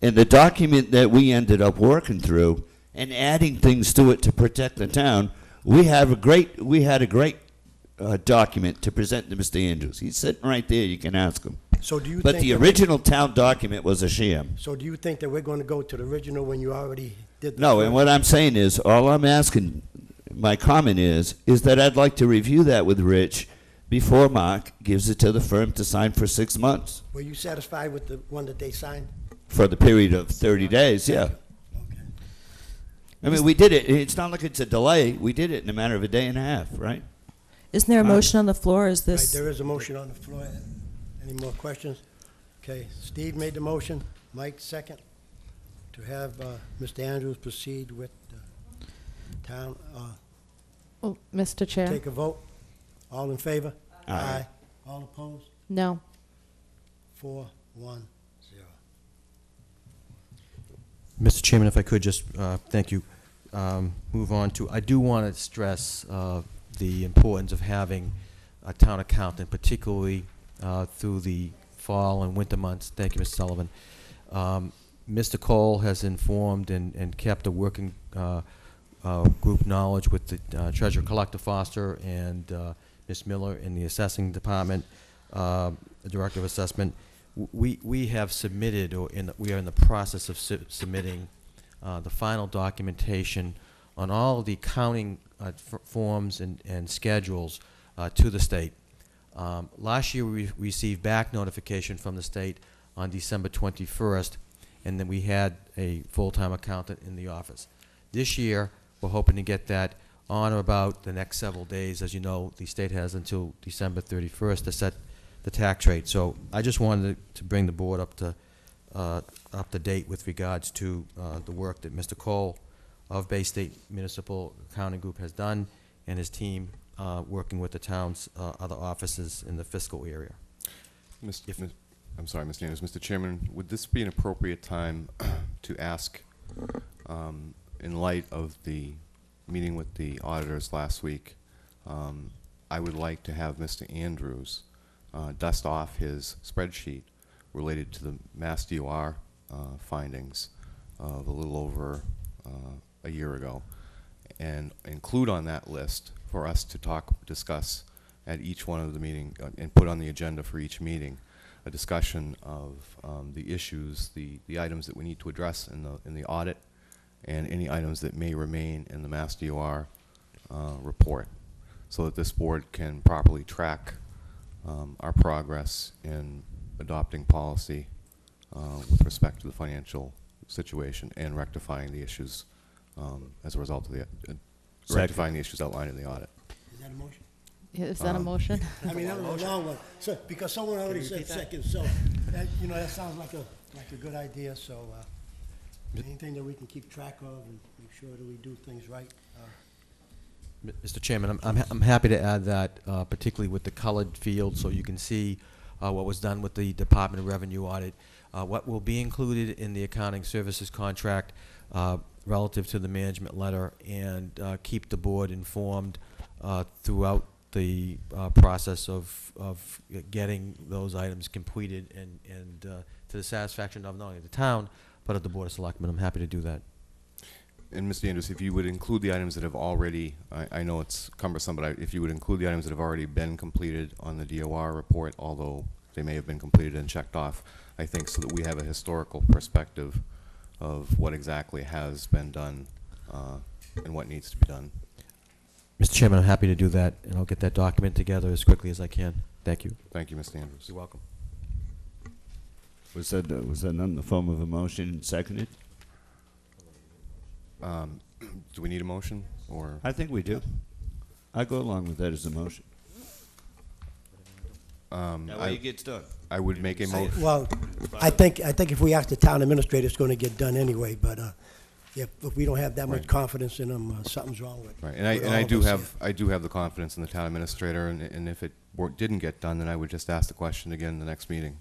And the document that we ended up working through and adding things to it to protect the town, we had a great document to present to Mr. Andrews. He's sitting right there, you can ask him. So do you But think the that we- original town document was a sham. So do you think that we're going to go to the original when you already did the No, first? and what I'm saying is, all I'm asking, my comment is that I'd like to review that with Rich before Mark gives it to the firm to sign for 6 months. Were you satisfied with the one that they signed? For the period of 30 days, yeah. I mean, we did it. It's not like it's a delay. We did it in a matter of a day and a half, right? Isn't there a motion on the floor? Is Right, this? there is a motion on the floor. Any more questions? Okay, Steve made the motion, Mike second, to have Mr. Andrews proceed with the town. Oh, Mr. Chair? Take a vote. All in favor? Aye. All opposed? No. 4-1-0. Mr. Chairman, if I could just, thank you, move on to, I do want to stress the importance of having a town accountant, particularly through the fall and winter months. Thank you, Mr. Sullivan. Mr. Cole has informed and kept a working group knowledge with the Treasurer Collector Foster and Ms. Miller in the assessing department, the Director of Assessment. We have submitted, or we are in the process of submitting the final documentation on all of the accounting forms and schedules to the state. Last year we received back notification from the state on December 21st, and then we had a full-time accountant in the office. This year we're hoping to get that on or about the next several days. As you know, the state has until December 31st to set the tax rate. So I just wanted to bring the board up to date with regards to the work that Mr. Cole of Bay State Municipal Accounting Group has done, and his team working with the town's other offices in the fiscal area. I'm sorry, Mr. Anders. Mr. Chairman, would this be an appropriate time to ask, in light of the meeting with the auditors last week, I would like to have Mr. Andrews dust off his spreadsheet related to the Mass DOR findings of a little over a year ago, and include on that list for us to discuss at each one of the meeting, and put on the agenda for each meeting a discussion of the issues, the items that we need to address in the audit, and any items that may remain in the Mass DOR report, so that this board can properly track our progress in adopting policy with respect to the financial situation and rectifying the issues as a result of the rectifying the issues outlined in the audit. Is that a motion? Is that a motion? I mean, that was a long one. So, because someone already said second, so that, that sounds like a good idea. So anything that we can keep track of and make sure that we do things right. Mr. Chairman, I'm happy to add that, particularly with the colored field, so you can see what was done with the Department of Revenue audit, what will be included in the accounting services contract relative to the management letter, and keep the board informed throughout the process of getting those items completed and to the satisfaction of not only the town, but of the Board of Selectmen. I'm happy to do that. And Mr. Andrews, if you would include the items that have already, I know it's cumbersome, but if you would include the items that have already been completed on the DOR report, although they may have been completed and checked off, I think, so that we have a historical perspective of what exactly has been done and what needs to be done. Mr. Chairman, I'm happy to do that, and I'll get that document together as quickly as I can. Thank you. Thank you, Mr. Andrews. You're welcome. Was that in the form of a motion and seconded? Do we need a motion, or? I think we do. I go along with that as a motion. That way it gets done. I would make a motion. Well, I think if we ask the town administrator, it's going to get done anyway. But if we don't have that much confidence in them, something's wrong with. Right, and I do have the confidence in the town administrator, and if it didn't get done, then I would just ask the question again in the next meeting.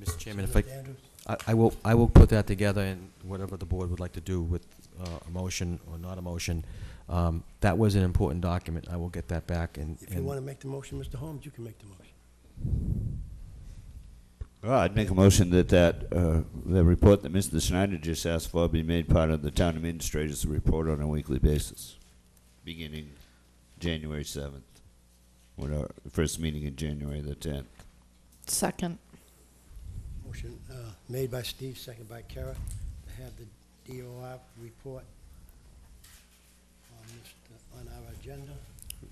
Mr. Chairman, if I will put that together, and whatever the board would like to do with a motion or not a motion. That was an important document. I will get that back. If you want to make the motion, Mr. Holmes, you can make the motion. Well, I'd make a motion that the report that Mr. Schneider just asked for be made part of the town administrator's report on a weekly basis, beginning January 7th, with our first meeting in January the 10th. Second. Motion made by Steve, second by Kara, to have the DOR report on our agenda.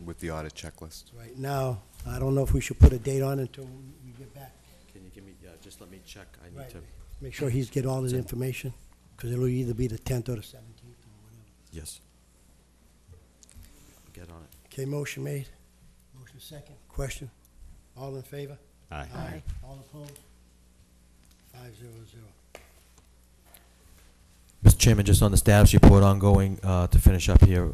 With the audit checklist. Right now, I don't know if we should put a date on until we get back. Can you give me, just let me check. I need Right. to. Make sure he's get all his information, because it'll either be the 10th or the 17th or whatever. Yes. Get on it. Okay, motion made. Motion second. Question? All in favor? Aye. Aye. All opposed? 5-0-0. Mr. Chairman, just on the status report ongoing, to finish up here,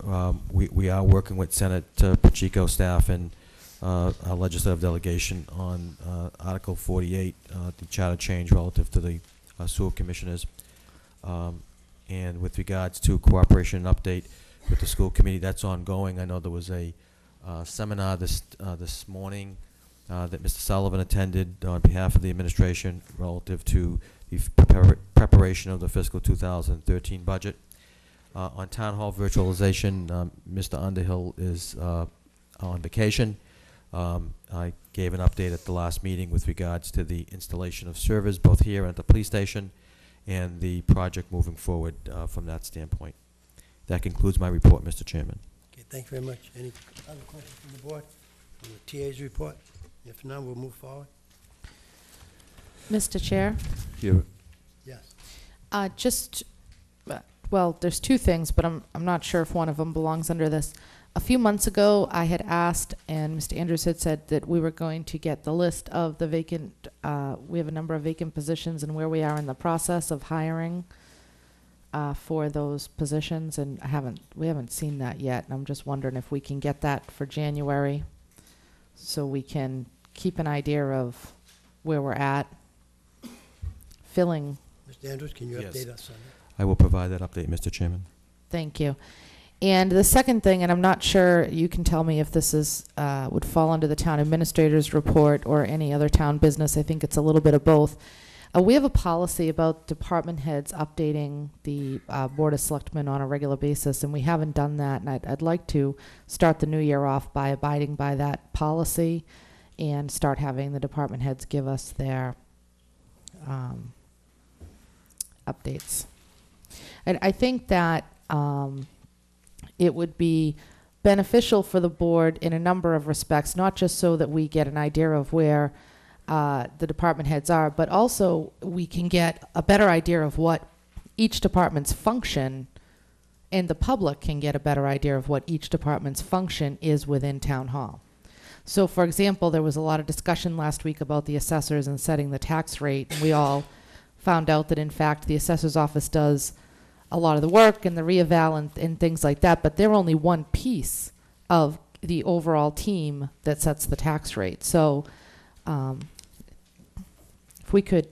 we are working with Senate Pacheco staff and our legislative delegation on Article 48, the charter change relative to the sewer commissioners. And with regards to cooperation and update with the school committee, that's ongoing. I know there was a seminar this morning that Mr. Sullivan attended on behalf of the administration relative to the preparation of the fiscal 2013 budget. On town hall virtualization, Mr. Underhill is on vacation. I gave an update at the last meeting with regards to the installation of servers both here and at the police station and the project moving forward from that standpoint. That concludes my report, Mr. Chairman. Okay, thank you very much. Any other questions from the board on the TA's report? If none, we'll move forward. Mr. Chair? Here. Yes. Well, there's two things, but I'm not sure if one of them belongs under this. A few months ago, I had asked, and Mr. Andrews had said that we were going to get the list of the vacant, we have a number of vacant positions and where we are in the process of hiring for those positions, and we haven't seen that yet. And I'm just wondering if we can get that for January so we can keep an idea of where we're at filling. Mr. Andrews, can you Yes. update us on that? I will provide that update, Mr. Chairman. Thank you. And the second thing, and I'm not sure, you can tell me if this is would fall under the town administrator's report or any other town business. I think it's a little bit of both. We have a policy about department heads updating the Board of Selectmen on a regular basis, and we haven't done that. And I'd like to start the new year off by abiding by that policy and start having the department heads give us their updates. And I think that it would be beneficial for the board in a number of respects, not just so that we get an idea of where the department heads are, but also we can get a better idea of what each department's function, and the public can get a better idea of what each department's function is within town hall. So, for example, there was a lot of discussion last week about the assessors and setting the tax rate, and we all found out that, in fact, the assessor's office does a lot of the work and the reeval and things like that, but they're only one piece of the overall team that sets the tax rate. So if we could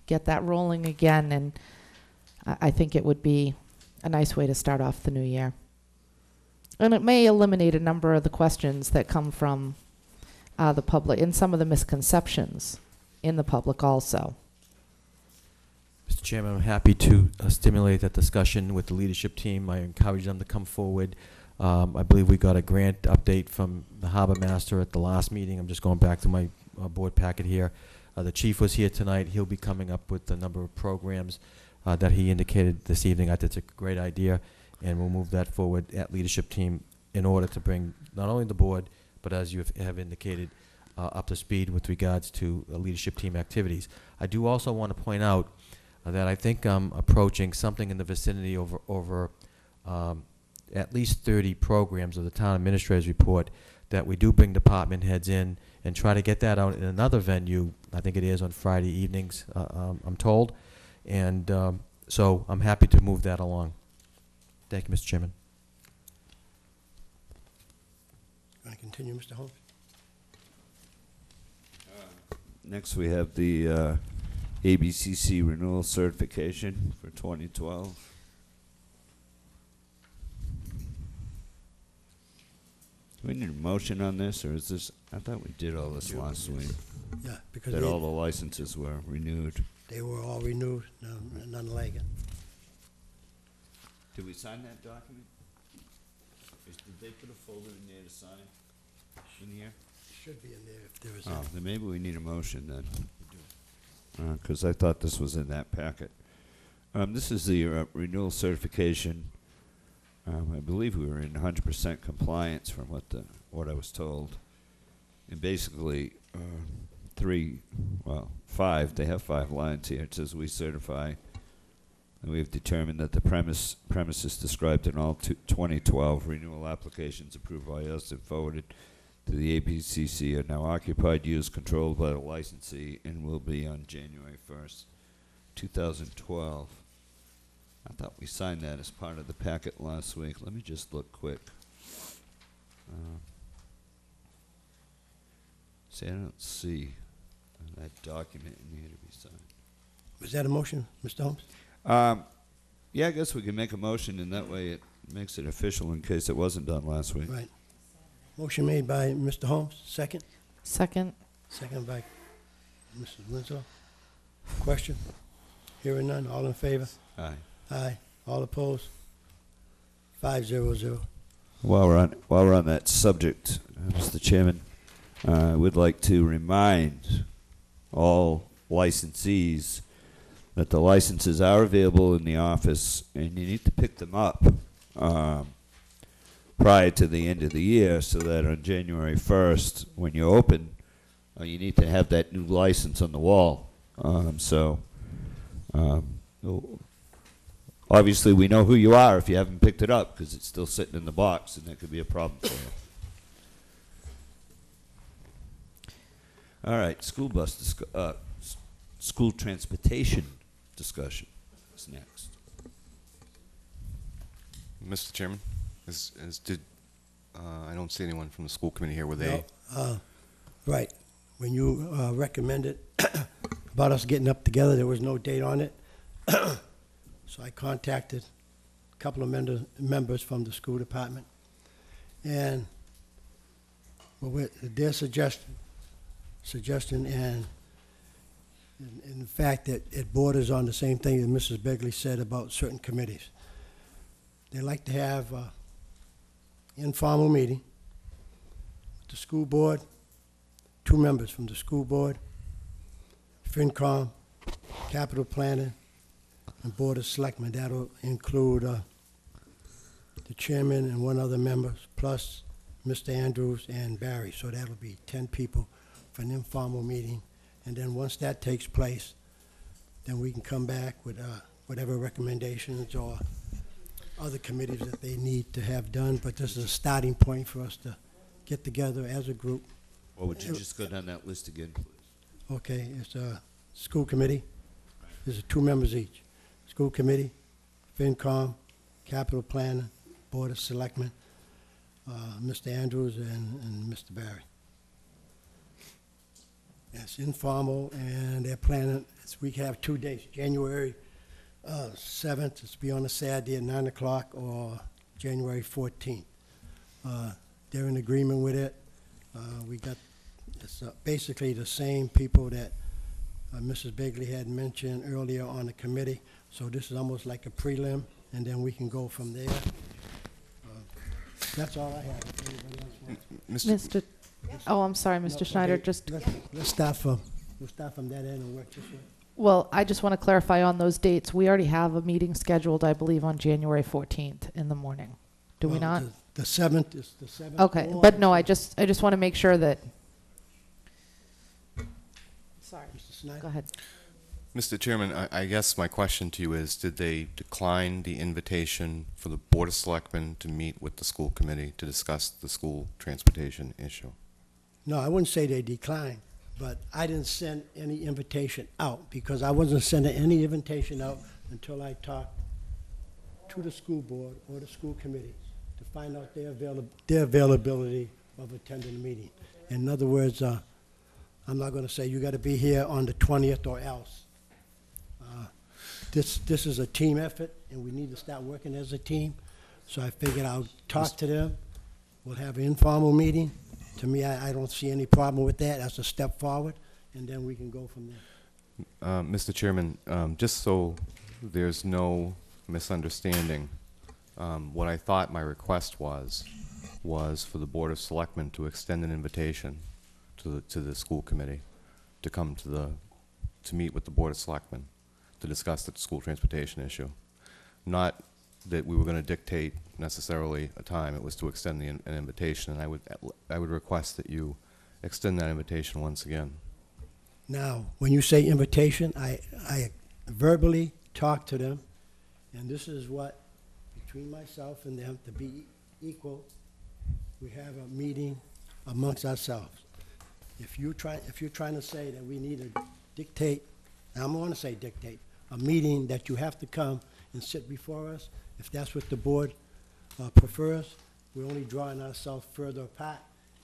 get that rolling again, and I think it would be a nice way to start off the new year. And it may eliminate a number of the questions that come from the public and some of the misconceptions in the public also. Mr. Chairman, I'm happy to stimulate that discussion with the leadership team. I encourage them to come forward. I believe we got a grant update from the harbor master at the last meeting. I'm just going back to my board packet here. The chief was here tonight. He'll be coming up with a number of programs that he indicated this evening. I think it's a great idea, and we'll move that forward at leadership team in order to bring not only the board, but as you have indicated, up to speed with regards to leadership team activities. I do also want to point out that I think I'm approaching something in the vicinity over at least 30 programs of the town administrator's report that we do bring department heads in and try to get that out in another venue. I think it is on Friday evenings, I'm told. And so I'm happy to move that along. Thank you, Mr. Chairman. Want to continue, Mr. Holmes? Next, we have the ABCC renewal certification for 2012. Do we need a motion on this, or is this? I thought we did all this last week. Yeah, because that all the licenses were renewed. They were all renewed, none like it. Did we sign that document? Did they put a folder in there to sign in here? Should be in there if there is. Oh, then maybe we need a motion then. Because I thought this was in that packet. This is the renewal certification. I believe we were in 100% compliance from what I was told. And basically, five, they have 5 lines here. It says, we certify, and we have determined that the premises described in all 2012 renewal applications approved by us and forwarded to the ABCC are now occupied, used, controlled by the licensee, and will be on January 1st, 2012. I thought we signed that as part of the packet last week. Let me just look quick. See, I don't see that document in here to be signed. Was that a motion, Mr. Holmes? Yeah, I guess we can make a motion, and that way it makes it official in case it wasn't done last week. Right. Motion made by Mr. Holmes, second. Second. Second by Mrs. Winslow. Question? Hearing none, all in favor? Aye. Aye. All opposed? 5-0-0. While we're on that subject, Mr. Chairman, I would like to remind all licensees that the licenses are available in the office, and you need to pick them up prior to the end of the year, so that on January 1st, when you open, you need to have that new license on the wall. Obviously, we know who you are if you haven't picked it up, because it's still sitting in the box, and that could be a problem for you. All right, school transportation discussion is next. Mr. Chairman, I don't see anyone from the school committee here. Were they? No, right. When you recommended about us getting up together, there was no date on it. So I contacted a couple of members from the school department, and with their suggestion and in the fact that it borders on the same thing that Mrs. Begley said about certain committees. They like to have an informal meeting with the school board, 2 members from the school board, FinCom, capital planning, and Board of Selectmen. That'll include the chairman and 1 other member, plus Mr. Andrews and Barry. So that'll be 10 people for an informal meeting. And then once that takes place, then we can come back with whatever recommendations or other committees that they need to have done. But this is a starting point for us to get together as a group. Well, would you just go down that list again, please? Okay, it's a school committee. There's 2 members each. School committee, FinCom, capital planner, Board of Selectmen, Mr. Andrews and Mr. Barry. It's informal, and they're planning, we have 2 dates, January 7th, it's be on a Saturday at 9 o'clock, or January 14th. They're in agreement with it. It's basically the same people that Mrs. Begley had mentioned earlier on the committee. So this is almost like a prelim, and then we can go from there. That's all I have. If anybody else wants- Mr. Oh, I'm sorry, Mr. Schneider, okay, just, Let's start from that end and work this way. well, I just want to clarify on those dates. We already have a meeting scheduled, I believe, on January 14th in the morning. Do we Well, not? The 7th is the 7th. Okay, or- but no, I just want to make sure that, sorry, Mr. Snyder? go ahead. Mr. Chairman, I guess my question to you is, did they decline the invitation for the Board of Selectmen to meet with the school committee to discuss the school transportation issue? No, I wouldn't say they declined, but I didn't send any invitation out, because I wasn't sending any invitation out until I talked to the school board or the school committee to find out their availability of attending the meeting. In other words, I'm not gonna say you gotta be here on the 20th or else. This is a team effort, and we need to start working as a team. So I figured I'll talk to them. We'll have an informal meeting. To me, I don't see any problem with that. That's a step forward, and then we can go from there. Mr. Chairman, just so there's no misunderstanding, what I thought my request was for the Board of Selectmen to extend an invitation to the school committee to come to meet with the Board of Selectmen to discuss the school transportation issue. Not that we were going to dictate necessarily a time. It was to extend an invitation, and I would request that you extend that invitation once again. Now, when you say invitation, I verbally talked to them, and this is what, between myself and them, to be equal, we have a meeting amongst ourselves. If you're trying to say that we need to dictate, and I'm going to say dictate, a meeting that you have to come and sit before us, if that's what the board prefers, we're only drawing ourselves further apart.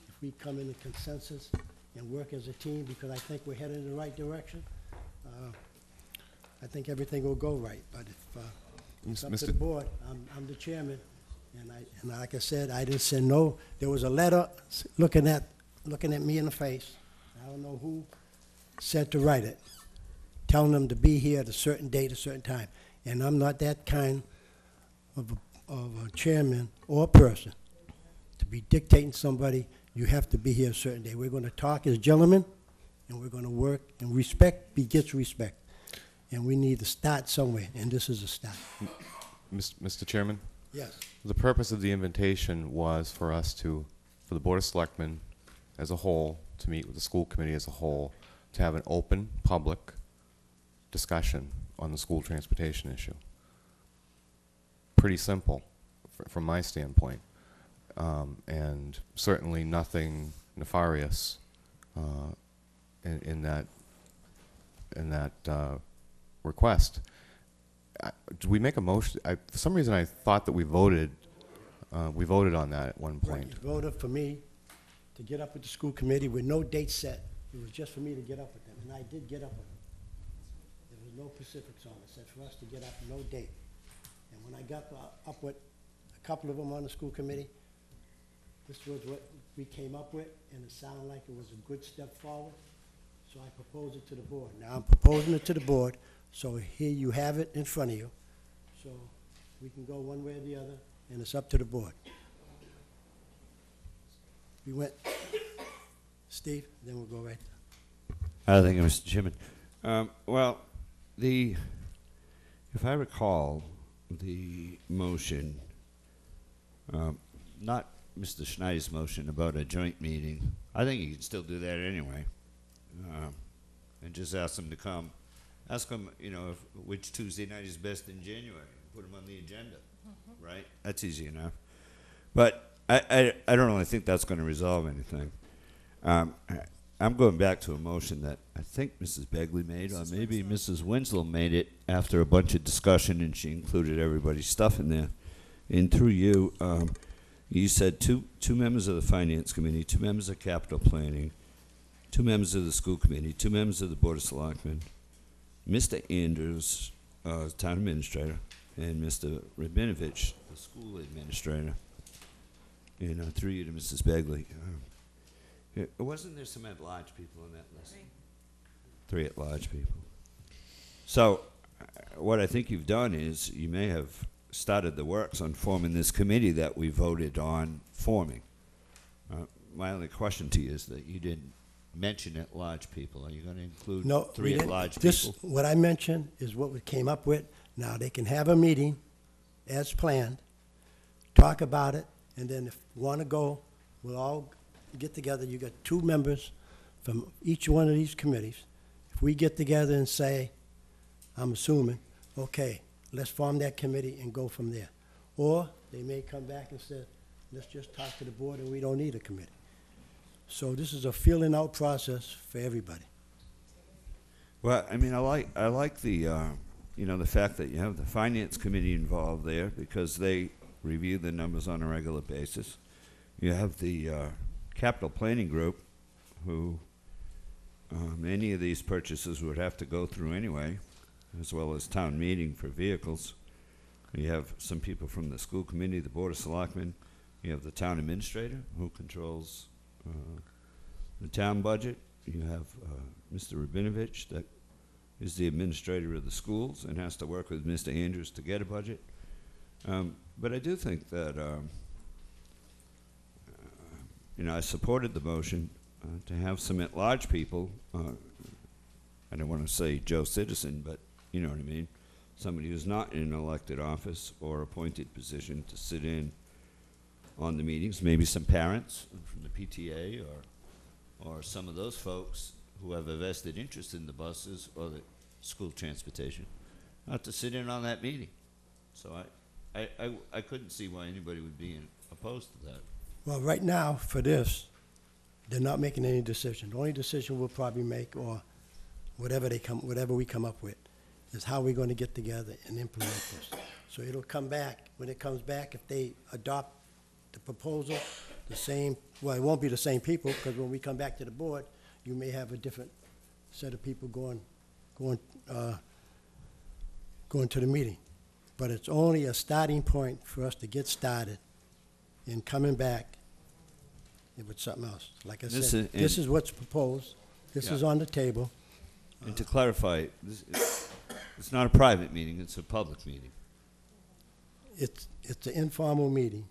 If we come in a consensus and work as a team, because I think we're headed in the right direction. I think everything will go right, but if it's up to the board, I'm the chairman, and like I said, I didn't send no, there was a letter looking at me in the face. I don't know who said to write it, telling them to be here at a certain date, a certain time. And I'm not that kind of a chairman or a person to be dictating somebody, you have to be here a certain day. We're going to talk as gentlemen, and we're going to work, and respect begets respect. And we need to start somewhere, and this is a start. Mr. Chairman? Yes. The purpose of the invitation was for the Board of Selectmen as a whole, to meet with the school committee as a whole, to have an open, public discussion on the school transportation issue. Pretty simple, from my standpoint, and certainly nothing nefarious in that request. Did we make a motion? For some reason, I thought that we voted on that at one point. You voted for me to get up with the school committee with no date set. It was just for me to get up with them, and I did get up with them. There was no specifics on it. It said for us to get up, no date. And when I got up with a couple of them on the school committee, this was what we came up with, and it sounded like it was a good step forward. So I proposed it to the board. Now I'm proposing it to the board, so here you have it in front of you. So we can go one way or the other, and it's up to the board. We went, Steve, then we'll go right. Thank you, Mr. Chairman. Well, if I recall, the motion, not Mr. Schneider's motion about a joint meeting, I think you can still do that anyway, and just ask them to come. Ask them, which Tuesday night is best in January. Put them on the agenda, right? That's easy enough. But I don't really think that's going to resolve anything. I'm going back to a motion that I think Mrs. Begley made, or maybe Mrs. Winslow made it after a bunch of discussion, and she included everybody's stuff in there. And through you, you said two members of the Finance Committee, 2 members of Capital Planning, 2 members of the School Committee, 2 members of the Board of Selectmen, Mr. Andrews, Town Administrator, and Mr. Rabinovich, the School Administrator. And through you to Mrs. Begley. Wasn't there some at-large people on that list? 3 at-large people. So what I think you've done is you may have started the works on forming this committee that we voted on forming. My only question to you is that you didn't mention at-large people. Are you going to include No, 3 at-large this, people? what I mentioned is what we came up with. Now, they can have a meeting as planned, talk about it, and then if you want to go, we'll all get together. You got 2 members from each one of these committees. If we get together and say, I'm assuming, okay, let's form that committee and go from there. Or they may come back and say, let's just talk to the board and we don't need a committee. So this is a feeling out process for everybody. Well, I mean, I like the, the fact that you have the Finance Committee involved there because they review the numbers on a regular basis. You have the Capital Planning Group, who any of these purchases would have to go through anyway, as well as town meeting for vehicles. You have some people from the School Committee, the Board of Selectmen. You have the Town Administrator, who controls the town budget. You have Mr. Rabinovich, that is the administrator of the schools and has to work with Mr. Andrews to get a budget. But I do think that, I supported the motion to have some at-large people. I don't want to say Joe Citizen, but you know what I mean. Somebody who's not in an elected office or appointed position to sit in on the meetings. Maybe some parents from the PTA or some of those folks who have a vested interest in the buses or the school transportation, not to sit in on that meeting. So I couldn't see why anybody would be opposed to that. Well, right now, for this, they're not making any decision. The only decision we'll probably make, or whatever we come up with, is how we're going to get together and implement this. So it'll come back. When it comes back, if they adopt the proposal, it won't be the same people, because when we come back to the board, you may have a different set of people going to the meeting. But it's only a starting point for us to get started in coming back with something else. Like I said, this is what's proposed. This is on the table. And to clarify, it's not a private meeting, it's a public meeting. It's an informal meeting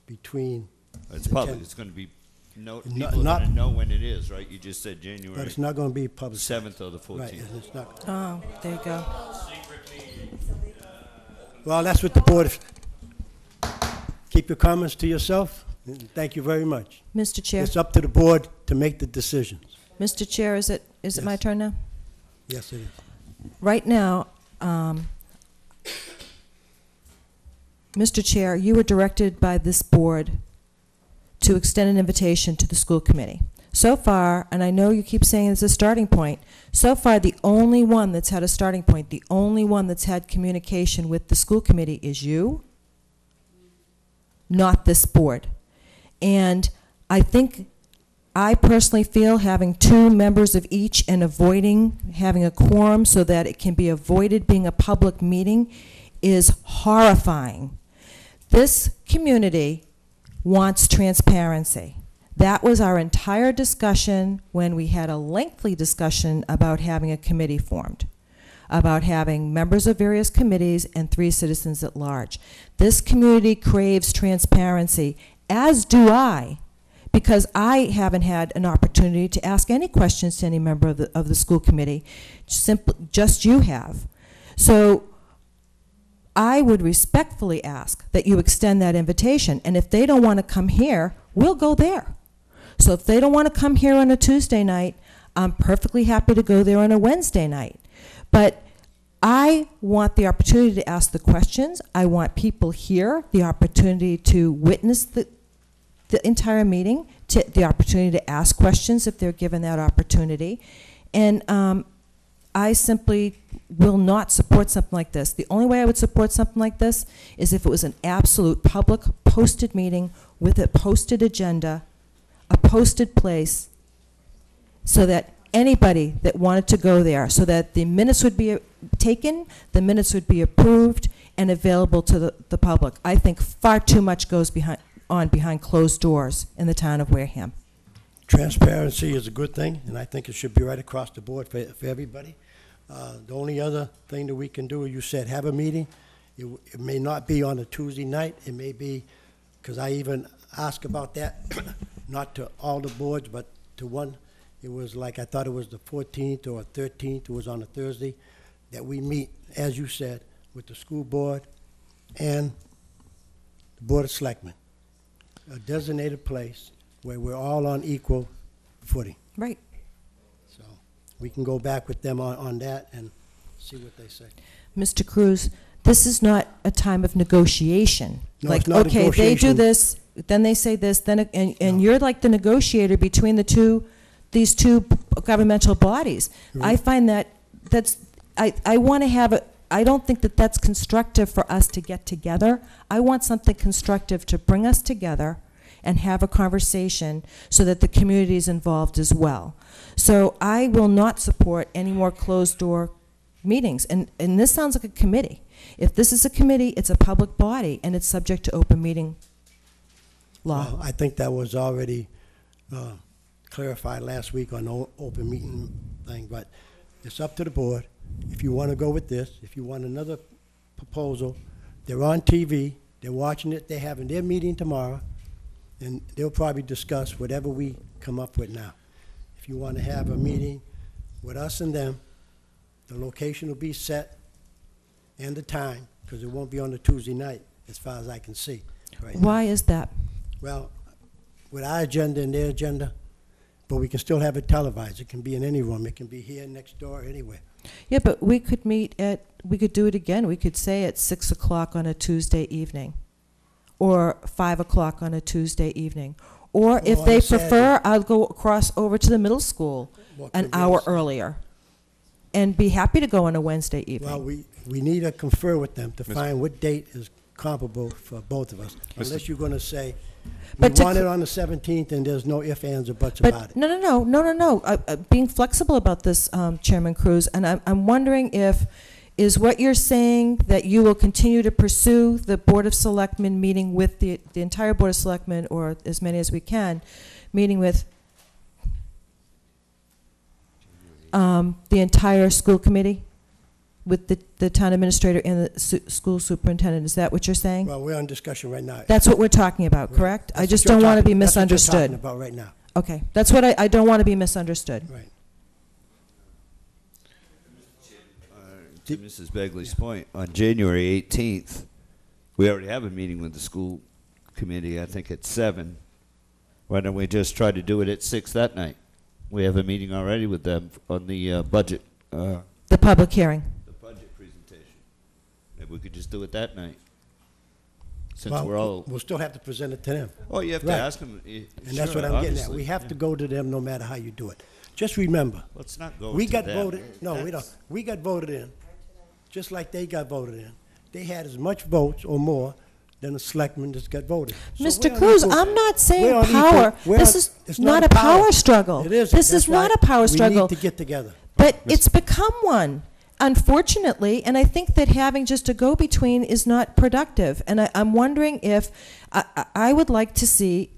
between. It's public, it's going to be, people are not- going to know when it is, right? You just said January. But it's not going to be public. 7th or the 14th. Right, and it's not. Oh, there you go. Well, that's what the board, keep your comments to yourself. Thank you very much. Mr. Chair. It's up to the board to make the decisions. Mr. Chair, is it my turn now? Yes, it is. Right now, Mr. Chair, you were directed by this board to extend an invitation to the school committee. So far, and I know you keep saying it's a starting point, so far the only one that's had a starting point, the only one that's had communication with the school committee is you, not this board. And I personally feel having 2 members of each and avoiding having a quorum so that it can be avoided being a public meeting is horrifying. This community wants transparency. That was our entire discussion when we had a lengthy discussion about having a committee formed, about having members of various committees and 3 citizens at large. This community craves transparency, as do I, because I haven't had an opportunity to ask any questions to any member of the school committee. Just you have. So I would respectfully ask that you extend that invitation, and if they don't want to come here, we'll go there. So if they don't want to come here on a Tuesday night, I'm perfectly happy to go there on a Wednesday night. But I want the opportunity to ask the questions. I want people here the opportunity to witness the entire meeting, the opportunity to ask questions if they're given that opportunity. And I simply will not support something like this. The only way I would support something like this is if it was an absolute public posted meeting with a posted agenda, a posted place, so that anybody that wanted to go there, so that the minutes would be taken, the minutes would be approved and available to the public. I think far too much goes behind closed doors in the town of Wareham. Transparency is a good thing, and I think it should be right across the board for everybody. The only other thing that we can do, you said, have a meeting. It may not be on a Tuesday night. It may be, because I even asked about that, not to all the boards, but to one. It was like, I thought it was the 14th or 13th. It was on a Thursday that we meet, as you said, with the school board and the Board of Selectmen. A designated place where we're all on equal footing. Right. So we can go back with them on that and see what they say. Mr. Cruz, this is not a time of negotiation. No, like, it's not okay, they do negotiation. this, then they say this, then and you're like the negotiator between these two governmental bodies. Right. I find I want to have I don't think that that's constructive for us to get together. I want something constructive to bring us together and have a conversation so that the community is involved as well. So I will not support any more closed-door meetings. And this sounds like a committee. If this is a committee, it's a public body, and it's subject to open meeting law. Well, I think that was already clarified last week on the open meeting thing, but it's up to the board. If you want to go with this, if you want another proposal, they're on TV, they're watching it, they're having their meeting tomorrow, and they'll probably discuss whatever we come up with now. If you want to have a meeting with us and them, the location will be set and the time, because it won't be on the Tuesday night, as far as I can see right now. Why is that? Well, with our agenda and their agenda, but we can still have it televised. It can be in any room. It can be here, next door, anywhere. Yeah, but we could we could do it again. We could say at 6 o'clock on a Tuesday evening, or 5 o'clock on a Tuesday evening. Or if on they a prefer, Saturday. I'll go across over to the middle school an hour earlier, and be happy to go on a Wednesday evening. Well, we need to confer with them to find what date is comparable for both of us. Unless you're going to say, We But to want it cl- on the 17th, and there's no ifs, ands, or buts about But it. no. Being flexible about this, Chairman Cruz, and I'm wondering is what you're saying that you will continue to pursue the Board of Selectmen meeting with the entire Board of Selectmen, or as many as we can, meeting with the entire school committee, with the town administrator and the school superintendent? Is that what you're saying? Well, we're on discussion right now. That's what we're talking about, Right. correct? That's I what just you're don't want to talking- be that's what you're misunderstood. talking about right now. Okay, that's what I don't want to be misunderstood. Right. To Mrs. Begley's point, on January 18th, we already have a meeting with the school committee, I think at 7. Why don't we just try to do it at 6 that night? We have a meeting already with them on the budget. The public hearing. The budget presentation. Maybe we could just do it that night. Since Well, we're all. we'll still have to present it to them. Oh, you have to Right. ask them. And that's what I'm getting at. We have to go to them no matter how you do it. Just remember. Let's not go We to got them. voted, no, we don't. We got voted in, just like they got voted in. They had as much votes or more than the selectmen just got voted. So Mr. we're on Cruz, equal- I'm not saying we're on power. equal- we're This on- is it's not a power struggle. It is. This That's is not why a power struggle. We need to get together. But it's become one, unfortunately, and I think that having just a go-between is not productive. And I'm wondering if, I would like to see,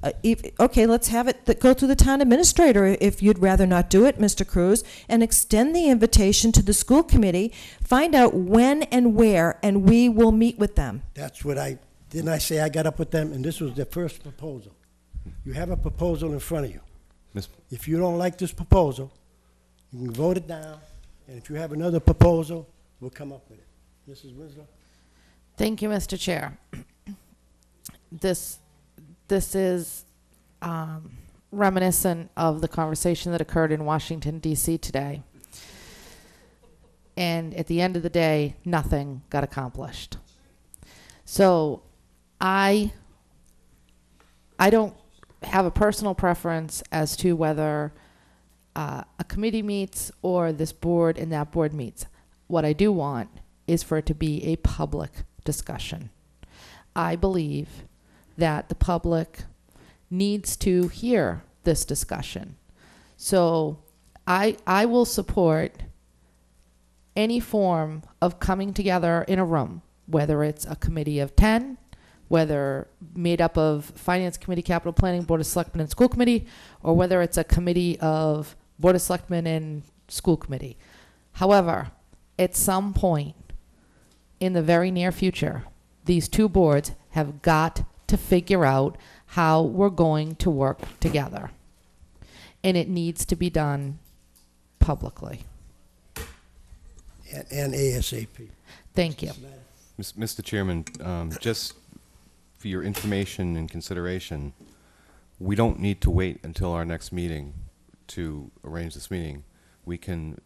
okay, let's have it go through the town administrator if you'd rather not do it, Mr. Cruz, and extend the invitation to the school committee, find out when and where, and we will meet with them. That's what didn't I say I got up with them, and this was their first proposal. You have a proposal in front of you. Miss- If you don't like this proposal, you can vote it down, and if you have another proposal, we'll come up with it. Mrs. Winslow? Thank you, Mr. Chair. This is reminiscent of the conversation that occurred in Washington, D.C. today. And at the end of the day, nothing got accomplished. So I don't have a personal preference as to whether a committee meets or this board and that board meets. What I do want is for it to be a public discussion. I believe that the public needs to hear this discussion. So I will support any form of coming together in a room, whether it's a committee of 10, whether made up of Finance Committee, Capital Planning, Board of Selectmen, and School Committee, or whether it's a committee of Board of Selectmen and School Committee. However, at some point in the very near future, these two boards have got to figure out how we're going to work together. And it needs to be done publicly. And ASAP. Thank you. Mr. Chairman, just for your information and consideration, we don't need to wait until our next meeting to arrange this meeting.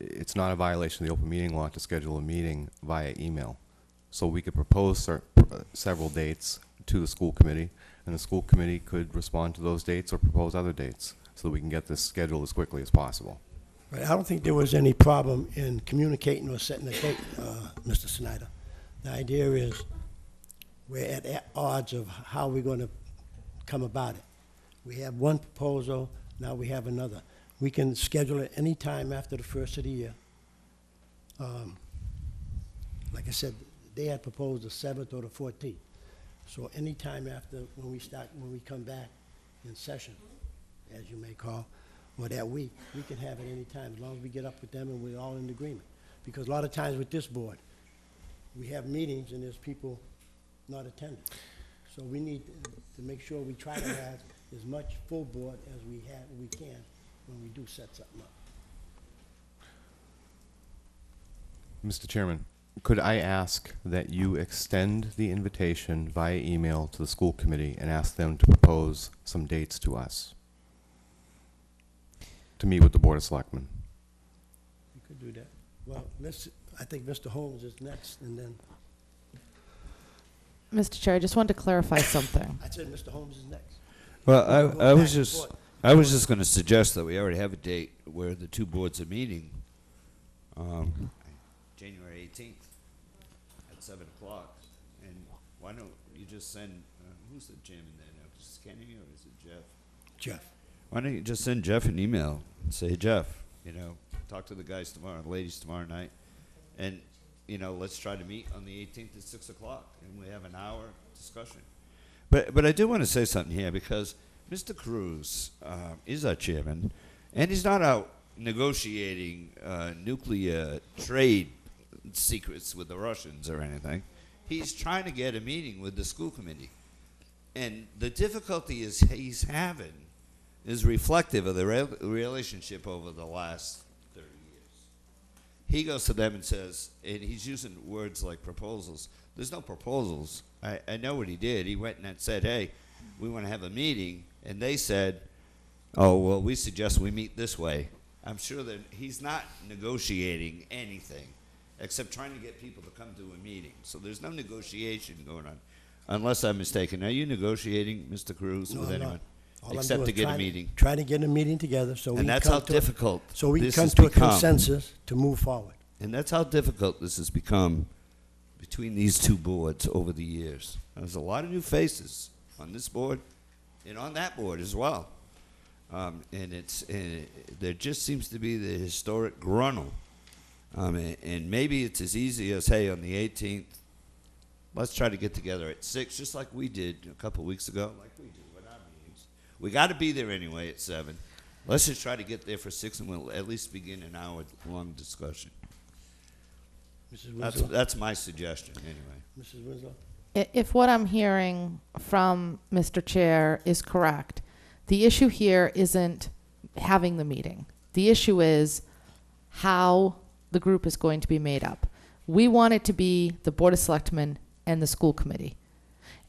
It's not a violation of the open meeting law to schedule a meeting via email. So we could propose several dates to the school committee, and the school committee could respond to those dates or propose other dates so that we can get this scheduled as quickly as possible. Right, I don't think there was any problem in communicating or setting a date, Mr. Snyder. The idea is we're at odds of how we're going to come about it. We have one proposal, now we have another. We can schedule it any time after the first of the year. Like I said, they had proposed the 7th or the 14th. So any time after when we come back in session, as you may call, or that week, we can have it any time, as long as we get up with them and we're all in agreement. Because a lot of times with this board, we have meetings and there's people not attending. So we need to make sure we try to have as much full board as we can when we do set something up. Mr. Chairman, could I ask that you extend the invitation via email to the school committee and ask them to propose some dates to us to meet with the Board of Selectmen? You could do that. Well, I think Mr. Holmes is next, and then, Mr. Chair, I just wanted to clarify something. I said Mr. Holmes is next. Well, Go I back was and just, forth. I was just going to suggest that we already have a date where the two boards are meeting, January 18th at 7 o'clock. And why don't you just send, who's the chairman there now? Kenny or is it Jeff? Jeff. Why don't you just send Jeff an email and say, Jeff, talk to the guys tomorrow, the ladies tomorrow night, and, let's try to meet on the 18th at 6 o'clock, and we have an hour discussion. But I do want to say something here, because Mr. Cruz is our chairman, and he's not out negotiating nuclear trade secrets with the Russians or anything. He's trying to get a meeting with the school committee. And the difficulty he's having is reflective of the relationship over the last 30 years. He goes to them and says, and he's using words like proposals. There's no proposals. I know what he did. He went and said, hey, we want to have a meeting. And they said, oh, well, we suggest we meet this way. I'm sure that he's not negotiating anything except trying to get people to come to a meeting. So there's no negotiation going on, unless I'm mistaken. Are you negotiating, Mr. Cruz, with anyone? All I'm Except doing to is get a trying meeting. Trying to get a meeting together so we And can that's come how to difficult so we can this come has to a become. consensus to move forward. And that's how difficult this has become between these two boards over the years. There's a lot of new faces on this board and on that board as well. And there just seems to be the historic grunnel. And maybe it's as easy as, hey, on the 18th, let's try to get together at 6, just like we did a couple weeks ago, like we do at our meetings. We got to be there anyway at 7. Let's just try to get there for 6, and we'll at least begin an hour-long discussion. Mrs. Winslow? That's my suggestion, anyway. Mrs. Winslow? If what I'm hearing from Mr. Chair is correct, the issue here isn't having the meeting. The issue is how the group is going to be made up. We want it to be the Board of Selectmen and the school committee.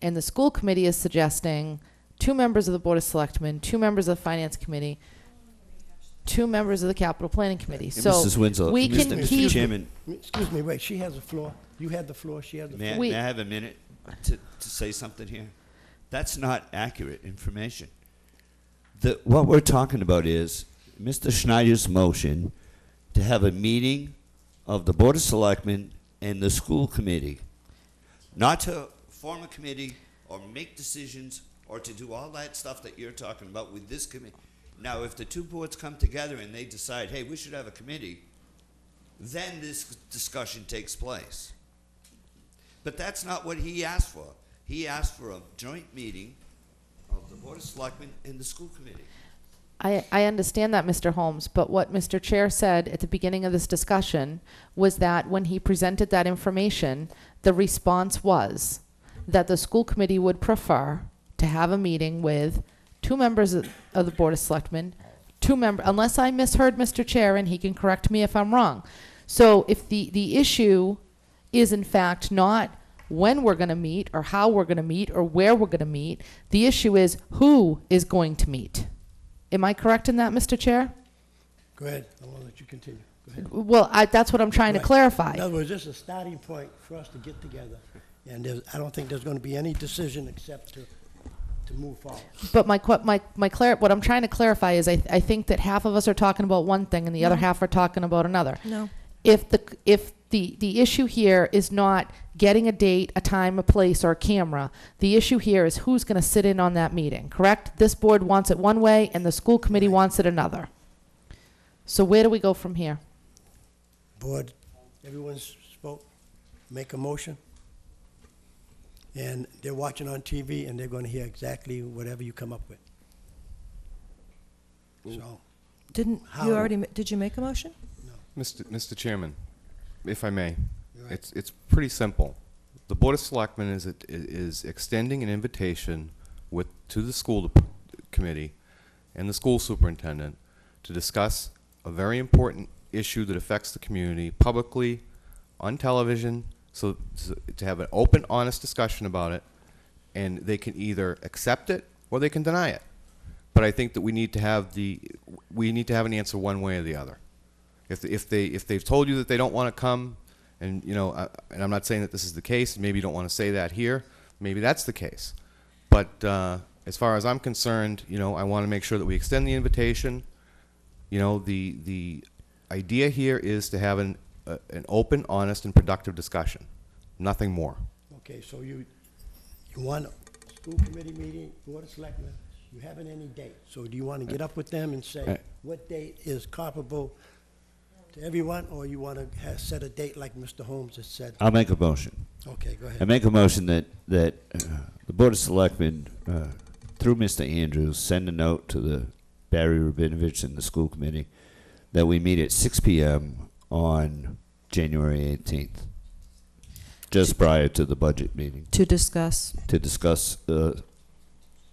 And the school committee is suggesting 2 members of the Board of Selectmen, 2 members of the Finance Committee, 2 members of the Capital Planning Committee. And So Mrs. Winslow, we can Mr. keep... Chairman. Excuse me, wait, she has the floor. You had the floor, she has the floor. May I have a minute to say something here? That's not accurate information. What we're talking about is Mr. Schneider's motion to have a meeting of the Board of Selectmen and the school committee, not to form a committee or make decisions or to do all that stuff that you're talking about with this committee. Now, if the 2 boards come together and they decide, hey, we should have a committee, then this discussion takes place. But that's not what he asked for. He asked for a joint meeting of the Board of Selectmen and the school committee. I understand that, Mr. Holmes, but what Mr. Chair said at the beginning of this discussion was that when he presented that information, the response was that the school committee would prefer to have a meeting with 2 members of the Board of Selectmen, 2 members, unless I misheard Mr. Chair, and he can correct me if I'm wrong. So if the issue is in fact not when we're going to meet or how we're going to meet or where we're going to meet, the issue is who is going to meet. Am I correct in that, Mr. Chair? Go ahead, I want to let you continue. Go ahead. Well, that's what I'm trying to Right. clarify. In other words, this is a starting point for us to get together, and I don't think there's going to be any decision except to move forward. But what I'm trying to clarify is I think that half of us are talking about one thing and the other half are talking about another. No. If the issue here is not getting a date, a time, a place, or a camera, the issue here is who's going to sit in on that meeting, correct? This board wants it one way and the school committee wants it another. So where do we go from here? Board, everyone spoke, make a motion, and they're watching on TV, and they're going to hear exactly whatever you come up with. So, Didn't How- you already, did you make a motion? Mr. Chairman, if I may, You're right. it's pretty simple. The Board of Selectmen is extending an invitation to the school committee and the school superintendent to discuss a very important issue that affects the community publicly, on television, so to have an open, honest discussion about it, and they can either accept it or they can deny it. But I think that we need to have an answer one way or the other. If they've told you that they don't want to come, and and I'm not saying that this is the case, maybe you don't want to say that here, maybe that's the case. But as far as I'm concerned, I want to make sure that we extend the invitation. The idea here is to have an open, honest, and productive discussion. Nothing more. okay, so you want school committee meeting, Board of Selectmen, you haven't any date. So do you want to get up with them and say what date is comparable to everyone, or you want to set a date like Mr. Holmes has said? I'll make a motion. Okay, go ahead. I make a motion that the Board of Selectmen, through Mr. Andrews, send a note to the Barry Rabinovich and the school committee that we meet at 6 p.m. on January 18th, just prior to the budget meeting. To discuss. To discuss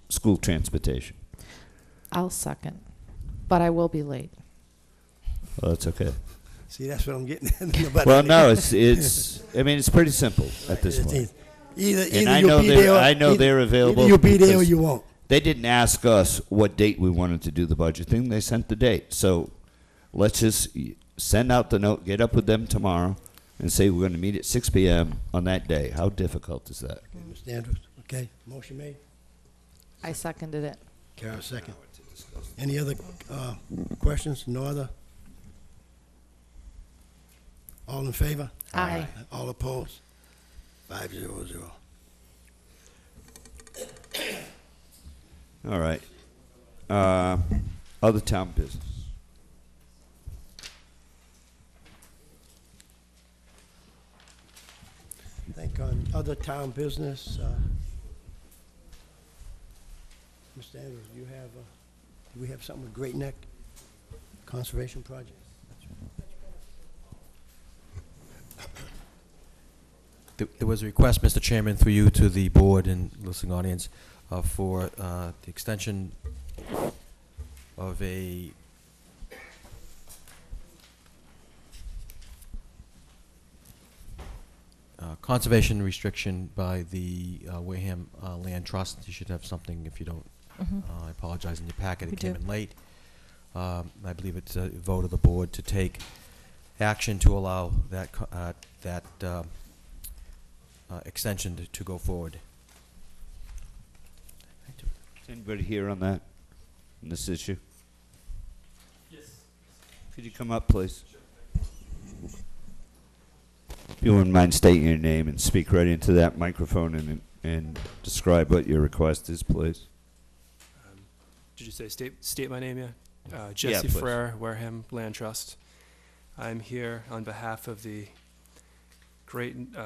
school transportation. I'll second, but I will be late. Well, that's okay. See, that's what I'm getting at. Well, no, it's. I mean, it's pretty simple at this point. Either I you'll be there. I know they're available. Either you'll be there or because you won't. They didn't ask us what date we wanted to do the budget thing. They sent the date. So let's just send out the note, get up with them tomorrow, and say we're going to meet at 6 p.m. on that day. How difficult is that? Okay, Mr. Andrews, okay, motion made. I seconded it. Kara, second. Any other questions? No other? All in favor? Aye. All opposed? 5-0-0. All right. Other town business. I think on other town business, Mr. Andrews, do we have something with Great Neck Conservation Project? There was a request, Mr. Chairman, through you to the board and listening audience for the extension of a conservation restriction by the Wareham Land Trust. You should have something if you don't. I apologize in your packet. It came in late. I believe it's a vote of the board to take action to allow that extension to go forward. Is anybody here on that, on this issue? Yes. Could you come up, please? If you wouldn't mind stating your name and speak right into that microphone and describe what your request is, please. Did you say state my name? Yeah. Jesse Frere, Wareham Land Trust. I'm here on behalf of the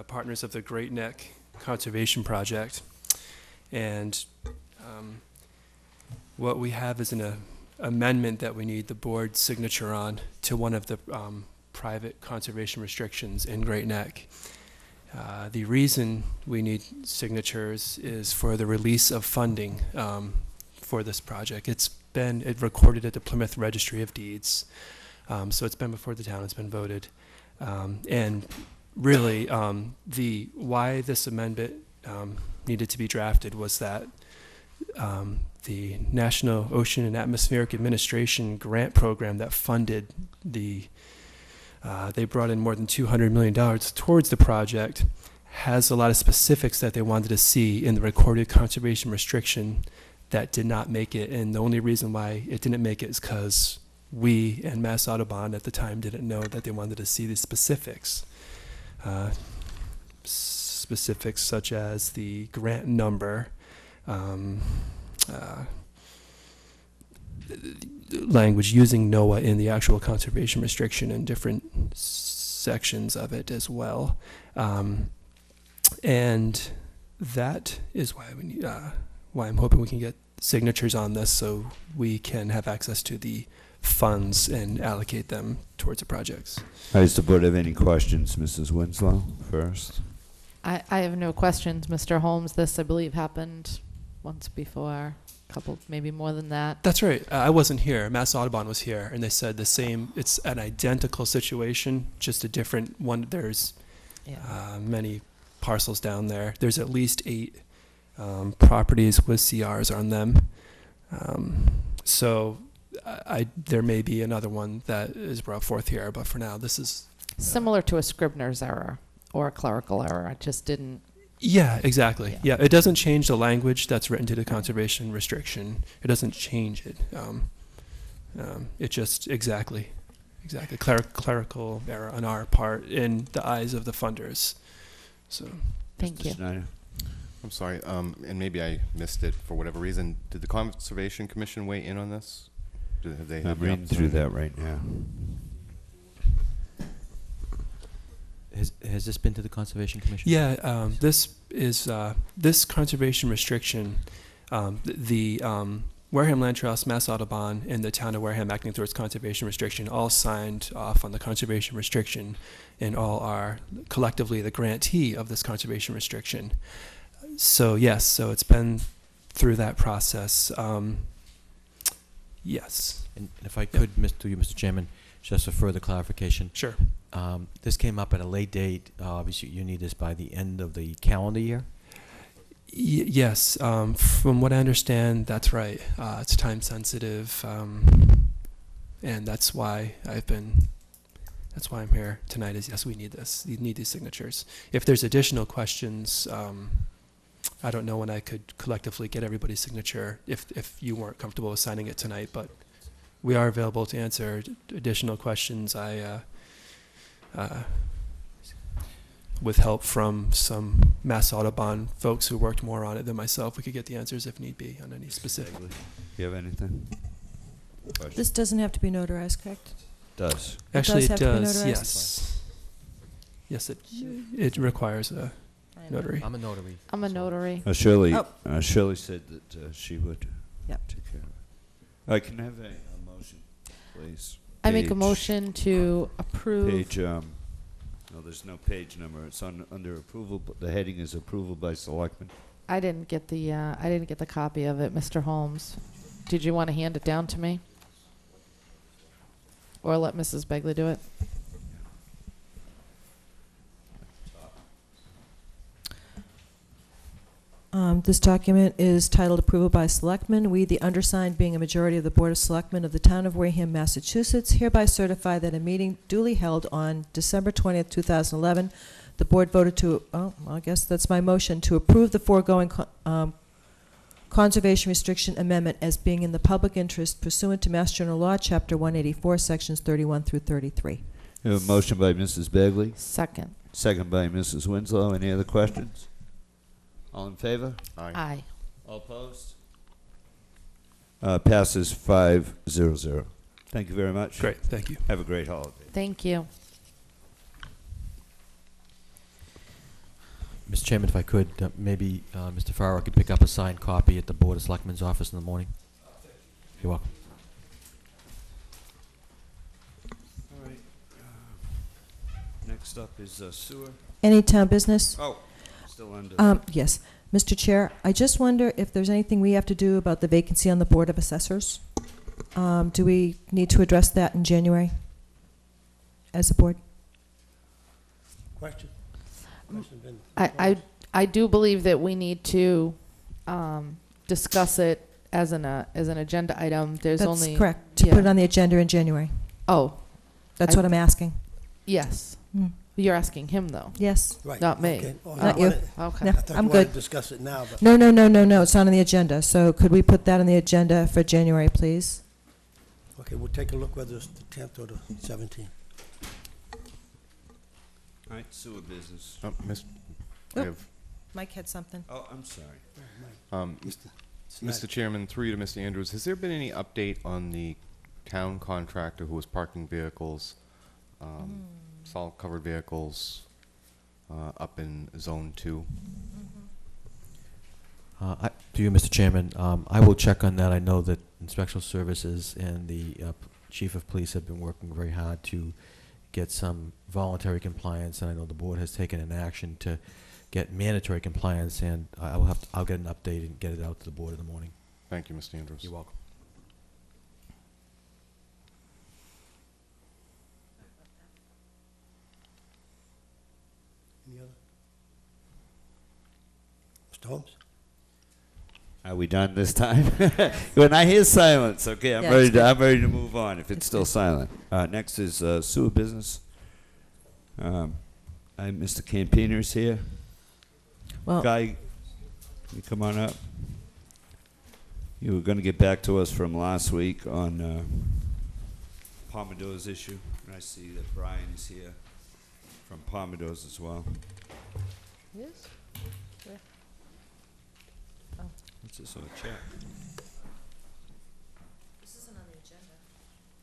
partners of the Great Neck Conservation Project, and what we have is an amendment that we need the board's signature on to one of the private conservation restrictions in Great Neck. The reason we need signatures is for the release of funding for this project. It recorded at the Plymouth Registry of Deeds, so it's been before the town, it's been voted, and really why this amendment needed to be drafted was that the National Ocean and Atmospheric Administration grant program that funded they brought in more than $200 million towards the project, has a lot of specifics that they wanted to see in the recorded conservation restriction that did not make it. And the only reason why it didn't make it is because we and Mass Audubon at the time didn't know that they wanted to see the specifics. Specifics such as the grant number, language using NOAA in the actual conservation restriction and different sections of it as well. And that is why we need, why I'm hoping we can get signatures on this so we can have access to the funds and allocate them towards the projects. Does the board have any questions? Mrs. Winslow first. I have no questions, Mr. Holmes. This, I believe, happened once before, a couple, maybe more than that. That's right. I wasn't here. Mass Audubon was here, and they said the same. It's an identical situation, just a different one. There's many parcels down there. There's at least 8 properties with CRs on them. So there may be another one that is brought forth here, but for now, this is similar to a Scribner's error or a clerical error. I just didn't. Yeah, exactly. Yeah, it doesn't change the language that's written to the conservation restriction. It doesn't change it. It just exactly clerical error on our part in the eyes of the funders. So, thank you. Snyder. I'm sorry, and maybe I missed it for whatever reason. Did the Conservation Commission weigh in on this? Have they I'm had the reading through opportunity? that right now. Has this been to the Conservation Commission? Yeah, this conservation restriction, the Wareham Land Trust, Mass Audubon, and the town of Wareham acting through its conservation restriction all signed off on the conservation restriction and all are collectively the grantee of this conservation restriction. So yes, so it's been through that process. Yes. And if I could, Mr. Chairman, just a further clarification. Sure. This came up at a late date. Obviously, you need this by the end of the calendar year? Yes. From what I understand, that's right. It's time sensitive, and that's why I'm here tonight. Is yes, we need this. You need these signatures. If there's additional questions, I don't know when I could collectively get everybody's signature. If you weren't comfortable with signing it tonight, but we are available to answer additional questions. With help from some Mass Audubon folks who worked more on it than myself, we could get the answers if need be on any specific. Do you have anything? This doesn't have to be notarized, correct? Does. Actually, have it to be does. notarized? Yes. Yes, it requires a notary. I'm a notary. I'm a notary. Shirley, Oh. Shirley said that she would Yep. take care of it. All right, can I have a motion, please? I make a Page- motion to approve. Page, no, there's no page number. It's under approval, but the heading is approval by selectmen. I didn't get the copy of it, Mr. Holmes. Did you want to hand it down to me? Or let Mrs. Begley do it? This document is titled Approval by Selectmen. We, the undersigned, being a majority of the Board of Selectmen of the Town of Wareham, Massachusetts, hereby certify that a meeting duly held on December 20th, 2011, the Board voted to, I guess that's my motion, to approve the foregoing conservation restriction amendment as being in the public interest pursuant to Mass General Law, Chapter 184, Sections 31 through 33. We have a motion by Mrs. Bagley. Second. Second by Mrs. Winslow. Any other questions? All in favor? Aye. All opposed? Passes 5-0-0. Thank you very much. Great, thank you. Have a great holiday. Thank you. Mr. Chairman, if I could, maybe Mr. Farrar could pick up a signed copy at the Board of Selectmen's office in the morning. You're welcome. All right. Next up is sewer. Any town business? Oh, still under. Yes. Mr. Chair, I just wonder if there's anything we have to do about the vacancy on the Board of Assessors. Do we need to address that in January as a board? Question? I do believe that we need to discuss it as an agenda item. There's That's only correct. To put it on the agenda in January. Oh, That's what I'm asking. Yes. Mm. You're asking him though. Yes. Right. Not me. Okay. Well, Not I you. wanted- Okay. No, I thought I'm you wanted good. to discuss it now, but. No, it's not on the agenda. So could we put that on the agenda for January, please? Okay, we'll take a look whether it's the 10th or the 17th. All right, sewer business. I have- Mike had something. Oh, I'm sorry. Mr. Chairman, through you to Mr. Andrews, has there been any update on the town contractor who was parking vehicles, salt-covered vehicles, up in Zone 2? To you, Mr. Chairman, I will check on that. I know that Inspectional Services and the Chief of Police have been working very hard to get some voluntary compliance, and I know the board has taken an action to get mandatory compliance, and I'll get an update and get it out to the board in the morning. Thank you, Mr. Andrews. You're welcome. Any other? Mr. Holmes? Are we done this time? When I hear silence, okay, I'm Yeah, ready. it's good. I'm ready to move on. If it's It's still good. silent. Next is sewer business. Mr. Campainer's here. Well, Guy, can you come on up? You were going to get back to us from last week on Pomodoro's issue. And I see that Brian is here from Pomodoro's as well. Yes. What's this on the chat? This isn't on the agenda.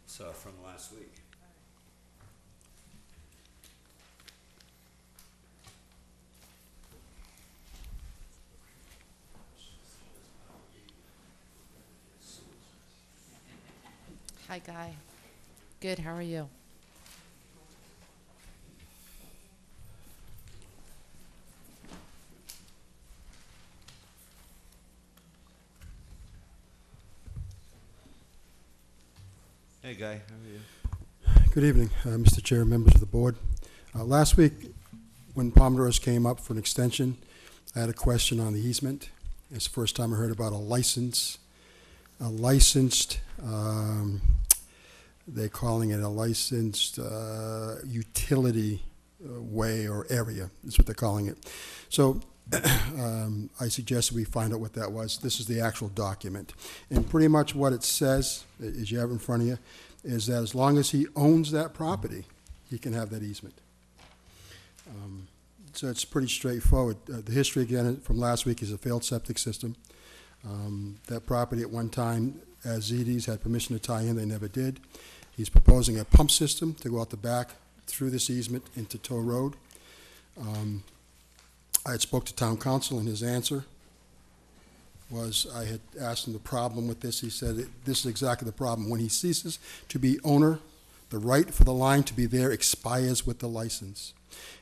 It's from last week. Hi, Guy. Good, how are you? Hey, Guy, how are you? Good evening, Mr. Chair, members of the board. Last week, when Pomodoro's came up for an extension, I had a question on the easement. It's the first time I heard about a licensed, they're calling it a licensed utility way or area, is what they're calling it. So I suggested we find out what that was. This is the actual document. And pretty much what it says, as you have in front of you, is that as long as he owns that property, he can have that easement. So it's pretty straightforward. The history, again, from last week is a failed septic system. That property at one time, as ZDs had permission to tie in, they never did. He's proposing a pump system to go out the back through this easement into Tow Road. I had spoke to town council, and his answer was, I had asked him the problem with this. He said, this is exactly the problem. When he ceases to be owner, the right for the line to be there expires with the license.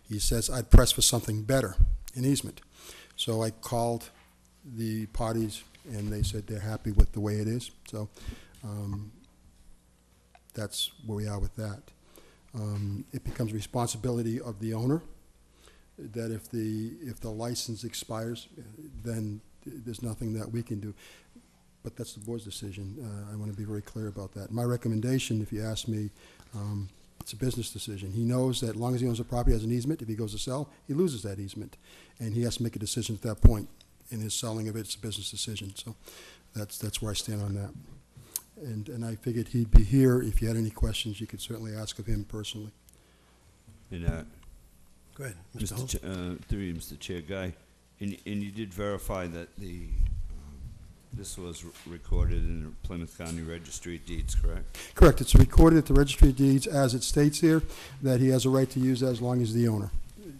He says, I'd press for something better, an easement. So I called the parties, and they said they're happy with the way it is. So that's where we are with that. It becomes responsibility of the owner that if the license expires, then there's nothing that we can do. But that's the board's decision. I want to be very clear about that. My recommendation, if you ask me, it's a business decision. He knows that as long as he owns the property, has an easement, if he goes to sell, he loses that easement. And he has to make a decision at that point. In his selling of it, it's a business decision. So that's where I stand on that. And I figured he'd be here. If you had any questions, you could certainly ask of him personally. And, Go ahead, Mr. Holmes. Through you, Mr. Chair, Guy, and you did verify that this was recorded in the Plymouth County Registry of Deeds, correct? Correct. It's recorded at the Registry of Deeds, as it states here, that he has a right to use that as long as the owner.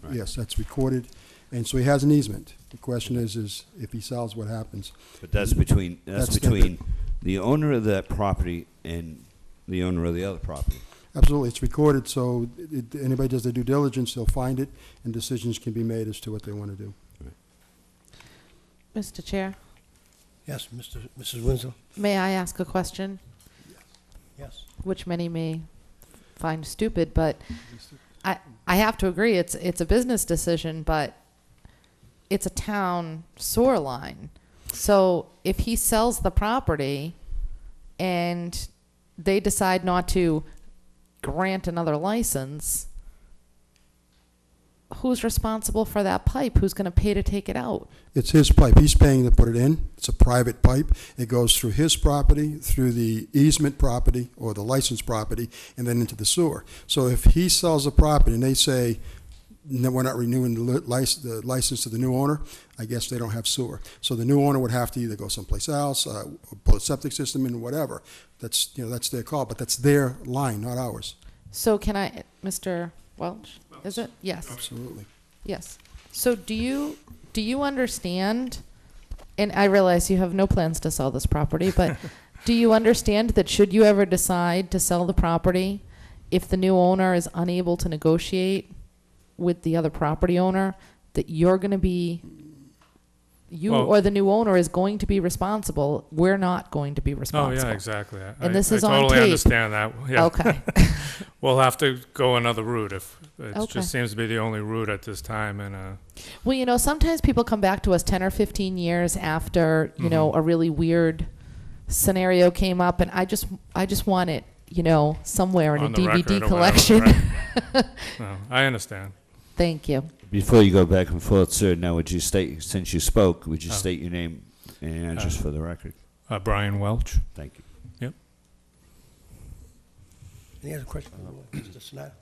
Right. Yes, that's recorded. And so he has an easement. The question is if he sells, what happens? But that's between the owner of that property and the owner of the other property. Absolutely. It's recorded, so anybody does their due diligence, they'll find it, and decisions can be made as to what they want to do. Mr. Chair, Yes, Mrs. Winslow? may I ask a question? Yes. Which many may find stupid, but I have to agree, it's a business decision, but it's a town sewer line. So if he sells the property and they decide not to grant another license, who's responsible for that pipe? Who's going to pay to take it out? It's his pipe. He's paying to put it in. It's a private pipe. It goes through his property, through the easement property or the licensed property, and then into the sewer. So if he sells a property and they say, no, we're not renewing the license to the new owner, I guess they don't have sewer. So the new owner would have to either go someplace else, put a septic system in, whatever. That's their call, but that's their line, not ours. So can I, Mr. Welch, is it? Yes. Absolutely. Yes. So do you understand, and I realize you have no plans to sell this property, but do you understand that should you ever decide to sell the property, if the new owner is unable to negotiate with the other property owner, that you're going to be, or the new owner is going to be responsible? We're not going to be responsible. Oh, yeah, exactly. And this is on totally tape. Understand that. Yeah. Okay. We'll have to go another route if it Okay. just seems to be the only route at this time. And Well, sometimes people come back to us 10 or 15 years after, a really weird scenario came up, and I just want it, somewhere in on a the record DVD or collection. whatever, right? No, I understand. Thank you. Before you go back and forth, sir, now would you state, since you spoke, would you state your name and address for the record? Brian Welch. Thank you. Yep. Any other questions? Mr. Snyder?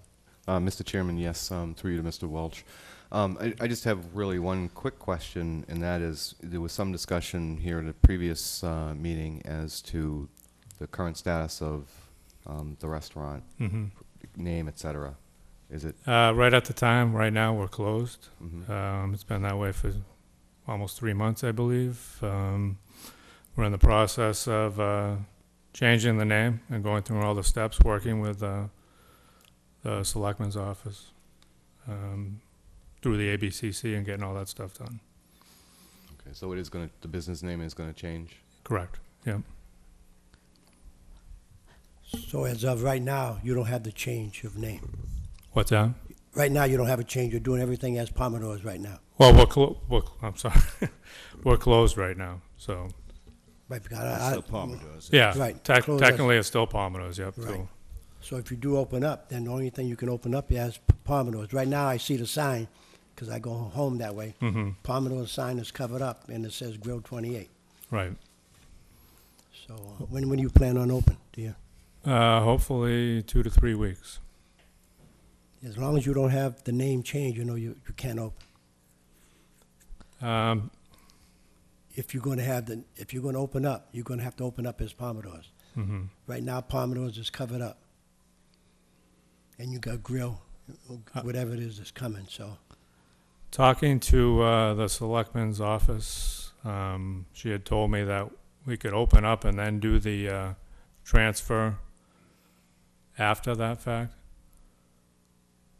Mr. Chairman, yes, through you to Mr. Welch. I just have really one quick question, and that is, there was some discussion here at a previous meeting as to the current status of the restaurant, name, et cetera. Is it? Right at the time, right now, we're closed. It's been that way for almost 3 months, I believe. We're in the process of changing the name and going through all the steps, working with the Selectmen's office through the ABCC and getting all that stuff done. Okay, so it is going to, the business name is going to change? Correct, yeah. So as of right now, you don't have the change of name. What's that? Right now, you don't have a change. You're doing everything as Pomodoro's right now. Well, I'm sorry. We're closed right now, so. Right, because It's still Pomodoro's. Yeah, Right, closed technically it's still Pomodoro's, yep. Right. So. So if you do open up, then the only thing you can open up is Pomodoro's. Right now, I see the sign, because I go home that way. Pomodoro's sign is covered up, and it says Grill 28. Right. So when do you plan on open, dear? Hopefully 2 to 3 weeks. As long as you don't have the name change, you know you can't open. If you're going to open up, you're going to have to open up as Pomodoro's. Right now, Pomodoro's is covered up, and you got grill, whatever it is that's coming. So, Talking to the Selectmen's office, she had told me that we could open up and then do the transfer after that fact.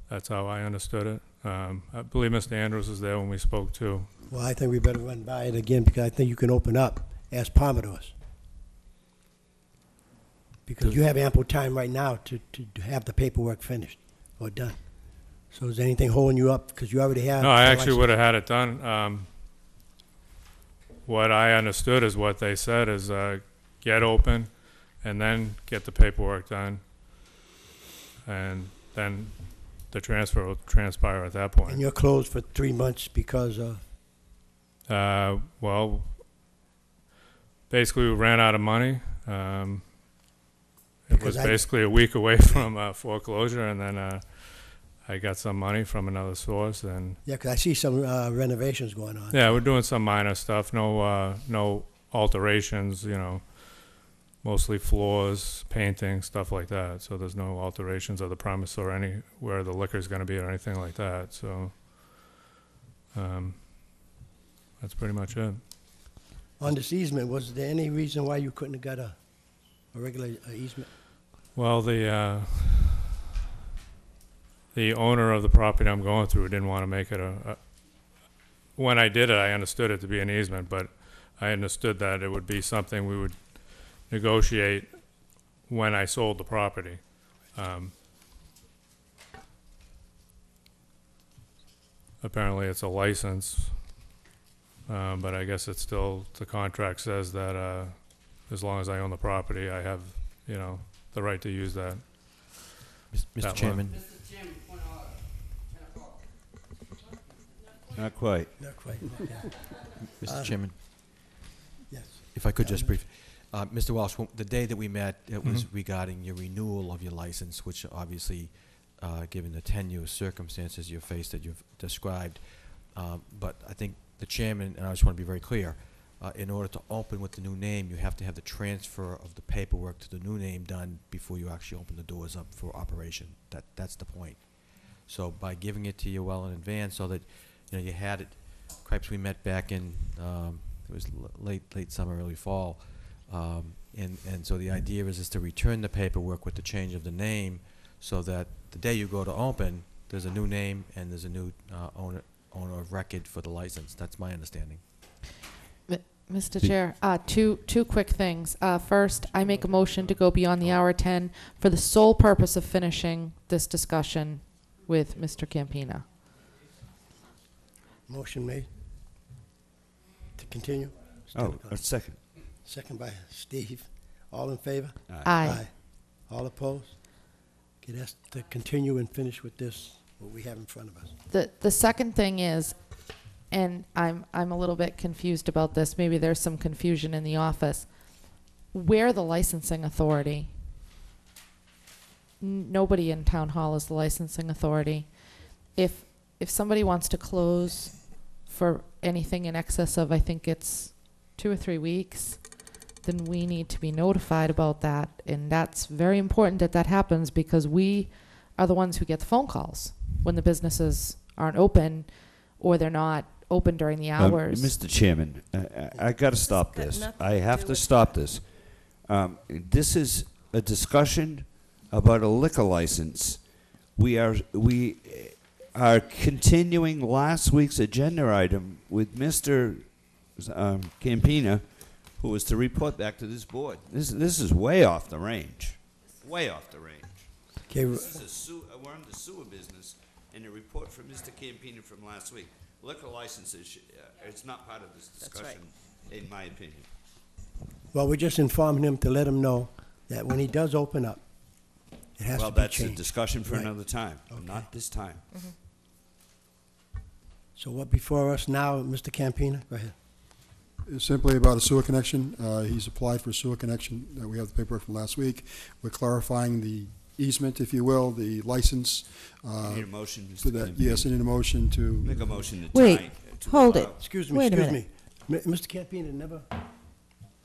That's how I understood it. I believe Mr. Andrews was there when we spoke too. well, I think we better run by it again, because I think you can open up as Pomodoro's. Because you have ample time right now to have the paperwork finished or done. So is anything holding you up? Because you already have. No, I the actually license. would have had it done. What I understood is what they said is get open and then get the paperwork done. And then the transfer will transpire at that point. And you're closed for 3 months because of. Well, basically we ran out of money. It was basically a week away from foreclosure, and then I got some money from another source. And Yeah, because I see some renovations going on. yeah, we're doing some minor stuff. No alterations. You know, mostly floors, painting, stuff like that. So there's no alterations of the premise or anywhere the liquor's going to be or anything like that. So that's pretty much it. On this easement, was there any reason why you couldn't have got a regular easement? Well, the owner of the property I'm going through didn't want to make it when I did it, I understood it to be an easement, but I understood that it would be something we would negotiate when I sold the property. Apparently it's a license, but I guess it's still, the contract says that as long as I own the property, I have, the right to use that. Mr. Chairman. Not quite. Not quite, yeah. Mr. Chairman. Yes. If I could just brief, Mr. Walsh, the day that we met, it was regarding your renewal of your license, which obviously, given the tenuous circumstances you faced that you've described, but I think the chairman, and I just want to be very clear, in order to open with the new name, you have to have the transfer of the paperwork to the new name done before you actually open the doors up for operation. That's the point. So by giving it to you well in advance, so that you had it. Cripes, we met back in it was late summer, early fall, and so the idea is to return the paperwork with the change of the name, so that the day you go to open, there's a new name and there's a new owner of record for the license. That's my understanding. Mr. Chair, two quick things. First, I make a motion to go beyond the hour 10 for the sole purpose of finishing this discussion with Mr. Campina. Motion made to continue. Oh, a second. Second by Steve. All in favor? Aye. All opposed? Okay, that's to continue and finish with this, what we have in front of us. The second thing is, and I'm a little bit confused about this. Maybe there's some confusion in the office. We're the licensing authority. nobody in town hall is the licensing authority. If somebody wants to close for anything in excess of, I think it's 2 or 3 weeks, then we need to be notified about that. And that's very important that that happens, because we are the ones who get the phone calls when the businesses aren't open or they're not open during the hours. Mr. Chairman, I got to stop this. I have to stop this. This is a discussion about a liquor license. We are continuing last week's agenda item with Mr. Campina, who was to report back to this board. This is way off the range. Way off the range. Okay. We're in the sewer business, and a report from Mr. Campina from last week. Liquor licenses, it's not part of this discussion, in my opinion. Well, we're just informing him to let him know that when he does open up, it has to be That's changed. a discussion for Right. another time, Okay. not this time. So what before us now, Mr. Campina? Go ahead. It's simply about a sewer connection. He's applied for a sewer connection. We have the paperwork from last week. We're clarifying the easement, if you will, the license. You need a motion, to Mr. that. Campina? Yes, I need a motion to. Make a motion to Wait, tie. to hold allow- it. Excuse me, Wait a excuse minute. me. Mr. Campina never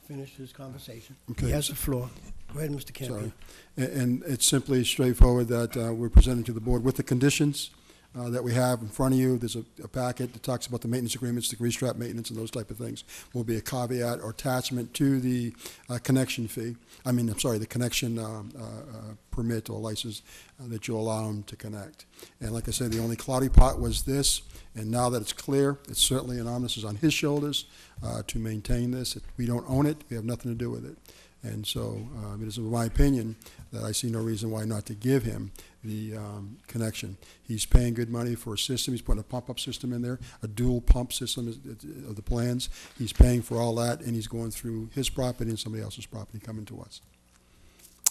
finished his conversation. Okay. He has the floor. Go ahead, Mr. Campina. Sorry. And it's simply straightforward that we're presenting to the board with the conditions that we have in front of you. There's a packet that talks about the maintenance agreements, the grease trap maintenance, and those type of things. Will be a caveat or attachment to the connection fee. The connection permit or license that you allow them to connect. And like I said, the only cloudy part was this. And now that it's clear, it's certainly an onus is on his shoulders to maintain this. We don't own it. We have nothing to do with it. And so it is my opinion that I see no reason why not to give him the connection. He's paying good money for a system. He's putting a pump-up system in there, a dual pump system of the plans. He's paying for all that, and he's going through his property and somebody else's property coming to us.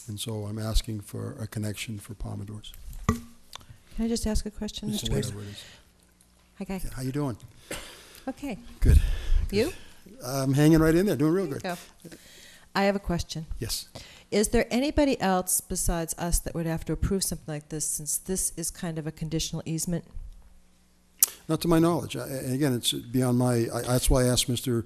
And so I'm asking for a connection for Pomodors. Can I just ask a question, Mr. Bruce? Whatever it is. Hi, Guy. Yeah, how you doing? Okay. Good. You? I'm hanging right in there, doing real good. Go. I have a question. Yes. Is there anybody else besides us that would have to approve something like this, since this is kind of a conditional easement? Not to my knowledge. And again, it's beyond my. That's why I asked Mr.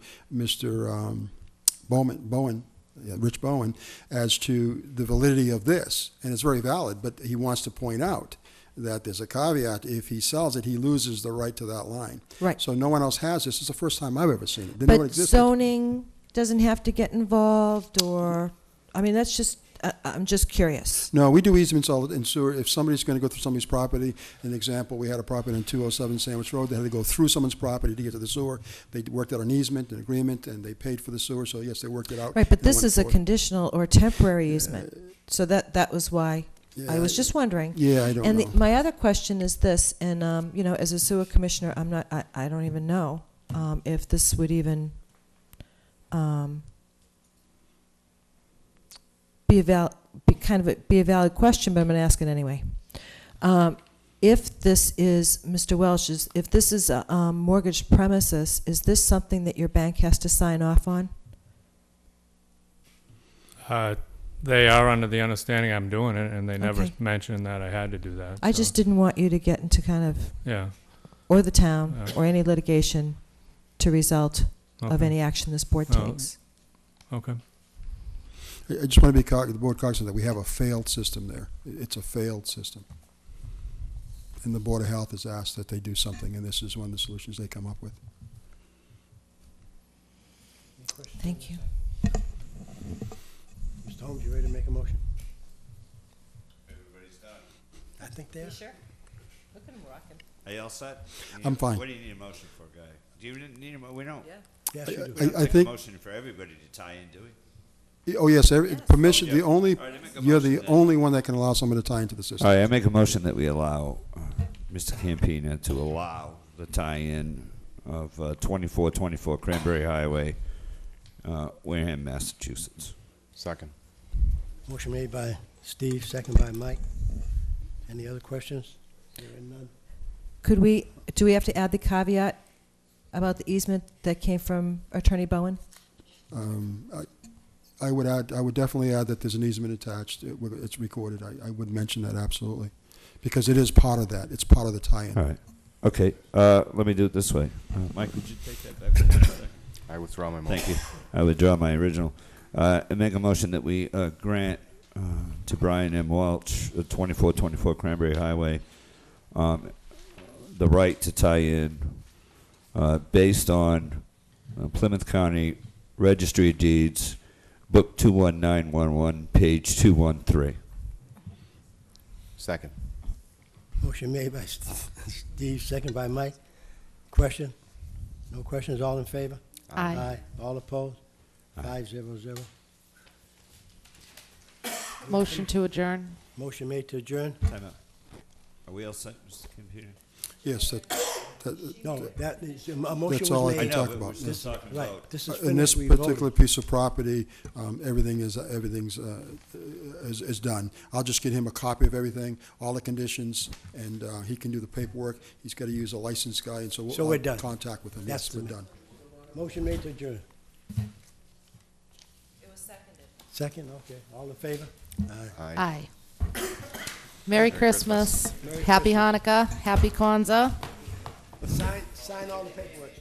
Bowen, Rich Bowen, as to the validity of this, and it's very valid. But he wants to point out that there's a caveat. If he sells it, he loses the right to that line. Right. So no one else has this. It's the first time I've ever seen it. Didn't know it But existed. zoning doesn't have to get involved, or, I mean, that's just, I'm just curious. No, we do easements all in sewer. If somebody's going to go through somebody's property, an example, we had a property on 207 Sandwich Road. They had to go through someone's property to get to the sewer. They worked out an easement, an agreement, and they paid for the sewer. So yes, they worked it out. Right, but and this went is a forward. conditional or temporary easement. So that was why I Yeah, was just wondering. Yeah, I don't and know. my other question is this, and as a sewer commissioner, I don't even know if this would even be a valid question, but I'm going to ask it anyway. If this is Mr. Welch's, if this is a mortgaged premises, is this something that your bank has to sign off on? They are under the understanding I'm doing it, and they never Okay. mentioned that I had to do that. I so, just didn't want you to get into kind of, Yeah. or the town, Yeah. or any litigation to result of Okay. any action this board Oh. takes. Okay. I just want to be the board cognizant that we have a failed system there. It's a failed system. And the Board of Health has asked that they do something, and this is one of the solutions they come up with. Thank you. Mr. Holmes, you ready to make a motion? Everybody's done. I think they are. Sure? Look at him rocking. Are you all set? I'm fine. What do you need a motion for, Guy? Do you need a motion? We don't. Yeah. Yes, you do. We don't I take think- a motion for everybody to tie in, do we? Oh, yes, permission, Yeah. the only, All right, I make a you're motion the then. only one that can allow someone to tie into the system. All right, I make a motion that we allow Mr. Campina to allow the tie-in of 2424 Cranberry Highway, Wareham, Massachusetts. Second. Motion made by Steve, second by Mike. Any other questions? Hearing none. Do we have to add the caveat about the easement that came from Attorney Bowen? I would definitely add that there's an easement attached. It's recorded. I would mention that absolutely, because it is part of that. It's part of the tie-in. All right. Okay, let me do it this way. Mike, would you take that back? I withdraw my motion. Thank you. I withdraw my original. And make a motion that we grant to Brian M. Welch, 2424 Cranberry Highway, the right to tie in based on Plymouth County Registry of Deeds, Book 21911, page 213. Second. Motion made by Steve, second by Mike. Question? No questions, all in favor? Aye. Aye. All opposed? 5-0-0. Motion to adjourn. Motion made to adjourn? Time out. Are we all set, Mr. Computer? Yes, No, that is, a motion that's was all I made. can talk about. We're still talking Right, about. this is In this finished, we particular voted. piece of property, everything's done. I'll just get him a copy of everything, all the conditions, and he can do the paperwork. He's got to use a licensed guy, and so So we're done. Contact with him. That's Yes, we're the- done. Motion made to adjourn. It was seconded. Second, okay, all in favor? Aye. Aye. Merry Christmas. Happy Hanukkah. Happy Kwanzaa. Sign all the paperwork.